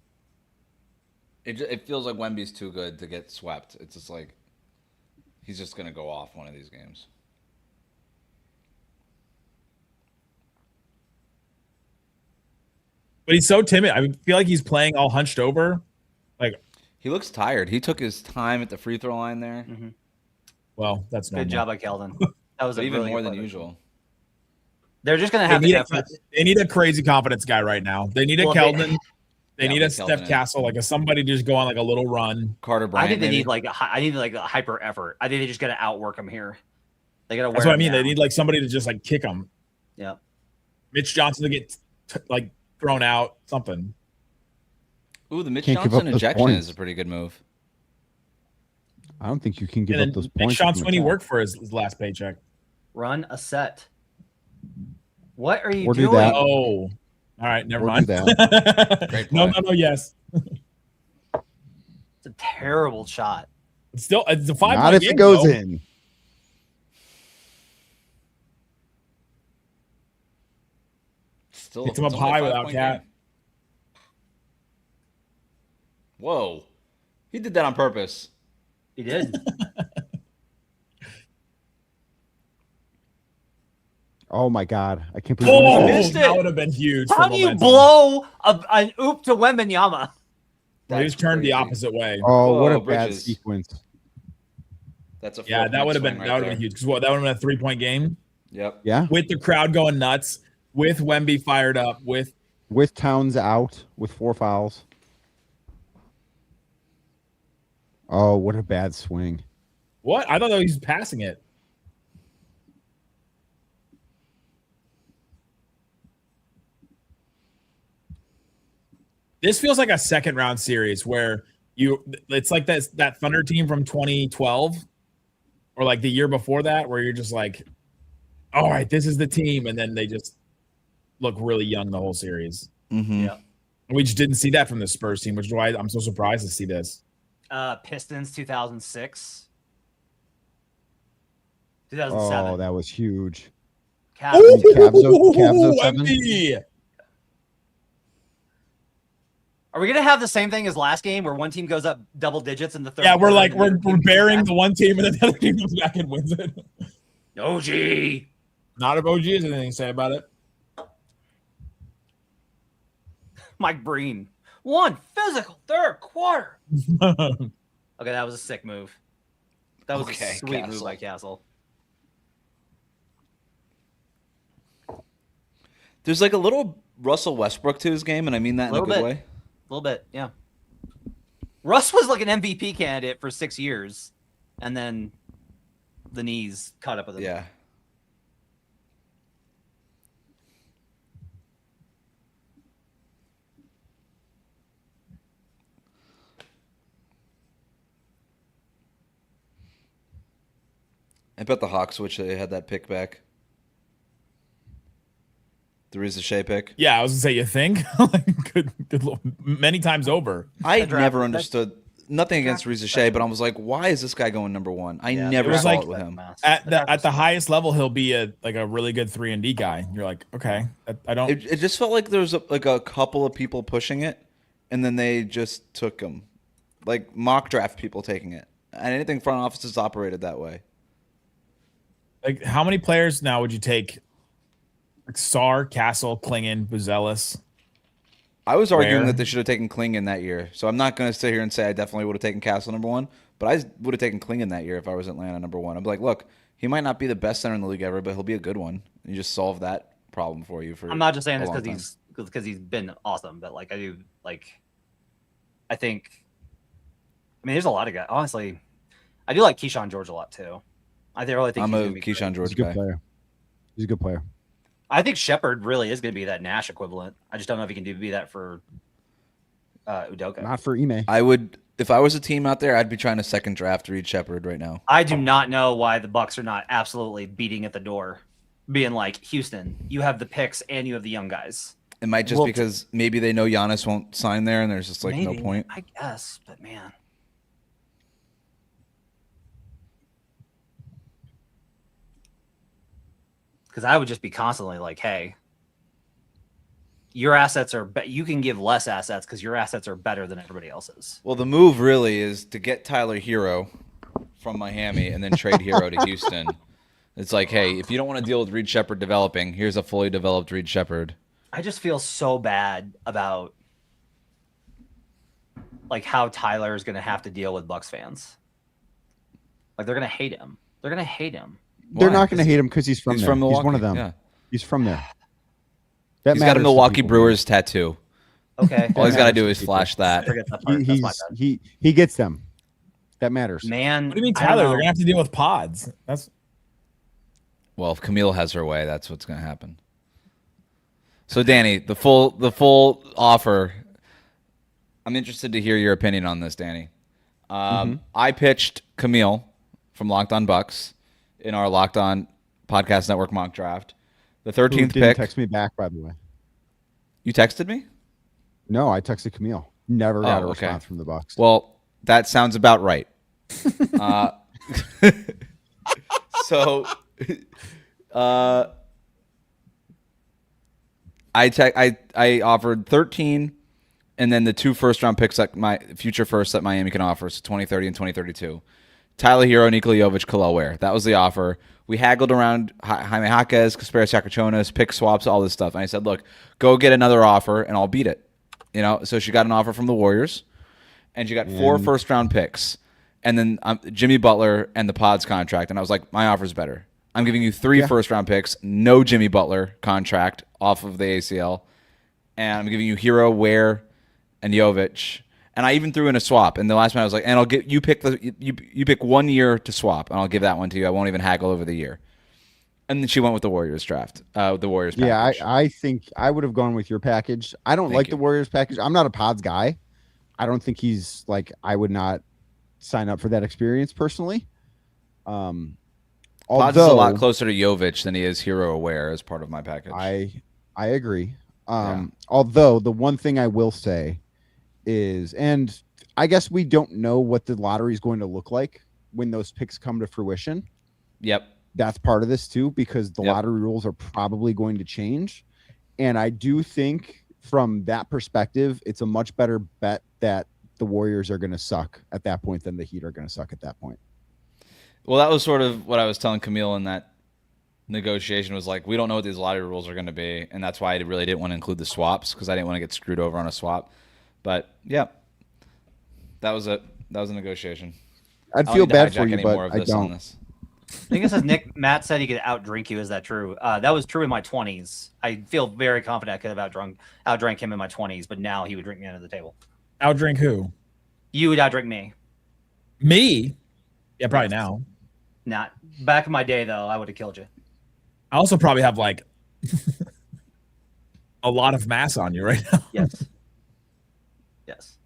It feels like Wemby's too good to get swept. It's just like he's just going to go off one of these games. But he's so timid. I feel like he's playing all hunched over. Like he looks tired. He took his time at the free throw line there. Mm-hmm. Well, that's normal. Good job by Keldon. That was even really more than play. usual. They're just going to have they need a crazy confidence guy right now. They need a Keldon. They need a Steph Castle, like somebody to just go on like a little run. Carter Bryant. I think they maybe? need like a hyper effort. I think they just got to outwork him here. They got to. That's what I mean. They need like somebody to just like kick him. Yeah. Mitch Johnson to get like thrown out. Something. Ooh, the Mitch Can't give Johnson up those injection points. is a pretty good move. I don't think you can give And up those then points. Sean Sweeney worked for his last paycheck. Run a set. What are you Or do doing? that. Oh, all right, never Or mind. do Great no, play. yes. It's a terrible shot. It's still it's a 5 Not if game, it goes though. in. Still Hits him up it's only a high without 5-point Cat. game. Whoa. He did that on purpose. He did. Oh my God! I can't believe. Oh, we missed that it. would have been huge. for How do you momentum. blow an oop to Wembanyama? Well, he That's just turned the crazy. opposite way. Oh, what Whoa, a bad Bridges. sequence! That's a Yeah, that 4-point would have been swing that would have been huge because that would have been a 3-point game Yep. Yeah, with the crowd going nuts, with Wemby fired up, with with Towns out with 4 fouls. Oh, what a bad swing! what? I thought he was passing it. This feels like a second round series where it's like that Thunder team from 2012 or like the year before that where you're just like, all right, this is the team, and then they just look really young the whole series. Mm-hmm. Yeah. We just didn't see that from the Spurs team, which is why I'm so surprised to see this. Pistons 2006. 2007. Oh, that was huge. Cavs. Cavs 07? Wemby! Are we gonna have the same thing as last game where one team goes up double digits in the third? Yeah, we're quarter like and the other we're team bearing comes the one team and then the other team comes back and wins it. back? OG. Not if OG has anything to say about it. Mike Breen. One physical third quarter. Okay, that was a sick move. That was Okay, a sweet Castle. move by Castle. There's like a little Russell Westbrook to his game, and I mean that in a Little good bit. way. A little bit, yeah. Russ was like an MVP candidate for 6 years, and then the knees caught up with him. Yeah. I bet the Hawks wish they had that pick back. The Riza Shea pick. Yeah, I was gonna say you think good many times over. I draft- never that- understood nothing against Riza Shea, but I was like, why is this guy going number one? I Yeah, never it was saw like- it with him. At the highest level, he'll be a really good 3-and-D guy. You're like, okay, I don't. It just felt like there was like a couple of people pushing it, and then they just took him, like mock draft people taking it. And anything front offices operated that way. Like, how many players now would you take? Like Sar, Castle, Klingon, Buzelis. I was arguing Where? that they should have taken Klingon that year, so I'm not going to sit here and say I definitely would have taken Castle number one, but I would have taken Klingon that year if I was Atlanta number one. I'm like, look, he might not be the best center in the league ever, but he'll be a good one. You just solve that problem for you. I'm not just saying a this long because he's been awesome, but like I do like I think I mean there's a lot of guys. Honestly, I do like Keyshawn George a lot too. I really think I'm he's a gonna be Keyshawn great. George He's a good guy. player. He's a good player. I think Shepard really is going to be that Nash equivalent. I just don't know if he can be that for Udoka. Not for Ime. I would, if I was a team out there, I'd be trying to second draft Reed Shepard right now. I do not know why the Bucks are not absolutely beating at the door, being like, Houston, you have the picks and you have the young guys. It might just Well, because maybe they know Giannis won't sign there, and there's just like Maybe, no point. I guess, but man. Because I would just be constantly like, hey, your assets are you can give less assets because your assets are better than everybody else's. Well, the move really is to get Tyler Hero from Miami and then trade Hero to Houston. It's like, hey, if you don't want to deal with Reed Shepard developing, here's a fully developed Reed Shepard. I just feel so bad about like how Tyler is going to have to deal with Bucks fans. Like they're going to hate him. They're going to hate him. They're Why? not going to hate him because he's from He's there. from Milwaukee. He's one of them. Yeah. He's from there. That He's got a matters to Milwaukee people, Brewers tattoo. Okay. All he's got to matters do to is people. flash that. Forget that part. man. That's my bad. He gets them. That matters. Man, What do you mean, I don't Tyler? know. They're gonna have to deal with pods. That's Well, if Camille has her way, that's what's going to happen. So, Danny, the full offer. I'm interested to hear your opinion on this, Danny. I pitched Camille from Locked On Bucks in our Locked On Podcast Network mock draft. The Who 13th didn't pick. text me back, by the way. You texted me? No, I texted Camille. Never got a okay. response from the Bucks. Well, that sounds about right. So, I offered 13, and then the 2 first-round picks that my future first that Miami can offer, so 2030 and 2032. Tyler Hero, Nikola Jovic, Khalil Ware. That was the offer. We haggled around Jaime Jaquez, Kasperas Sacrichonas, pick swaps, all this stuff. And I said, look, go get another offer, and I'll beat it. You know, so she got an offer from the Warriors, and she got 4 first-round picks, and then Jimmy Butler and the Pods contract. And I was like, my offer's better. I'm giving you 3 first-round picks, no Jimmy Butler contract off of the ACL, and I'm giving you Hero, Ware, and Jovic. And I even threw in a swap. And the last one I was like, and I'll get you pick you pick 1 year to swap, and I'll give that one to you. I won't even haggle over the year. And then she went with the Warriors draft, the Warriors package. Yeah, I think I would have gone with your package. I don't like the Warriors package. I'm not a Pods guy. I don't think he's like, I would not sign up for that experience personally. Pods Although is a lot closer to Jovic than he is Hero Aware as part of my package. I agree. Although the one thing I will say is, and I guess we don't know what the lottery is going to look like when those picks come to fruition. Yep. That's part of this too, because the lottery rules are probably going to change. And I do think from that perspective, it's a much better bet that the Warriors are going to suck at that point than the Heat are going to suck at that point. Well, that was sort of what I was telling Camille in that negotiation was like, we don't know what these lottery rules are going to be. And that's why I really didn't want to include the swaps because I didn't want to get screwed over on a swap. But yeah, that was a negotiation. I'd I don't feel need to bad hijack for you, any but more of I this on don't. this. I think it says Matt said he could outdrink you. Is that true? That was true in my 20s. I feel very confident I could have outdrank him in my 20s, but now he would drink me under the table. outdrink who? You would outdrink me. Me? Yeah, probably now. Not back in my day, though. I would have killed you. I also probably have like a lot of mass on you right now. Yes. Yes.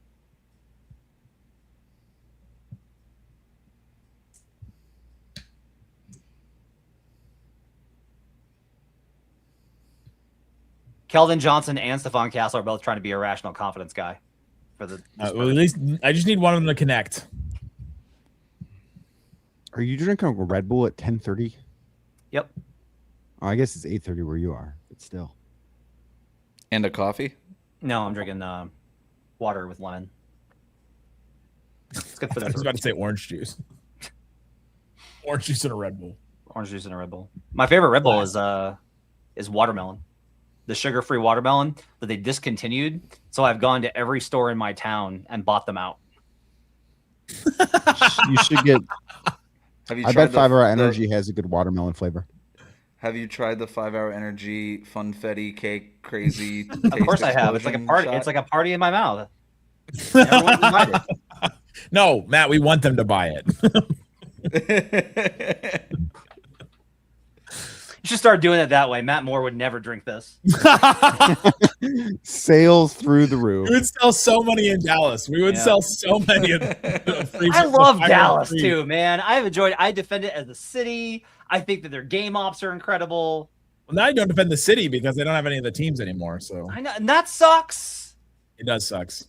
Keldon Johnson and Stephon Castle are both trying to be a rational confidence guy for the. Well, at least I just need one of them to connect. Are you drinking a Red Bull at 10:30? Yep. Oh, I guess it's 8:30 where you are, but still. And a coffee? No, I'm drinking water with lemon. It's good for I was the about to say orange juice. Orange juice and a Red Bull. orange juice and a Red Bull. My favorite Red Bull is watermelon, the sugar-free watermelon that they discontinued. So I've gone to every store in my town and bought them out. You should get. Have you I tried bet 5 Hour Energy has a good watermelon flavor. Have you tried the 5 Hour Energy Funfetti Cake Crazy? Of course I have. It's like a party. Shot? It's like a party in my mouth. Everyone's invited. No, Matt, we want them to buy it. You should start doing it that way. Matt Moore would never drink this. Sales through the roof. We would sell so many in Dallas. We would sell so many. I love Dallas too, man. I've enjoyed. I defend it as a city. I think that their game ops are incredible. Well, now you don't defend the city because they don't have any of the teams anymore. So I know, and that sucks. it does sucks.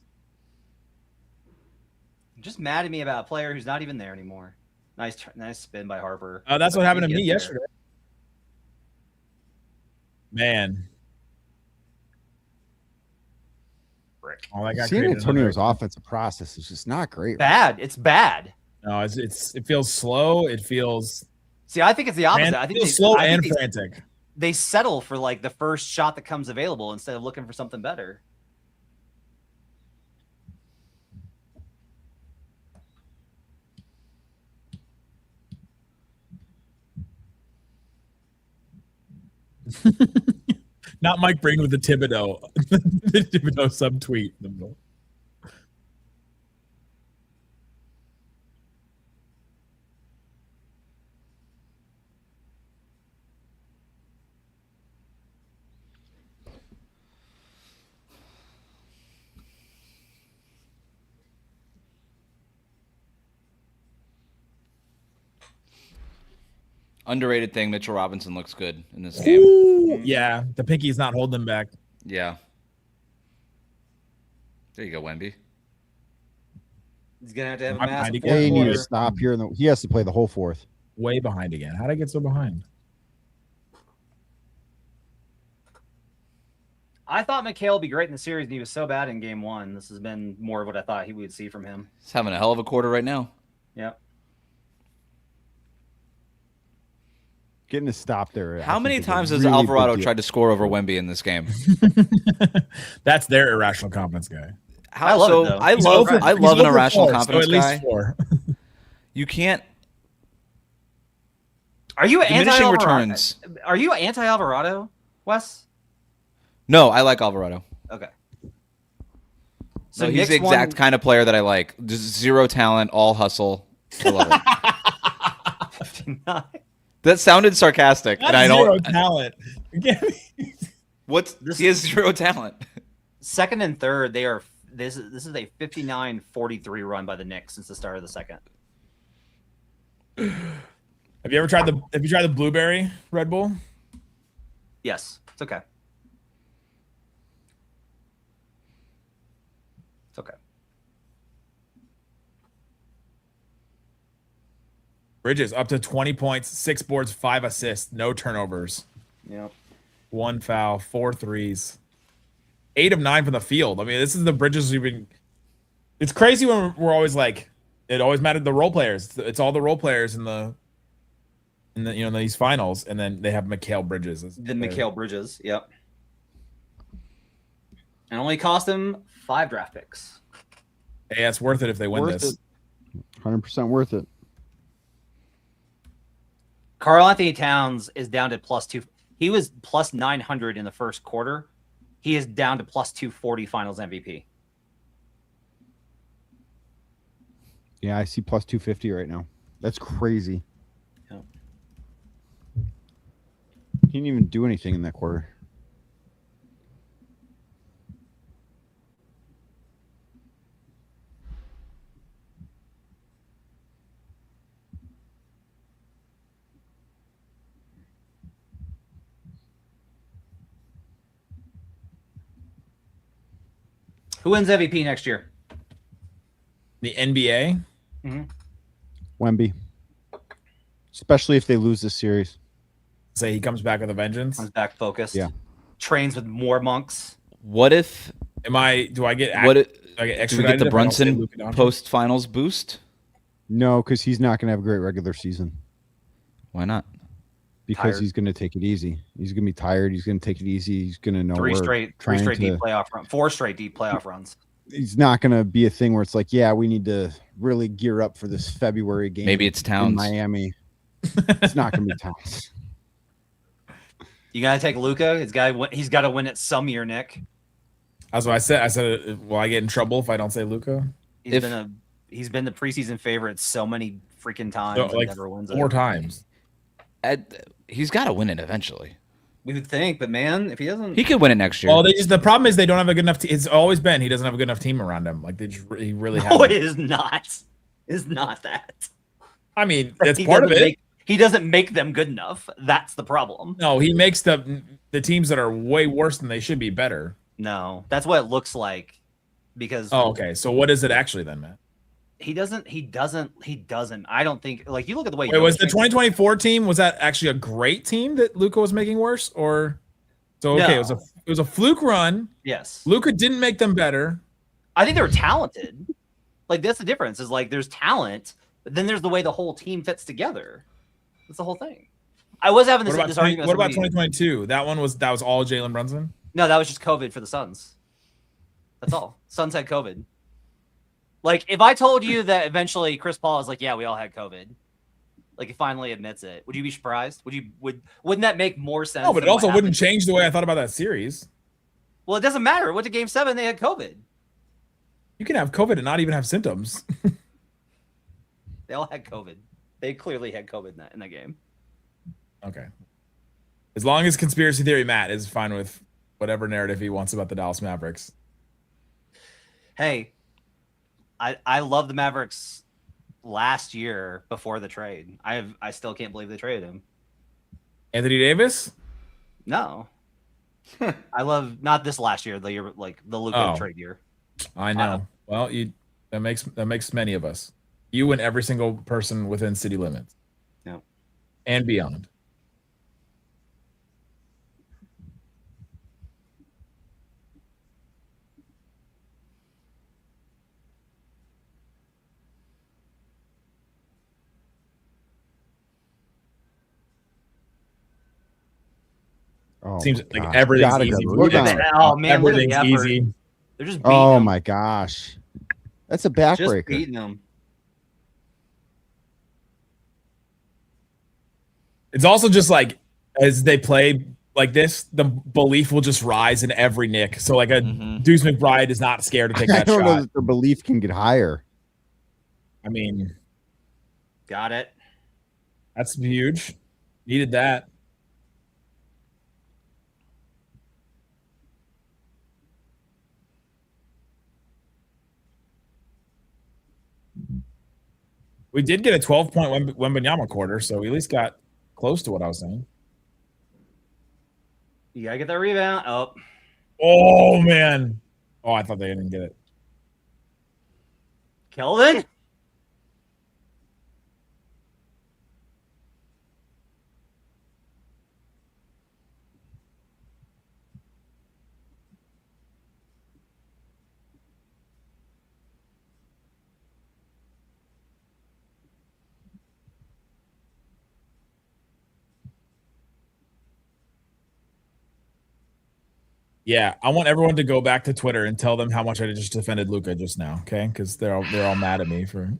Just mad at me about a player who's not even there anymore. Nice spin by Harper. That's what happened to me He is yesterday. Man, Frick. Oh, that got San created Antonio's another- offensive process is just not great. Bad. It's bad. No, it feels slow. It feels See, I think it's the opposite. I it think feels slow I and think frantic. they settle for like the first shot that comes available instead of looking for something better. Not Mike Breen with the Thibodeau, the Thibodeau subtweet. Underrated thing, Mitchell Robinson looks good in this game. Ooh, yeah, the pinky's not holding him back. Yeah. There you go, Wemby. He's gonna have to have a I'm massive behind fourth They need to quarter. stop here. He has to play the whole fourth. Way behind again. How'd I get so behind? I thought Mikhail would be great in the series, and he was so bad in game one. This has been more of what I thought he would see from him. He's having a hell of a quarter right now. Yep. Getting to stop there. How many times has Alvarado tried to score over Wemby in this game? That's their irrational confidence guy. I love it, though. I He's love over- I he's love an over irrational 4, so confidence at least guy. 4. You can't Are you diminishing anti-Alvarado? returns. Are you anti-Alvarado, Wes? No, I like Alvarado. Okay. So he's the exact kind of player that I like. Just zero talent, all hustle. I love it. That sounded sarcastic, That's and I zero don't. talent. He has zero talent. Second and third, they are. This is a 59-43 run by the Knicks since the start of the second. Have you tried the blueberry Red Bull? Yes, it's okay. It's okay. Bridges up to 20 points, 6 boards, 5 assists, no turnovers, Yep. 1 foul, 4 threes, 8 of 9 from the field. I mean, this is the Bridges we've been. It's crazy when we're always like, it always mattered the role players. It's all the role players in the in these finals, and then they have Mikal Bridges. The Mikal Bridges. Yep. And only cost him 5 draft picks. Hey, that's worth it if they win this. 100% worth it. Karl Anthony Towns is down to +2. He was +900 in the first quarter. He is down to +240 Finals MVP. Yeah, I see +250 right now. That's crazy. Yeah. He didn't even do anything in that quarter. Who wins MVP next year? The NBA. Wemby. Especially if they lose this series. Say he comes back with a vengeance. Comes back focused. Yeah. Trains with more monks. What if? Do I get? What? Do I get Do we extradited get the if I don't say Brunson Luka Doncic? post finals boost? No, because he's not going to have a great regular season. Why not? Because Tired. he's going to take it easy. He's going to be tired. He's going to take it easy. He's going to know 3 we're straight trying deep to- playoff run. 4 straight deep playoff runs. He's not going to be a thing where it's like, yeah, we need to really gear up for this February game. Maybe it's in Towns. Miami. It's not going to be Towns. You gotta take Luka. He's got to win it some year, Nick. That's what I said. I said, will I get in trouble if I don't say Luca? He's been the preseason favorite so many freaking times. So, and like never wins 4 it. times. He's got to win it eventually. We would think, but man, if he doesn't, He could win it next year. Well, the problem is they don't have a good enough. It's always been he doesn't have a good enough team around him. Like he really no, has. it is not. It's not that. I mean, that's He part of doesn't it. he doesn't make them good enough. That's the problem. No, he makes the teams that are way worse than they should be better. No, that's what it looks like. Because Oh, okay. So what is it actually then, Matt? he doesn't. I don't think. Like you look at the way. Wait, was the Jokic- 2024 team, was that actually a great team that Luca was making worse, or so? Okay, No. it was a fluke run. Yes. Luca didn't make them better. I think they're talented. Like that's the difference. Is like there's talent, but then there's the way the whole team fits together. That's the whole thing. I was having this, this argument. What about 2022? That was all Jalen Brunson. No, that was just COVID for the Suns. That's all. Suns had COVID. Like if I told you that eventually Chris Paul is like, yeah, we all had COVID. Like he finally admits it. Would you be surprised? Wouldn't that make more sense? No, but it also wouldn't change the way I thought about that series. Well, it doesn't matter. It went to Game 7. They had COVID. You can have COVID and not even have symptoms. They all had COVID. They clearly had COVID in that game. Okay. As long as conspiracy theory Matt is fine with whatever narrative he wants about the Dallas Mavericks. Hey, I love the Mavericks last year before the trade. I still can't believe they traded him. Anthony Davis? No. I love not this last year, the year like the Luka trade year. I know. Well, that makes many of us. You and every single person within city limits. Yeah. And beyond. Oh seems like everything's easy. Oh man, everything's easy. They're just beating oh them. my gosh, that's a backbreaker. Just beating them. It's also just like as they play like this, the belief will just rise in every Nick. So like a Deuce McBride is not scared to take that I don't shot. know that their belief can get higher. I mean, got it. That's huge. Needed that. We did get a 12-point Wembanyama quarter, so we at least got close to what I was saying. You gotta get that rebound. Oh man. Oh, I thought they didn't get it. Kelvin? Yeah, I want everyone to go back to Twitter and tell them how much I just defended Luka just now, okay? Because they're all mad at me for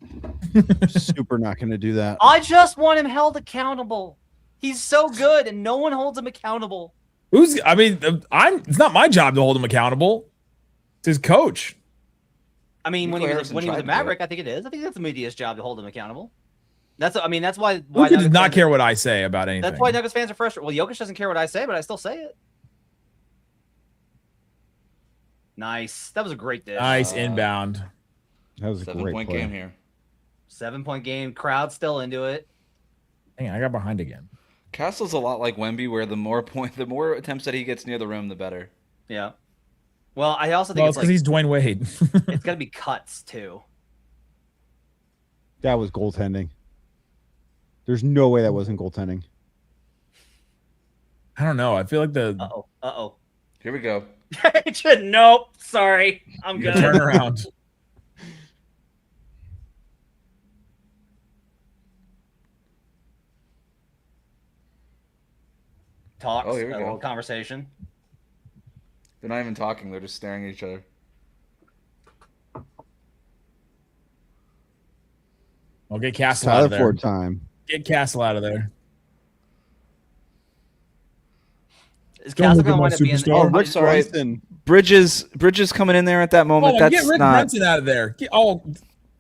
super not going to do that. I just want him held accountable. He's so good, and no one holds him accountable. It's not my job to hold him accountable. It's his coach. I mean, when he was a Maverick, I think it is. I think that's the media's job to hold him accountable. That's why Luka does not care what I say about anything. That's why Nuggets fans are frustrated. Well, Jokic doesn't care what I say, but I still say it. Nice. That was a great dish. Nice inbound. That was a 7-point game here. 7-point game. Crowd still into it. Dang, I got behind again. Castle's a lot like Wemby, where the more attempts that he gets near the rim, the better. Yeah. Well, I also think it's because he's Dwayne Wade. It's got to be cuts too. That was goaltending. There's no way that wasn't goaltending. I don't know. I feel like Uh-oh. Here we go. Nope. Sorry. I'm good. Turn around. Talks. Oh, here we go. A little conversation. They're not even talking. They're just staring at each other. Well, get Castle out of there. Time. Get Castle out of there. Is Castle going to wind up being? Oh, Rick Brunson. Bridges coming in there at that moment. That's get Rick Brunson out of there.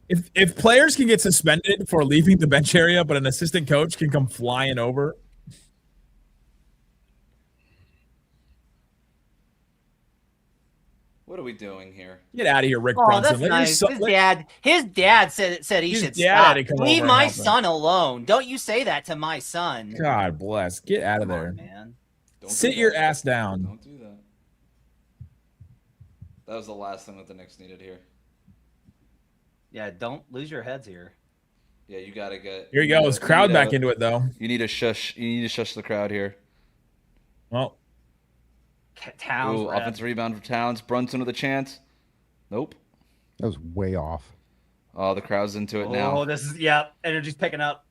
If players can get suspended for leaving the bench area, but an assistant coach can come flying over. What are we doing here? Get out of here, Rick Brunson. That's nice. His dad said he should stop. Leave my son alone. Don't you say that to my son. God bless. Get out of there, man. Sit your ass down. Don't do that. That was the last thing that the Knicks needed here. Yeah, don't lose your heads here. Yeah, you gotta get. Here you go. Let's crowd back into it, though. You need to shush. You need to shush the crowd here. Well, Towns. Ooh, offensive rebound for Towns. Brunson with a chance. Nope. That was way off. Oh, the crowd's into it now. Oh, energy's picking up.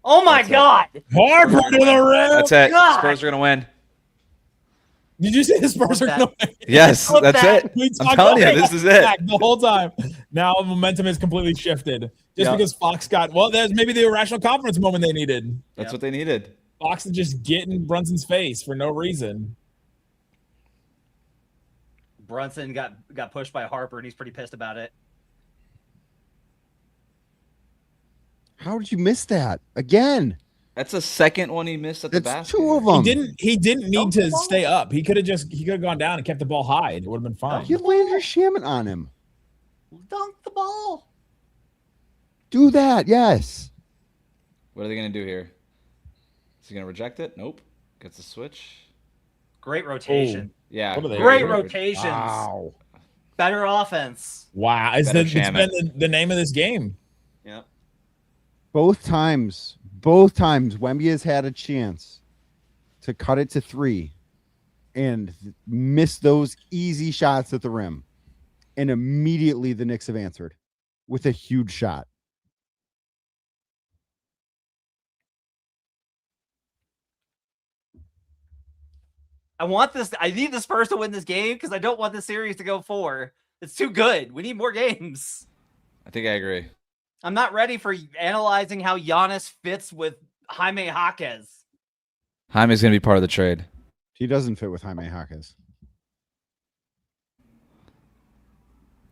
Oh my That's it. God! Harper to the rim. That's it. God. Spurs are gonna win. Did you say the Spurs are Flip going to win? Yes, Flip that's that. it. We I'm talked telling you, about this is it. back the whole time. Now momentum is completely shifted. Just Yeah. because Fox got there's maybe the irrational confidence moment they needed. That's what they needed. Fox is just getting Brunson's face for no reason. Brunson got pushed by Harper, and he's pretty pissed about it. How did you miss that again? That's the second one he missed at the That's basket. 2 of them. He didn't need Dunk to the ball? stay up. He could have gone down and kept the ball high. It would have been fine. You Landry Shaman on him. Dunk the ball. Do that, yes. What are they gonna do here? Is he gonna reject it? Nope. Gets a switch. Great rotation. Yeah. What are they Great doing? rotations. Wow. Better offense. Wow, it's Better been Shaman. the name of this game. Yep. Both times Wemby has had a chance to cut it to 3 and miss those easy shots at the rim. And immediately the Knicks have answered with a huge shot. I need the Spurs to win this game because I don't want the series to go 4. It's too good. We need more games. I think I agree. I'm not ready for analyzing how Giannis fits with Jaime Jaquez. Jaime's gonna be part of the trade. He doesn't fit with Jaime Jaquez.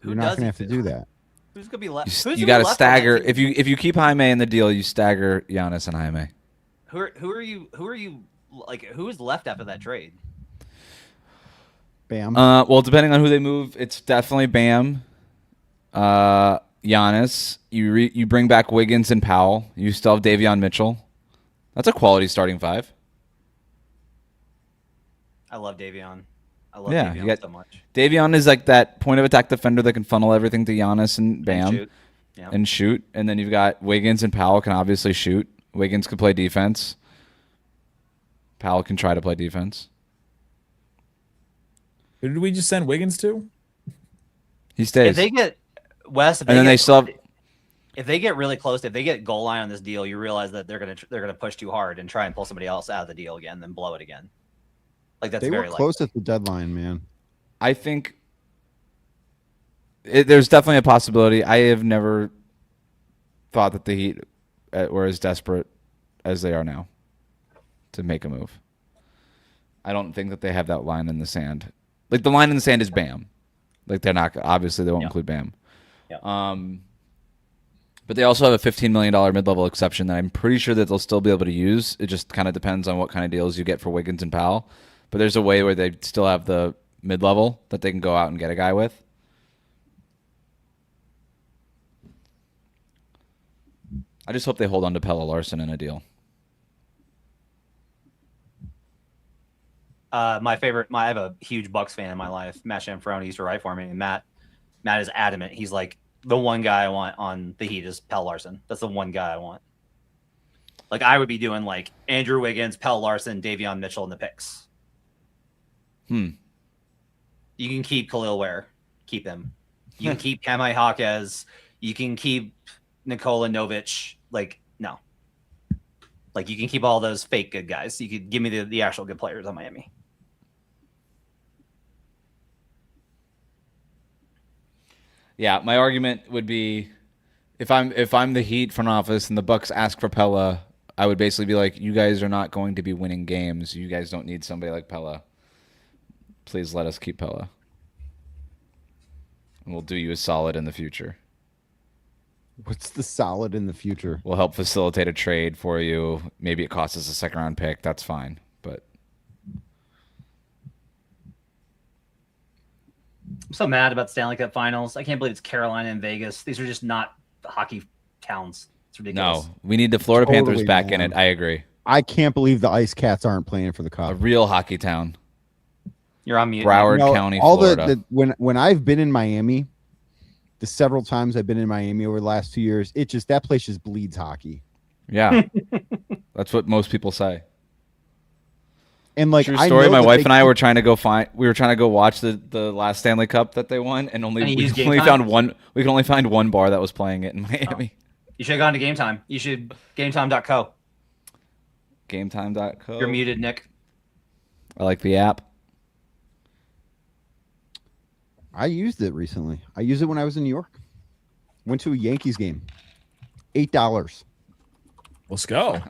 You're not going to have to do that. Who's gonna be left? You got to stagger. If you keep Jaime in the deal, you stagger Giannis and Jaime. Who are you like? Who's left after that trade? Bam. Well, depending on who they move, it's definitely Bam, Giannis. You bring back Wiggins and Powell. You still have Davion Mitchell. That's a quality starting 5. I love Davion. I love Yeah, Davion so much. Davion is like that point of attack defender that can funnel everything to Giannis and Bam And shoot. And then you've got Wiggins and Powell can obviously shoot. Wiggins can play defense. Powell can try to play defense. Who did we just send Wiggins to? He stays. If they get West, and then they still have. If they get really close, if they get goal line on this deal, you realize that they're gonna push too hard and try and pull somebody else out of the deal again, then blow it again. Like that's they very were close likely. at the deadline, man. I think there's definitely a possibility. I have never thought that the Heat were as desperate as they are now to make a move. I don't think that they have that line in the sand. Like the line in the sand is Bam. Like they're not obviously they won't include Bam. Yeah. But they also have a $15 million mid-level exception that I'm pretty sure that they'll still be able to use. It just kind of depends on what kind of deals you get for Wiggins and Powell. But there's a way where they still have the mid-level that they can go out and get a guy with. I just hope they hold on to Pella Larson in a deal. I have a huge Bucks fan in my life. Matt Shamfroni used to write for me, and Matt is adamant. He's like, the one guy I want on the Heat is Pell Larson. That's the one guy I want. Like I would be doing like Andrew Wiggins, Pell Larson, Davion Mitchell in the picks. You can keep Khalil Ware. Keep him. You can keep Jaime Jaquez. You can keep Nikola Jovic. Like, no. Like, you can keep all those fake good guys. You could give me the actual good players on Miami. Yeah, my argument would be if I'm the Heat front office and the Bucks ask for Pella, I would basically be like, you guys are not going to be winning games. You guys don't need somebody like Pella. Please let us keep Pella. And we'll do you a solid in the future. What's the solid in the future? We'll help facilitate a trade for you. Maybe it costs us a second round pick. That's fine. But I'm so mad about the Stanley Cup Finals. I can't believe it's Carolina and Vegas. These are just not hockey towns. It's ridiculous. no, we need the Florida Totally, Panthers back in man. it. I agree. I can't believe the Ice Cats aren't playing for the A Cup. real hockey town. You're on mute. Broward No, County, all Florida. when I've been in Miami, the several times I've been in Miami over the last 2 years, that place just bleeds hockey. Yeah. That's what most people say. And like, True I story. know My that wife they and I keep- were trying to go find. We were trying to go watch the last Stanley Cup that they won, and And you we used could Game only Time? found one. We could only find one bar that was playing it in Miami. You should have gone to Game Time. You should GameTime.co. GameTime.co. You're muted, Nick. I like the app. I used it recently. I used it when I was in New York. Went to a Yankees game. $8. Let's go.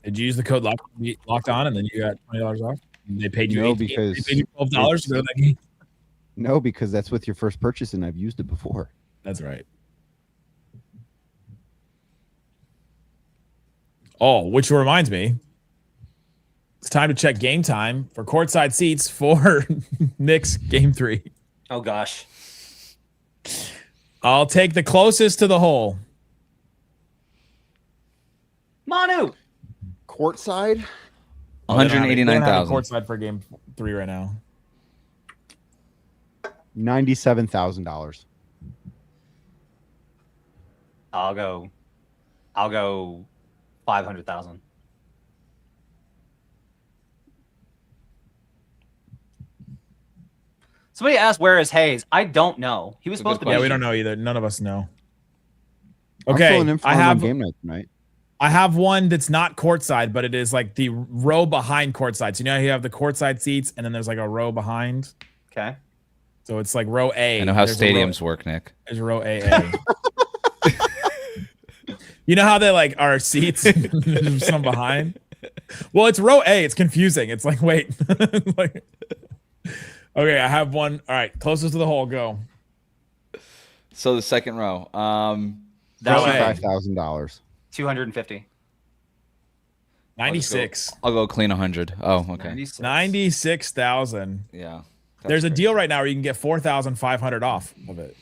Did you use the code locked on, and then you got $20 off? They paid you No, they because paid you $12 to go to that game. No, because that's with your first purchase, and I've used it before. That's right. Oh, which reminds me, it's time to check Game Time for courtside seats for Knicks Game 3. Oh gosh. I'll take the closest to the hole. Manu. Courtside? They don't have a 189,000. courtside for Game 3 right now. $97,000. I'll go 500,000. Somebody asked where is Hayes. I don't know. He was That's a supposed to good be. Yeah, we don't know either. None of us know. I'm Okay, filling in for I him on have game night tonight. I have one that's not courtside, but it is like the row behind courtside. So you know how you have the courtside seats, and then there's like a row behind. Okay. So it's like row A. I know how There's a row- stadiums work, Nick. There's a row AA. You know how they like are seats, there's some behind. Well, it's row A. It's confusing. It's like wait, like okay, I have one. All right, closest to the hole. Go. So the second row. That Row was A. $5,000. 250. 96. I'll go clean 100. Oh, okay. 96. 96,000. Yeah. There's a deal right now where you can get 4,500 off of it.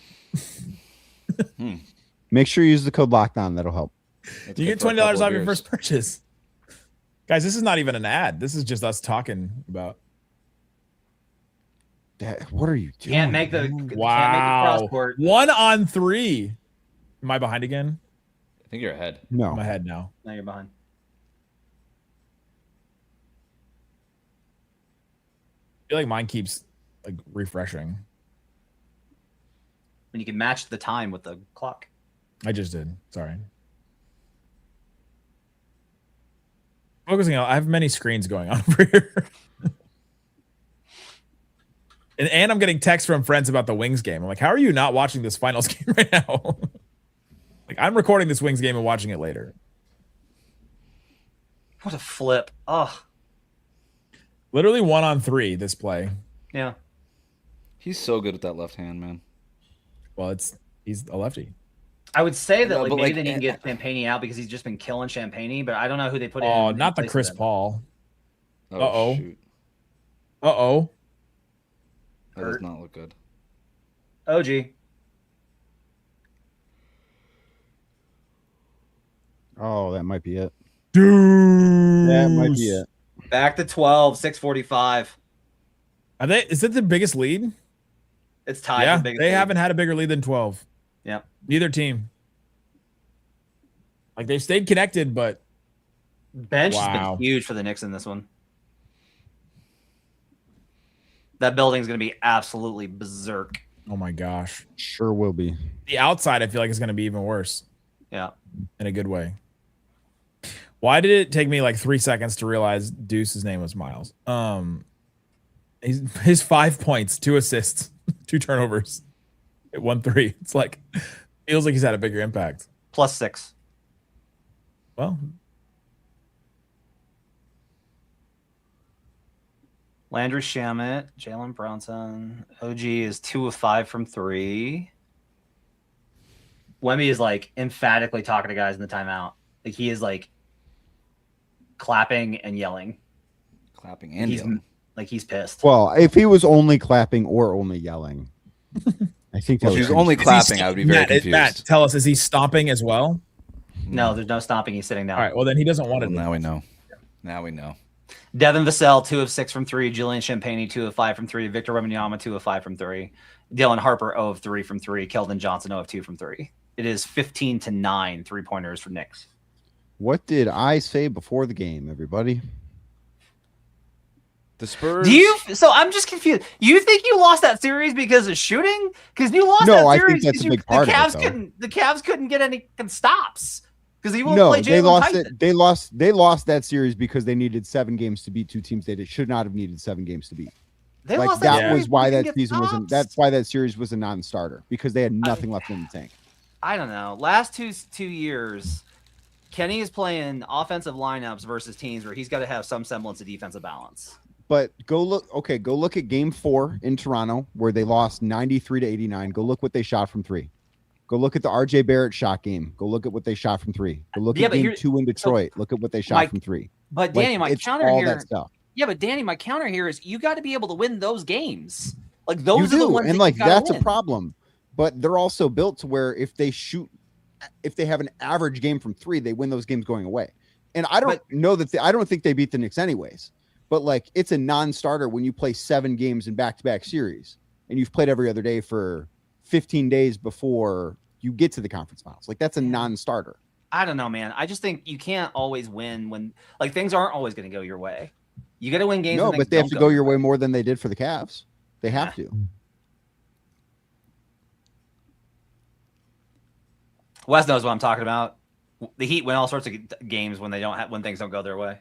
Make sure you use the code LOCKEDON. That'll help. Let's You go get for a $20 couple off of your beers. first purchase. Guys, this is not even an ad. This is just us talking about. What are you doing? Can't make the man? Wow. cross court. 1 on 3. Am I behind again? I think you're ahead. No. I'm ahead now. Now you're behind. I feel like mine keeps like refreshing. And you can match the time with the clock. I just did. Sorry. Focusing on, I have many screens going on over here. And I'm getting texts from friends about the Wings game. I'm like, how are you not watching this finals game right now? Like, I'm recording this Wings game and watching it later. What a flip. Oh, Literally 1 on 3 this play. yeah. He's so good at that left hand, man. Well, he's a lefty. I would say that No, like but, maybe like, they need to get Champagne out because he's just been killing Champagne, but I don't know who they put in. Oh, in not the place of Chris him. Paul. Oh, Uh-oh. shoot. Uh-oh. That does Hurt. not look good. OG. Oh, that might be it. Dude. That might be it. Back to 12, 645. Is it the biggest lead? It's tied. Yeah, for biggest they lead. haven't had a bigger lead than 12. Yeah. Neither team. Like, they've stayed connected, but Bench has Wow. been huge for the Knicks in this one. That building's going to be absolutely berserk. oh my gosh. Sure will be. The outside, I feel like, is going to be even worse Yeah. in a good way. Why did it take me like 3 seconds to realize Deuce's name was Miles? His 5 points, 2 assists, 2 turnovers, it 1-3. It's like, feels like he's had a bigger impact. +6. Well, Landry Shamet, Jalen Brunson. OG is 2 of 5 from 3. Wemby is like emphatically talking to guys in the timeout. Like he is like clapping and yelling. Clapping and He's yelling. like he's pissed. Well, if he was only clapping or only yelling, I think that Well, if was he's only is he clapping, I would be very confused. Matt, tell us, is he stomping as well? No, there's no stopping. He's sitting down. All right, well, then he doesn't want Well, to. now we know. Now we know. Devin Vassell, 2 of 6 from 3. Julian Champagne, 2 of 5 from 3. Victor Wembanyama, 2 of 5 from 3. Dylan Harper, 0 of 3 from 3. Keldon Johnson, 0 of 2 from 3. It is 15-9 3-pointers for Knicks. What did I say before the game, everybody? The Spurs. So I'm just confused. You think you lost that series because of shooting? Because you lost No, that I series think that's a because big part the of it, Cavs though. couldn't. The Cavs couldn't get any stops because he won't No, play they Jalen lost Tyson. it. They lost that series because they needed 7 games to beat 2 teams they should not have needed 7 games to beat. They Like lost that series was why because they that couldn't season get wasn't. stops. That's why that series was a non-starter because they had nothing left in the tank. I don't know. Last two years, Kenny is playing offensive lineups versus teams where he's got to have some semblance of defensive balance. But go look at Game 4 in Toronto where they lost 93-89. Go look what they shot from 3. Go look at the RJ Barrett shot game. Go look at what they shot from 3. Go look at Game 2 in Detroit. Look at what they shot from 3. But Danny, my it's counter all here. that stuff. Yeah, but Danny, my counter here is you got to be able to win those games. Like You those are the do, ones and that like you gotta that's win. a problem. But they're also built to where if they have an average game from 3, they win those games going away. And I don't know that I don't think they beat the Knicks anyways. But like it's a non-starter when you play 7 games in back-to-back series and you've played every other day for 15 days before you get to the conference finals. Like that's a non-starter. I don't know, man. I just think you can't always win when like things aren't always going to go your way. You got to win games. No, when but things they have don't to go your way more than they did for the Cavs. They have to. Wes knows what I'm talking about. The Heat win all sorts of games when when things don't go their way.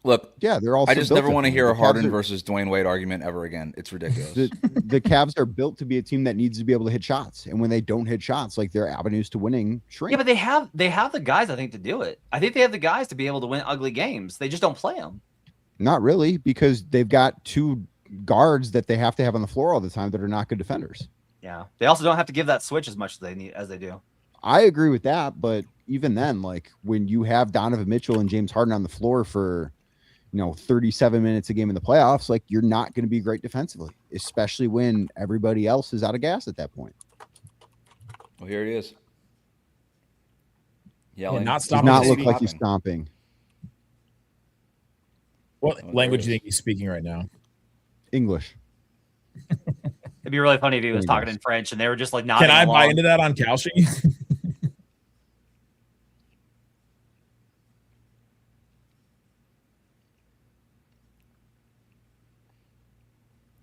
Look, Yeah, they're also. I just built never want to differently. hear a The Cavs Harden are- versus Dwayne Wade argument ever again. It's ridiculous. the Cavs are built to be a team that needs to be able to hit shots, and when they don't hit shots, like their avenues to winning shrink. Yeah, but they have the guys I think to do it. I think they have the guys to be able to win ugly games. They just don't play them. Not really, because they've got 2 guards that they have to have on the floor all the time that are not good defenders. Yeah, they also don't have to give that switch as much as they do. I agree with that, but even then, like when you have Donovan Mitchell and James Harden on the floor for 37 minutes a game in the playoffs, like you're not going to be great defensively, especially when everybody else is out of gas at that point. Well, here he is. Yeah, Yelling. not Does stopping. not the look city. like he's stomping. What language do you think he's speaking right now? English. It'd be really funny if he was There he talking goes. in French and they were just like nodding Can I buy along. into that on Kalshi?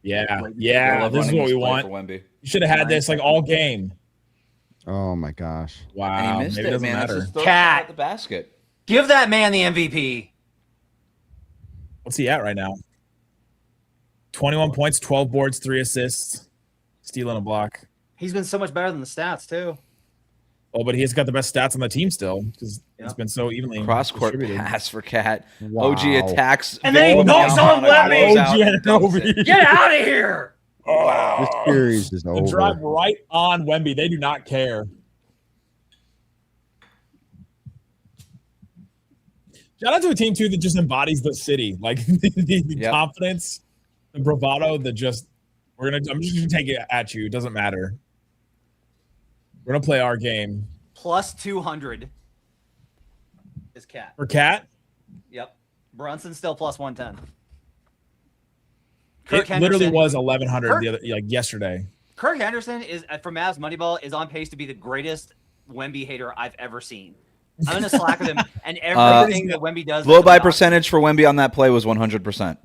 Yeah, I yeah. love This is running what we play want. for Wemby. You should have had this like all game. Oh my gosh. Wow, And he missed maybe it it, doesn't man. That's matter. his third Cat. shot at the basket. Give that man the MVP. What's he at right now? 21 points, 12 boards, 3 assists, stealing a block. He's been so much better than the stats too. Oh, but he's got the best stats on the team still because it's been so evenly Cross court distributed. pass for Cat. Wow. OG attacks. And then he Victor knocks Wembanyama on goes Wemby. out and dunks it. Get out of here. This series is The over. drive right on Wemby. They do not care. Shout out to a team too that just embodies the city, like the Yep. confidence, the bravado. That just I'm just gonna take it at you. It doesn't matter. We're gonna play our game. Plus 200 is Cat. For Cat, Yep. Brunson's still plus 110. it literally Henderson- was 1100 Kirk- the other yesterday. Kirk Henderson is from Mavs Moneyball is on pace to be the greatest Wemby hater I've ever seen. I'm gonna slack with him, and everything that Wemby does. Blow makes him by not- percentage for Wemby on that play was 100%.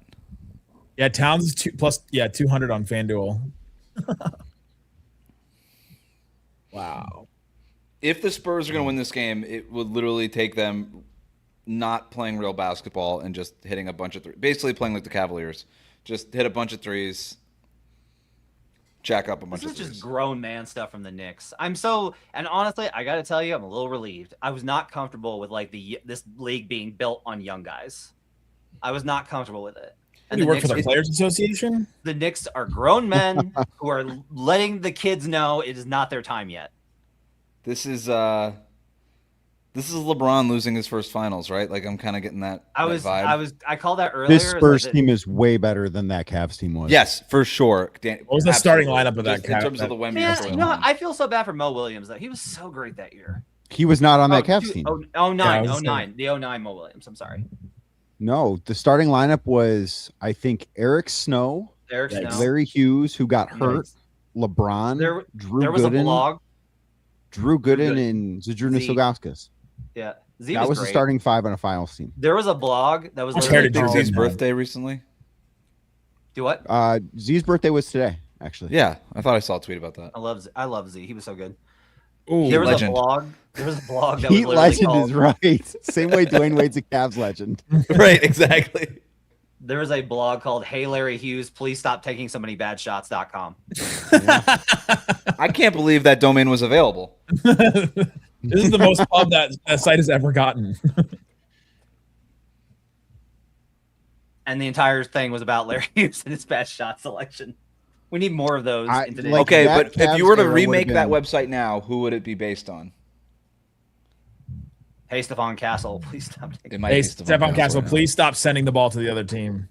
Yeah, Towns is 200 on FanDuel. Wow. If the Spurs are going to win this game, it would literally take them not playing real basketball and just hitting a bunch of threes. Basically playing like the Cavaliers. Just hit a bunch of threes, jack up a bunch This of is threes. just grown man stuff from the Knicks. And honestly, I got to tell you, I'm a little relieved. I was not comfortable with like this league being built on young guys. I was not comfortable with it. And You the work for Knicks the are- Players Association? The Knicks are grown men who are letting the kids know it is not their time yet. This is LeBron losing his first finals, right? Like I'm kind of getting that vibe. I called that earlier. This as Spurs like team is way better than that Cavs team was. Yes, for sure. What was the starting lineup of that Just in terms of the Wemby Man, storyline. I feel so bad for Mo Williams though. He was so great that year. He was not on that Cavs team. Oh, 09, Yeah, I was 09. The 09 Mo Williams. I'm sorry. No, the starting lineup was, I think, Eric Snow, Eric Yikes. Snow. Larry Hughes, who got hurt, LeBron, There Drew was a Gooden, blog. Drew Gooden, Good. and Zadrunas Z. Ilgauskas. Yeah. Z That was the great. starting 5 on a finals team. There was a blog that was I'm literally scared of Big Drew called- Z's Gooden. birthday recently. Do what? Z's birthday was today, actually. Yeah, I thought I saw a tweet about that. I love Z. He was so good. Ooh, There was legend. a blog. There was a blog that Heat was literally legend called, is right. Same way Dwayne Wade's a Cavs legend. Right, exactly. There was a blog called "Hey Larry Hughes, please stop taking so many bad shots.com." I can't believe that domain was available. This is the most pub that site has ever gotten. And the entire thing was about Larry Hughes and his bad shot selection. We need more of those in today's like, Okay, that but if Cavs you were to era remake would've that been- website now, who would it be based on? Hey, Stephon Castle, please stop taking. It might Hey, be Stephon Castle, right now. please stop sending the ball to the other team.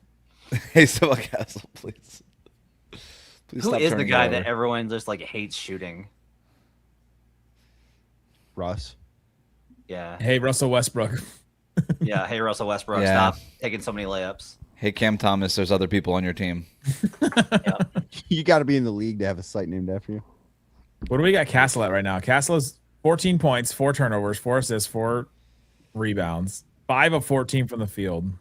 Hey, Stephon Castle, please. Please Who stop is the turning guy it that over. everyone just like hates shooting? Russ. Yeah, Hey, Russell Westbrook. yeah. Hey, Russell Westbrook, Yeah. stop taking so many layups. Hey, Cam Thomas, there's other people on your team. You got to be in the league to have a site named after you. What do we got Castle at right now? Castle is 14 points, 4 turnovers, 4 assists, 4 rebounds, 5 of 14 from the field.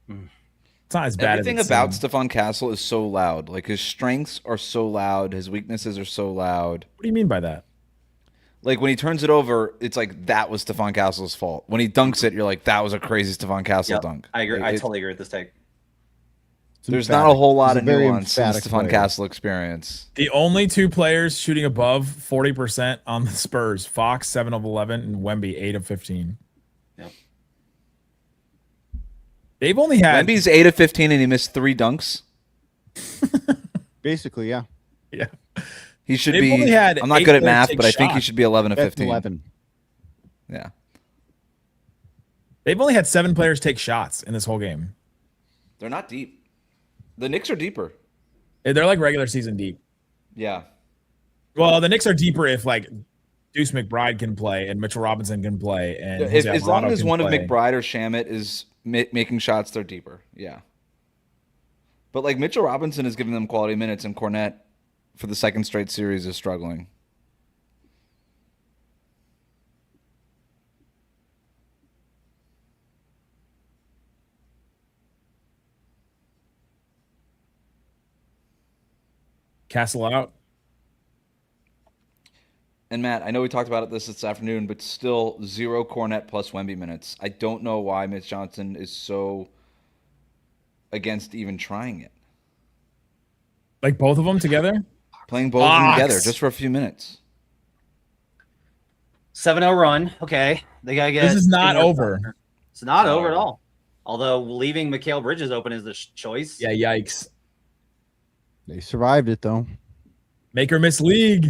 It's not as bad Everything as it about seems. Stephon Castle is so loud. Like, his strengths are so loud. His weaknesses are so loud. What do you mean by that? Like, when he turns it over, it's like that was Stephon Castle's fault. When he dunks it, you're like, that was a crazy Stephon Castle Yep, dunk. I agree. Like, I it- totally agree with this take. It's There's emphatic. not a whole lot He's of a very nuance in the emphatic Stephon player. Castle experience. The only 2 players shooting above 40% on the Spurs, Fox 7 of 11 and Wemby 8 of 15. Yep. They've only had Wemby's 8 of 15 and he missed 3 dunks. Basically, yeah. yeah. He should They've only be. had I'm not 8 good at players math, take but I think he shots. should be 11 of That's 15. 11. Yeah. They've only had 7 players take shots in this whole game. They're not deep. The Knicks are deeper. They're like regular season deep. Yeah. Well, the Knicks are deeper if like Deuce McBride can play and Mitchell Robinson can play and If, Jose as long Alvarado as can one play. of McBride or Shamit is making shots, they're deeper. Yeah. But like Mitchell Robinson is giving them quality minutes, and Cornette for the second straight series is struggling. Castle out. And Matt, I know we talked about this afternoon, but still 0 Cornette plus Wemby minutes. I don't know why Mitch Johnson is so against even trying it. Like both of them together? Playing both of them Fox. together just for a few minutes. 7-0 run. Okay, they gotta get. This is not over. It's not It's not over at over. all. Although leaving Mikal Bridges open is the choice. Yeah, yikes. They survived it, though. Make or miss league.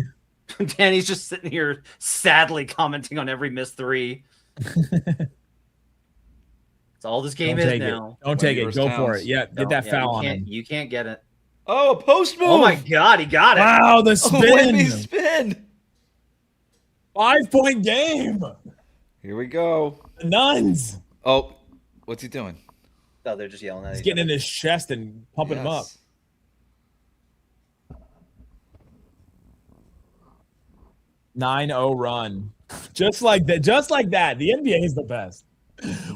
Danny's just sitting here sadly commenting on every missed 3. It's all this game Don't is take now. it. Don't take it. versus Go for Towns. it. Yeah, get that Yeah, foul you on can't, him. You can't get it. Oh, a post move. Oh my God, he got it. Wow, the Oh, spin. Wemby spin. 5-point game. Here we go. The Nuns. Oh, what's he doing? Oh, they're just yelling at He's each getting in other. his chest and pumping him up. Yes. 9-0 run. Just like that. Just like that. The NBA is the best.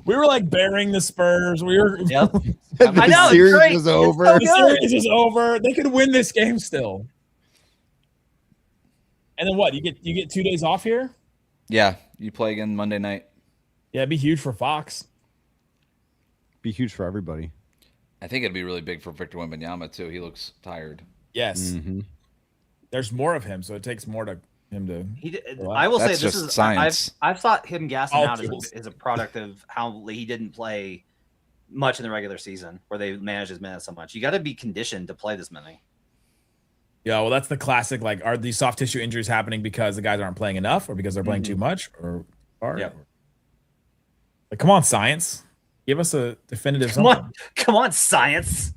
We were like burying the Spurs. We were. Yep. The I know, it's series great. was It's over. so The series is over. They could win this game still. And then what? You get 2 days off here? Yeah, you play again Monday night. Yeah, it'd be huge for Fox. Be huge for everybody. I think it'd be really big for Victor Wembanyama too. He looks tired. Yes. Mm-hmm. There's more of him, so it takes more to him to. I will say That's this just is science. I've thought him gassing out Molecules. as a product of how he didn't play much in the regular season, where they managed his minutes so much. You got to be conditioned to play this many. Yeah, well, that's the classic. Like, are these soft tissue injuries happening because the guys aren't playing enough, or because they're playing too much, or? Yep. Like, come on, science. Give us a definitive. Come something. on, come on, science.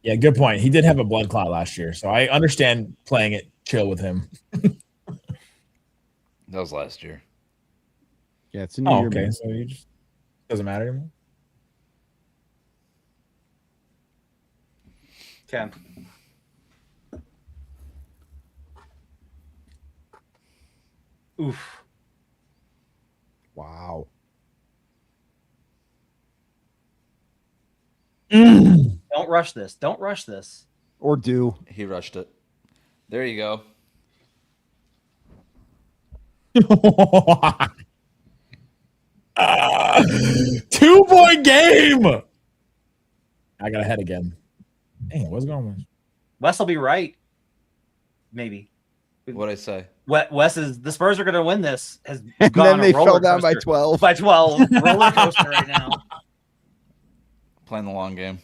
Yeah, good point. He did have a blood clot last year, so I understand playing it chill with him. That was last year. Yeah, it's a new Oh, year. okay. man. So you just doesn't matter anymore. Okay. Oof. Wow. Don't rush this. Don't rush this. Or do. He rushed it. There you go. 2-point game. I got ahead again. Dang, what's going on? Wes will be right. Maybe. What'd I say? Wes is the Spurs are going to win this. Has And gone then on a they roller fell down by coaster. 12. By 12. Roller coaster right now. Playing the long game.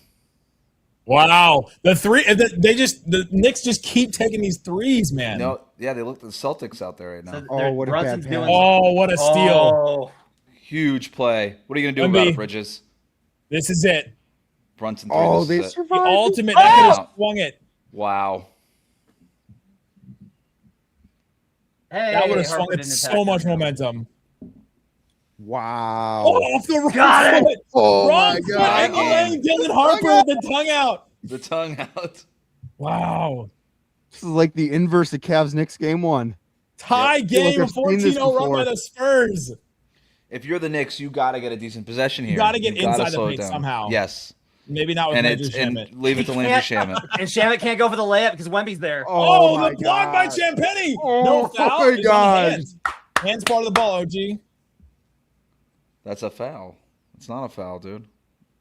Wow, the Knicks just keep taking these threes, man. No, yeah, they look at the Celtics out there right now. So Oh, what a Brunson's bad doing. pass. Oh, what a steal! Oh, Huge play. What are you gonna do Wemby. about it, Bridges? This is it. Brunson three. Oh, this they is it. The survived. ultimate. Oh! I could have swung it. Wow. hey, That would have swung Harper it didn't so attack much him. momentum. Wow. Oh, off the wrong Got it. foot. Oh Wrong my foot. God. And Elaine Dylan Harper with the tongue out. The tongue out. Wow. This is like the inverse of Cavs Knicks game 1. Tie feel like game, I've a seen this 14-0 run before. by the Spurs. If you're the Knicks, you gotta get a decent possession here. You gotta get gotta inside the slow it paint down. somehow. Yes. Maybe not with And Landry it's and Shamet. leave it to He Landry can't- Shamet. And Shamit can't go for the layup because Wemby's there. Oh, my the block by God. Champagny. Oh No foul. my It's on the God. hands. Hands part of the ball, OG. That's a foul. It's not a foul, dude.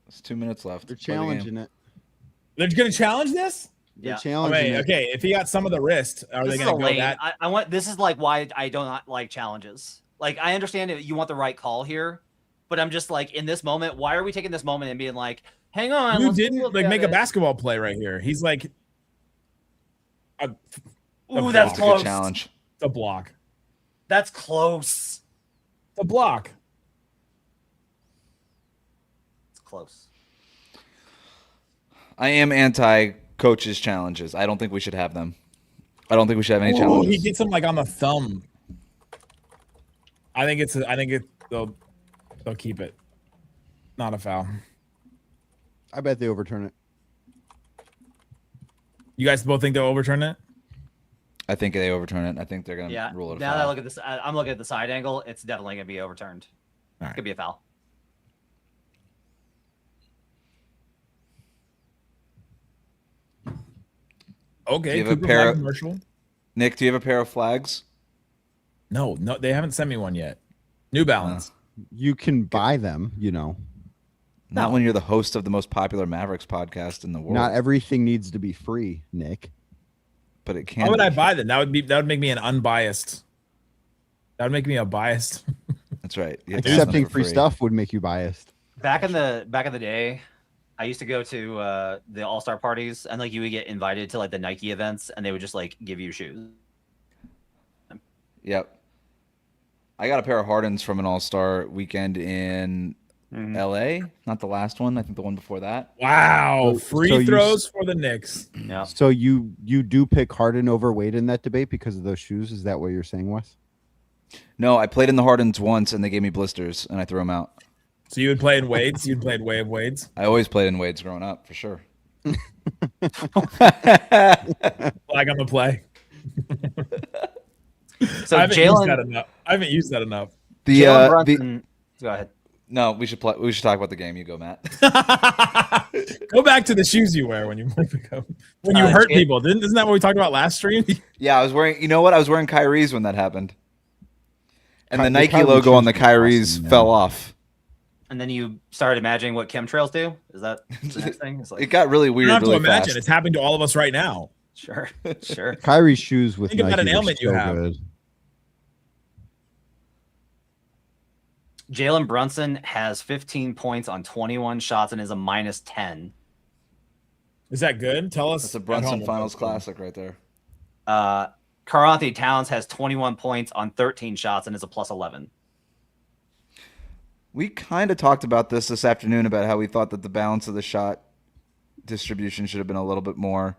It's 2 minutes left. They're Play the game. challenging it. They're going to challenge this? They're Yeah. Oh, challenging wait, it. okay. If he got some of the wrist, are This they is going a to go lane. that? I want. This is like why I do not like challenges. Like I understand that you want the right call here, but I'm just like in this moment. Why are we taking this moment and being like, "Hang on, You let's didn't look like at make a it." basketball play right here. He's like Ooh, That's that's It's a good close. challenge. the block. That's close. The block. It's close. I am anti coaches challenges. I don't think we should have them. I don't think we should have any Oh, challenges. he gets him like on the thumb. I think they'll keep it. Not a foul. I bet they overturn it. You guys both think they'll overturn it? I think they overturn it. I think they're gonna Yeah. rule it a Now that I foul. look at this, I'm looking at the side angle. It's definitely gonna be overturned. All right. Could be a foul. Okay. Do you have a Cooper pair Flag of- commercial? Nick, do you have a pair of flags? No, they haven't sent me one yet. New Balance. You can buy them, Not when you're the host of the most popular Mavericks podcast in the world. Not everything needs to be free, Nick. but it can. Why would be. I buy them? That would make me an unbiased. That would make me a biased. That's right. You have to use them Accepting for free stuff would make you biased. Back in the day, I used to go to the All-Star parties, and like you would get invited to like the Nike events, and they would just like give you shoes. Yep. I got a pair of Hardens from an All-Star weekend in L.A. Not the last one. I think the one before that. Wow. So Free you- throws for the Knicks. Yeah. So you do pick Harden over Wade in that debate because of those shoes? Is that what you're saying, Wes? No, I played in the Hardens once, and they gave me blisters, and I threw them out. So you would play in Wade's? You'd play in Way of Wade's? I always played in Wade's growing up, for sure. Flag on the play. So I haven't used that Jalen enough. I haven't used that enough. The Brunson. Go ahead. no, we should talk about the game. You go, Matt. Go back to the shoes you wear when you hurt Jay- people. Isn't that what we talked about last stream? Yeah, I was wearing. You know what? I was wearing Kyrie's when that happened, and the The Nike Kyrie logo on the shoes were Kyrie's awesome, fell man. off. And then you started imagining what chemtrails do. Is that the next thing? It's It like got really You weird don't have to really imagine. fast. It's happening to all of us right now. sure, sure. Kyrie's shoes with Think about Nike an were ailment you so have. good. Jalen Brunson has 15 points on 21 shots and is a minus 10. Is that good? Tell us. That's a at Brunson home. Finals classic right there. Karl Anthony Towns has 21 points on 13 shots and is a plus 11. We kind of talked about this afternoon about how we thought that the balance of the shot distribution should have been a little bit more.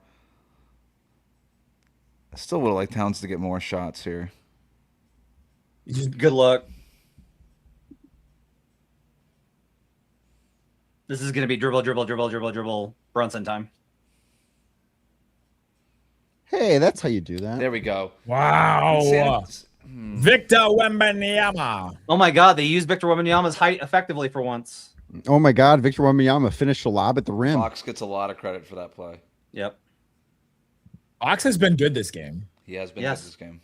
I still would have liked Towns to get more shots here. Good luck. This is going to be dribble Brunson time. Hey, that's how you do that. There we go. Wow. Victor Wembanyama. Oh my God, they used Victor Wembanyama's height effectively for once. Oh my God, Victor Wembanyama finished a lob at the rim. Fox gets a lot of credit for that play. Yep. Fox has been good this game. He has been Yes. good this game.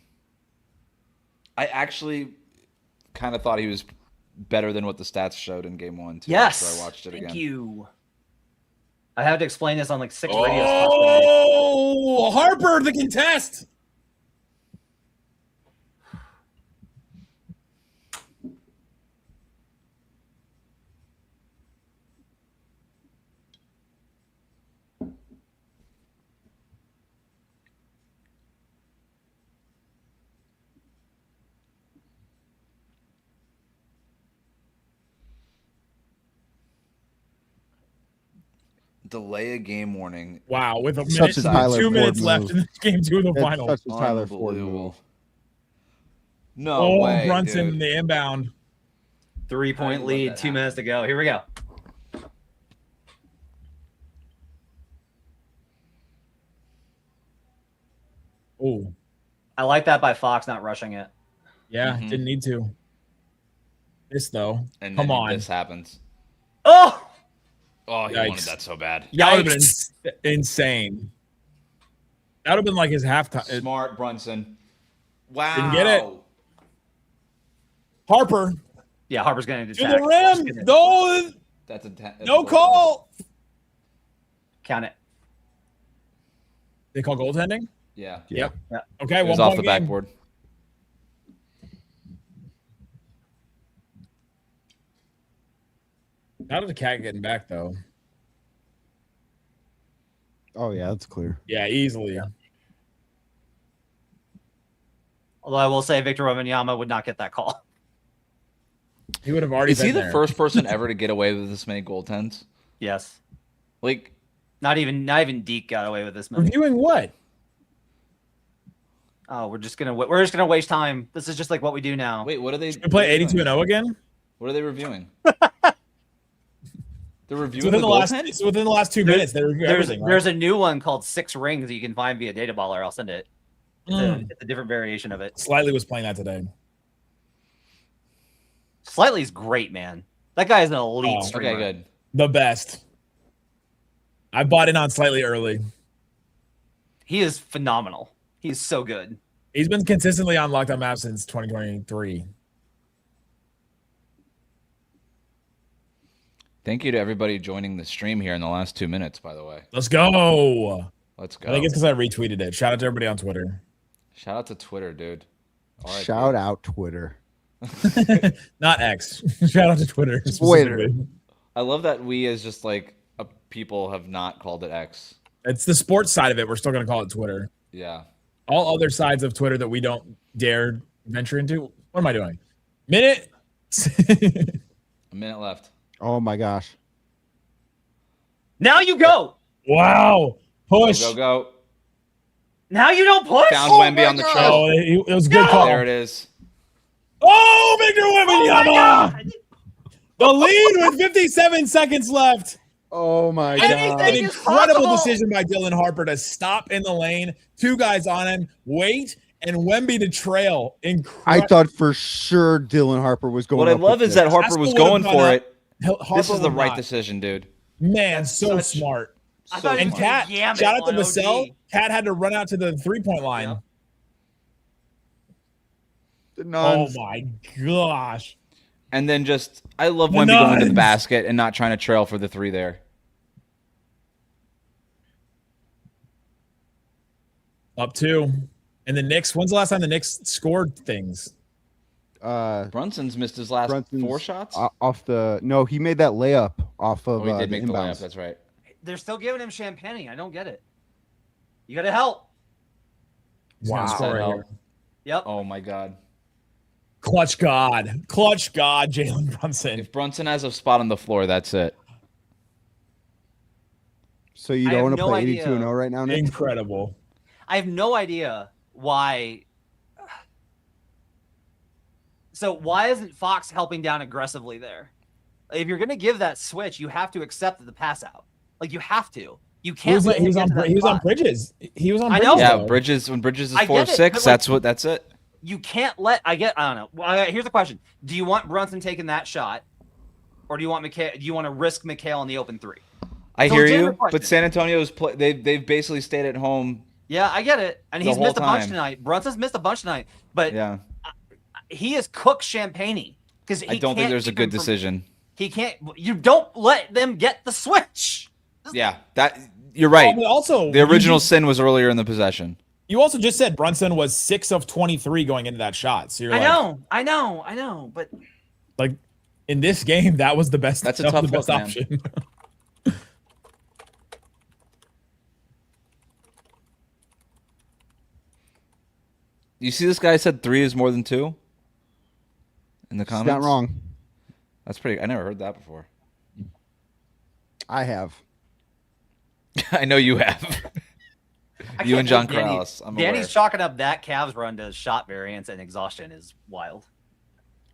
I actually kind of thought he was better than what the stats showed in game 1 too. Yes. After I watched it again. Thank you. I had to explain this on like 6 radio spots. Oh, Harper, the contest. Delay a game warning. Wow, with a Such minute, a Tyler 2 Ford minutes move. left in this game, 2 of the That's final. such a Tyler Ford Unbelievable. move. No Oh, way, Brunson, dude. the inbound. 3-point let lead, that 2 happen. minutes to go. Here we go. Oh, I like that by Fox not rushing it. yeah, Mhm. didn't need to. This though, And come then on, this happens. Oh! Oh, he Yikes. wanted that so bad. that would have Yikes. been insane. That would have been like his halftime. Smart Brunson. Wow. Didn't get it. Harper Yeah, Harper's going to to attack. the rim. No, That's that's no a call. Count it. They call goaltending. Yeah. Yep. Yeah. Okay, It was 1 off point the game. backboard. How did the cat getting back though? Oh yeah, that's clear. Yeah, easily. Although I will say Victor Wembanyama would not get that call. He would have already. Is he been the there. first person ever to get away with this many goaltends? Yes. Like, Not even Deke got away with this many. Reviewing what? Oh, we're just gonna waste time. This is just like what we do now. wait, what are they? We play 82 and 0 again. What are they reviewing? They're It's reviewing within the the last. goaltend? It's within the last 2 minutes. They review There's everything. Right? there's a new one called 6 Rings that you can find via Data Baller. I'll send it. It's a different variation of it. Slightly was playing that today. Slightly's great, man. That guy is an elite Oh, streamer. Okay, good. The best. I bought in on Slightly early. He is phenomenal. He's so good. He's been consistently on Locked On Mavs since 2023. Thank you to everybody joining the stream here in the last 2 minutes, by the way. Let's go. Let's go. I think it's because I retweeted it. Shout out to everybody on Twitter. Shout out to Twitter, dude. All right, Shout out Twitter. Not X. Shout out to Twitter. Twitter. specifically. I love that we, as just like people, have not called it X. It's the sports side of it. We're still going to call it Twitter. Yeah. All other sides of Twitter that we don't dare venture into. What am I doing? Minute. A minute left. Oh my gosh. Now you go. Wow. Push. Go, go, go. Now you don't push. Found Oh Wemby my on the God. trail. Oh, it was a good call. There it is. Oh, Victor Oh my Wembanyama. God. The lead with 57 seconds left. Oh my Anything god. An is incredible possible. decision by Dylan Harper to stop in the lane. 2 guys on him. Wait, and Wemby to trail. I thought for sure Dylan Harper was going. What I up love with is this. that Harper was Haskell going would've for gone it. Harper This is the would right not. decision, dude. Man, so Such- smart. I So thought he And was smart. gonna Cat, jam it shout out to on Vassell. OG. Cat had to run out to the 3-point line. Yep. The Oh nuns. my gosh. And then just, I love The Wemby going to the nuns. basket and not trying to trail for the 3 there. Up 2. And the Knicks, when's the last time the Knicks scored things? Brunson's missed his last Brunson's 4 shots. Off the no, he made that layup off of Oh, he did the make the layup. inbounds. That's right. They're still giving him champagne. I don't get it. You got to help. He's gonna Wow. score right That here. Yep. Oh my God. Clutch God, Jalen Brunson. If Brunson has a spot on the floor, that's it. So you I don't have want to no play idea. 82-0 right now, Nick? Incredible. I have no idea why. So why isn't Fox helping down aggressively there? If you're going to give that switch, you have to accept the pass out. Like you have to. You can't let him get to that he was on spot. Bridges. He was on I Bridges. know. Yeah, though. Bridges when Bridges is I get it, 4'6", but, like, that's it. You can't let I don't know. Well, here's the question: do you want Brunson taking that shot, or do you want McHale? Do you want to risk McHale on the open three? I It's a hear legitimate you, question. but San Antonio's they've basically stayed at home. Yeah, I get it, and The he's whole missed a bunch time. tonight. Brunson's missed a bunch tonight, but Yeah, he is cooked champagne because I don't think there's a good decision. He can't. You don't let them get the switch. Yeah, that you're right. But also, The original sin was earlier in the possession. You also just said Brunson was 6 of 23 going into that shot. So you're I like, know, but like in this game, that was the best. That's a that was tough the best look, man. option. You see, this guy said 3 is more than 2 in the He's comments. not wrong. That's pretty. I never heard that before. I have. I know you have. I You can't and John believe Danny- Corrales. I'm Danny's aware. chalking up that Cavs run to shot variance and exhaustion is wild.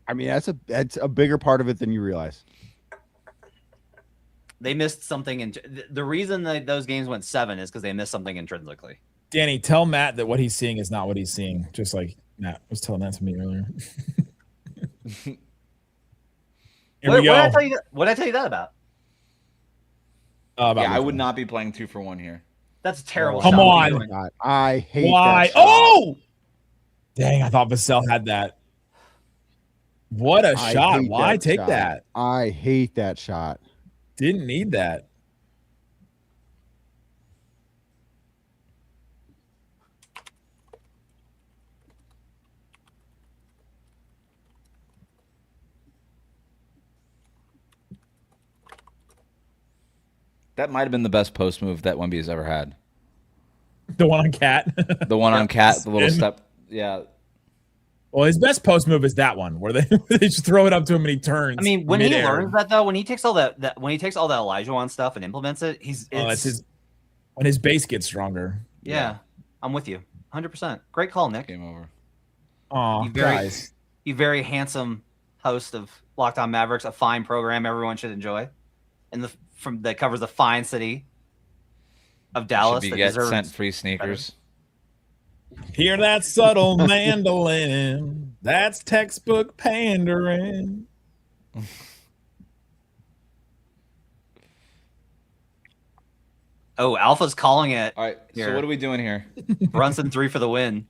I mean, that's a bigger part of it than you realize. They missed something, and the reason that those games went 7 is because they missed something intrinsically. Danny, tell Matt that what he's seeing is not what he's seeing. Just like Matt was telling that to me earlier. Here What we go. did I tell you? What did I tell you that about? About Yeah, I Luka. would not be playing 2 for 1 here. That's a terrible. Come shot. What are on. you doing? God, I hate Why? that shot. Oh, dang! I thought Vassell had that. What a I shot! hate Why that take shot. that? I hate that shot. Didn't need that. That might have been the best post move that Wemby has ever had. The one on Cat. The one on Cat, the little Spin. step. Yeah. Well, his best post move is that one where they they just throw it up to him and he turns. I mean, when he midair. learns that though, when he takes all that when he takes all that Elijah stuff and implements it, It's his when his base gets stronger. yeah. I'm with you, 100%. Great call, Nick. Game over. Oh, You very- guys. You very handsome host of Locked On Mavericks, a fine program everyone should enjoy, and that covers the fine city of Dallas. Should That be get deserves sent free sneakers. Hear that subtle mandolin? That's textbook pandering. Oh, Alpha's calling it. All right. So Here. what are we doing here? Brunson 3 for the win.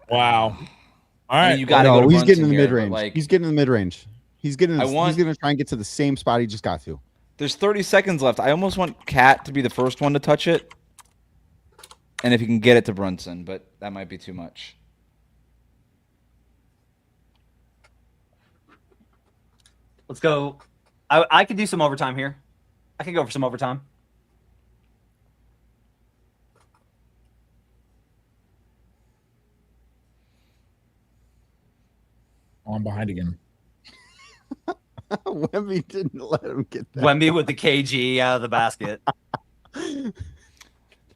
Wow. All I right. mean, you got to No, go to he's getting Brunson in the here, mid but, range. like, He's getting in the mid range. He's getting. I want- He's going to try and get to the same spot he just got to. there's 30 seconds left. I almost want Cat to be the first one to touch it. And if he can get it to Brunson, but that might be too much. Let's go. I could do some overtime here. I could go for some overtime. Oh, I'm behind again. Wemby didn't let him get that. Wemby with the KG out of the basket.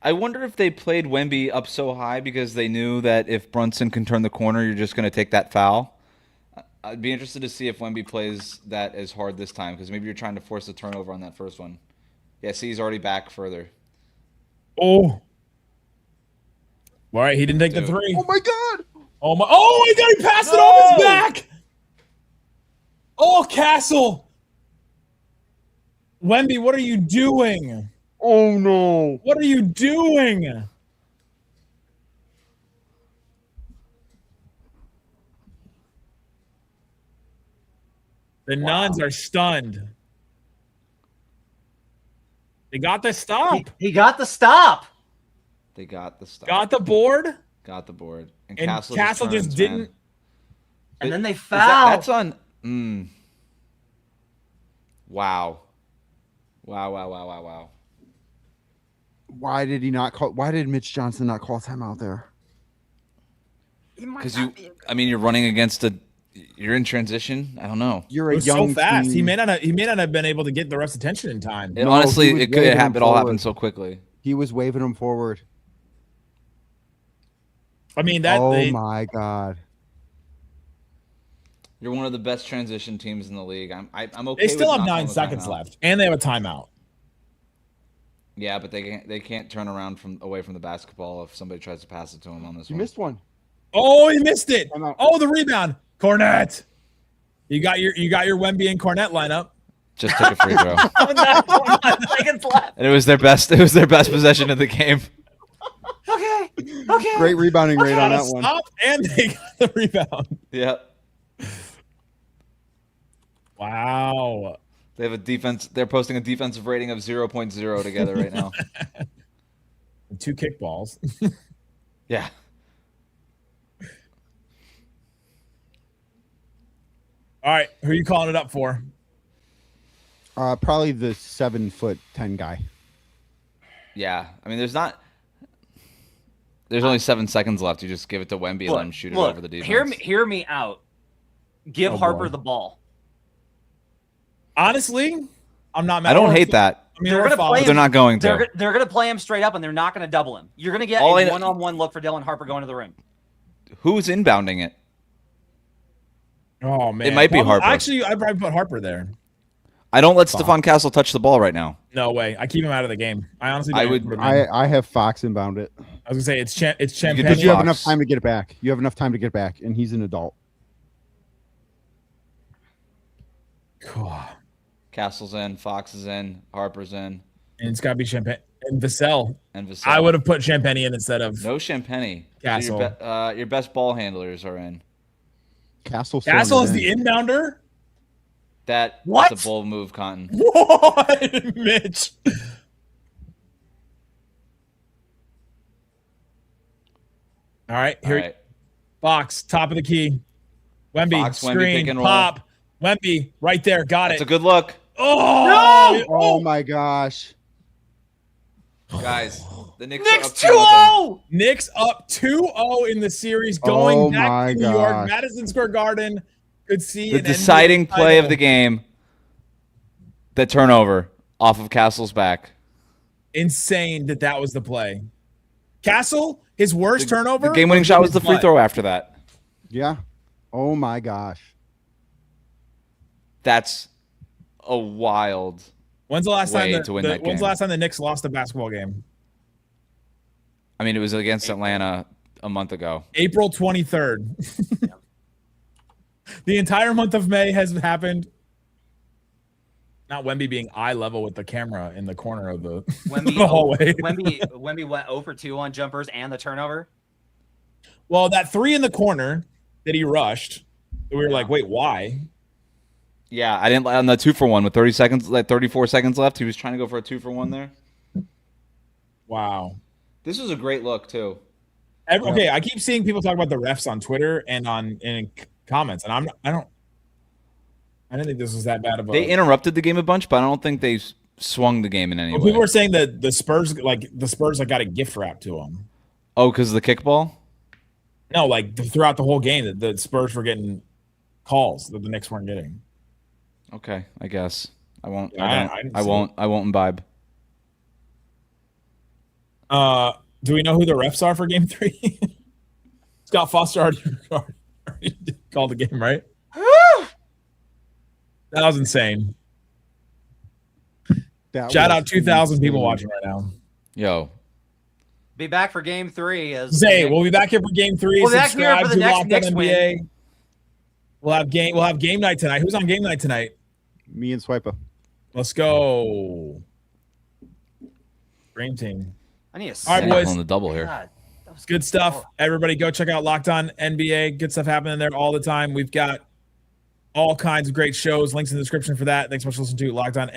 I wonder if they played Wemby up so high because they knew that if Brunson can turn the corner, you're just going to take that foul. I'd be interested to see if Wemby plays that as hard this time because maybe you're trying to force a turnover on that first one. Yeah, see, he's already back further. Oh. All right. He didn't take the Dude. three. Oh my God! Oh my God, he passed it off his back. Oh, Castle. Wemby, what are you doing? Oh no! What are you doing? The nuns are stunned. They got the stop. He got the stop. They got the stop. Got the board. Got the board. And Castle Castle just turns, didn't- man. And then they Is foul. that's on. Wow. Wow. Why did he not call? Why did Mitch Johnson not call timeout there? Because you're running against you're in transition. I don't know. You're It a was young so fast. team. He may not have been able to get the ref's attention in time. It, No, honestly, he was it could waving happen. him It all forward. happened so quickly. He was waving him forward. I mean that. Oh they- my God! You're one of the best transition teams in the league. I'm okay. They still with have not 9 calling a seconds timeout. left, and they have a timeout. Yeah, but they can't turn around away from the basketball if somebody tries to pass it to him on this You one. missed one. Oh, he missed it. I'm out. Oh, the rebound. Cornette. You got your Wemby and Cornette lineup. Just took a free throw. 1 seconds left. And it was their best possession of the game. Okay. Great rebounding rate on that one. Stop, and they got the rebound. Yep. Wow. They have a defense. They're posting a defensive rating of 0.0 together right now. 2 kickballs. Yeah. All right, who are you calling it up for? Probably the 7'10" guy. Yeah. I mean, there's only 7 seconds left. You just give it to Wemby and let him shoot it over the defense. Hear me out. Give Harper the ball. Honestly, I'm not mad. I don't hate that. I mean, They're gonna play him. They're not going to. They're going to play him straight up, and they're not going to double him. You're going to get a one-on-one look for Dylan Harper going to the rim. Who's inbounding it? Oh man, It might be Harper. Actually, I'd probably put Harper there. I don't let Stephon Castle touch the ball right now. No way. I keep him out of the game. I honestly don't. I would- I have Fox inbound it. I was gonna say it's Champagne. Because you have Fox. enough time to get it back. You have enough time to get it back, and he's an adult. Castle's in, Fox is in, Harper's in, And it's got to be Champagne and Vassell. and Vassell. I would have put Champagne in instead of No Champagne. Castle. So your best ball handlers are in. Castle Castle is the inbounder. That's What? a bold move, Cotton. What, Mitch? All right, All here. right. Fox, top of the key. Wemby, Fox, Wemby, pick screen, and roll. pop. Wemby, right there. Got That's a it. good look. Oh, Oh my gosh. Guys, the Knicks Knicks are up 2-0. 2-0! Knicks up 2-0 in the series, going Oh back my to New York, gosh. Madison Square Garden. Could see The an deciding NBA play of title. the game. The turnover off of Castle's back. Insane that was the play. Castle, his worst turnover. The game-winning shot was the free butt. throw after that. Yeah. Oh my gosh. That's a wild. When's the last time way to win that when's game. the last time the Knicks lost a basketball game? I mean, it was against Atlanta a month ago. April 23rd. The entire month of May has happened. Not Wemby being eye level with the camera in the corner of the, the hallway. Wemby went 0 for 2 on jumpers and the turnover. Well, that 3 in the corner that he rushed, we were like, wait, why? Yeah, I didn't on the 2-for-1 with 34 seconds left. He was trying to go for a 2-for-1 there. Wow. This was a great look too. Okay, I keep seeing people talk about the refs on Twitter and in comments, and I didn't think this was that bad of a. They interrupted the game a bunch, but I don't think they swung the game in any way. People were saying that the Spurs got a gift wrap to them. Oh, because of the kickball? No, throughout the whole game, the Spurs were getting calls that the Knicks weren't getting. Okay, I guess I won't. Yeah, I won't imbibe. Do we know who the refs are for Game 3? Scott Foster already called the game, right? That was insane. Shout out 2,000 people watching right now. Yo, Be back for Game 3. We'll be back here for Game 3. We'll be back here Subscribe for the to next Locked On Knicks NBA. win. We'll have game night tonight. Who's on game night tonight? Me and Swiper. Let's go. Dream team. I need a All right, I'm boys. on the double here. God, that was Good stuff. Everybody go check out Locked On NBA. Good stuff happening there all the time. We've got all kinds of great shows. Links in the description for that. Thanks so much for listening to Locked On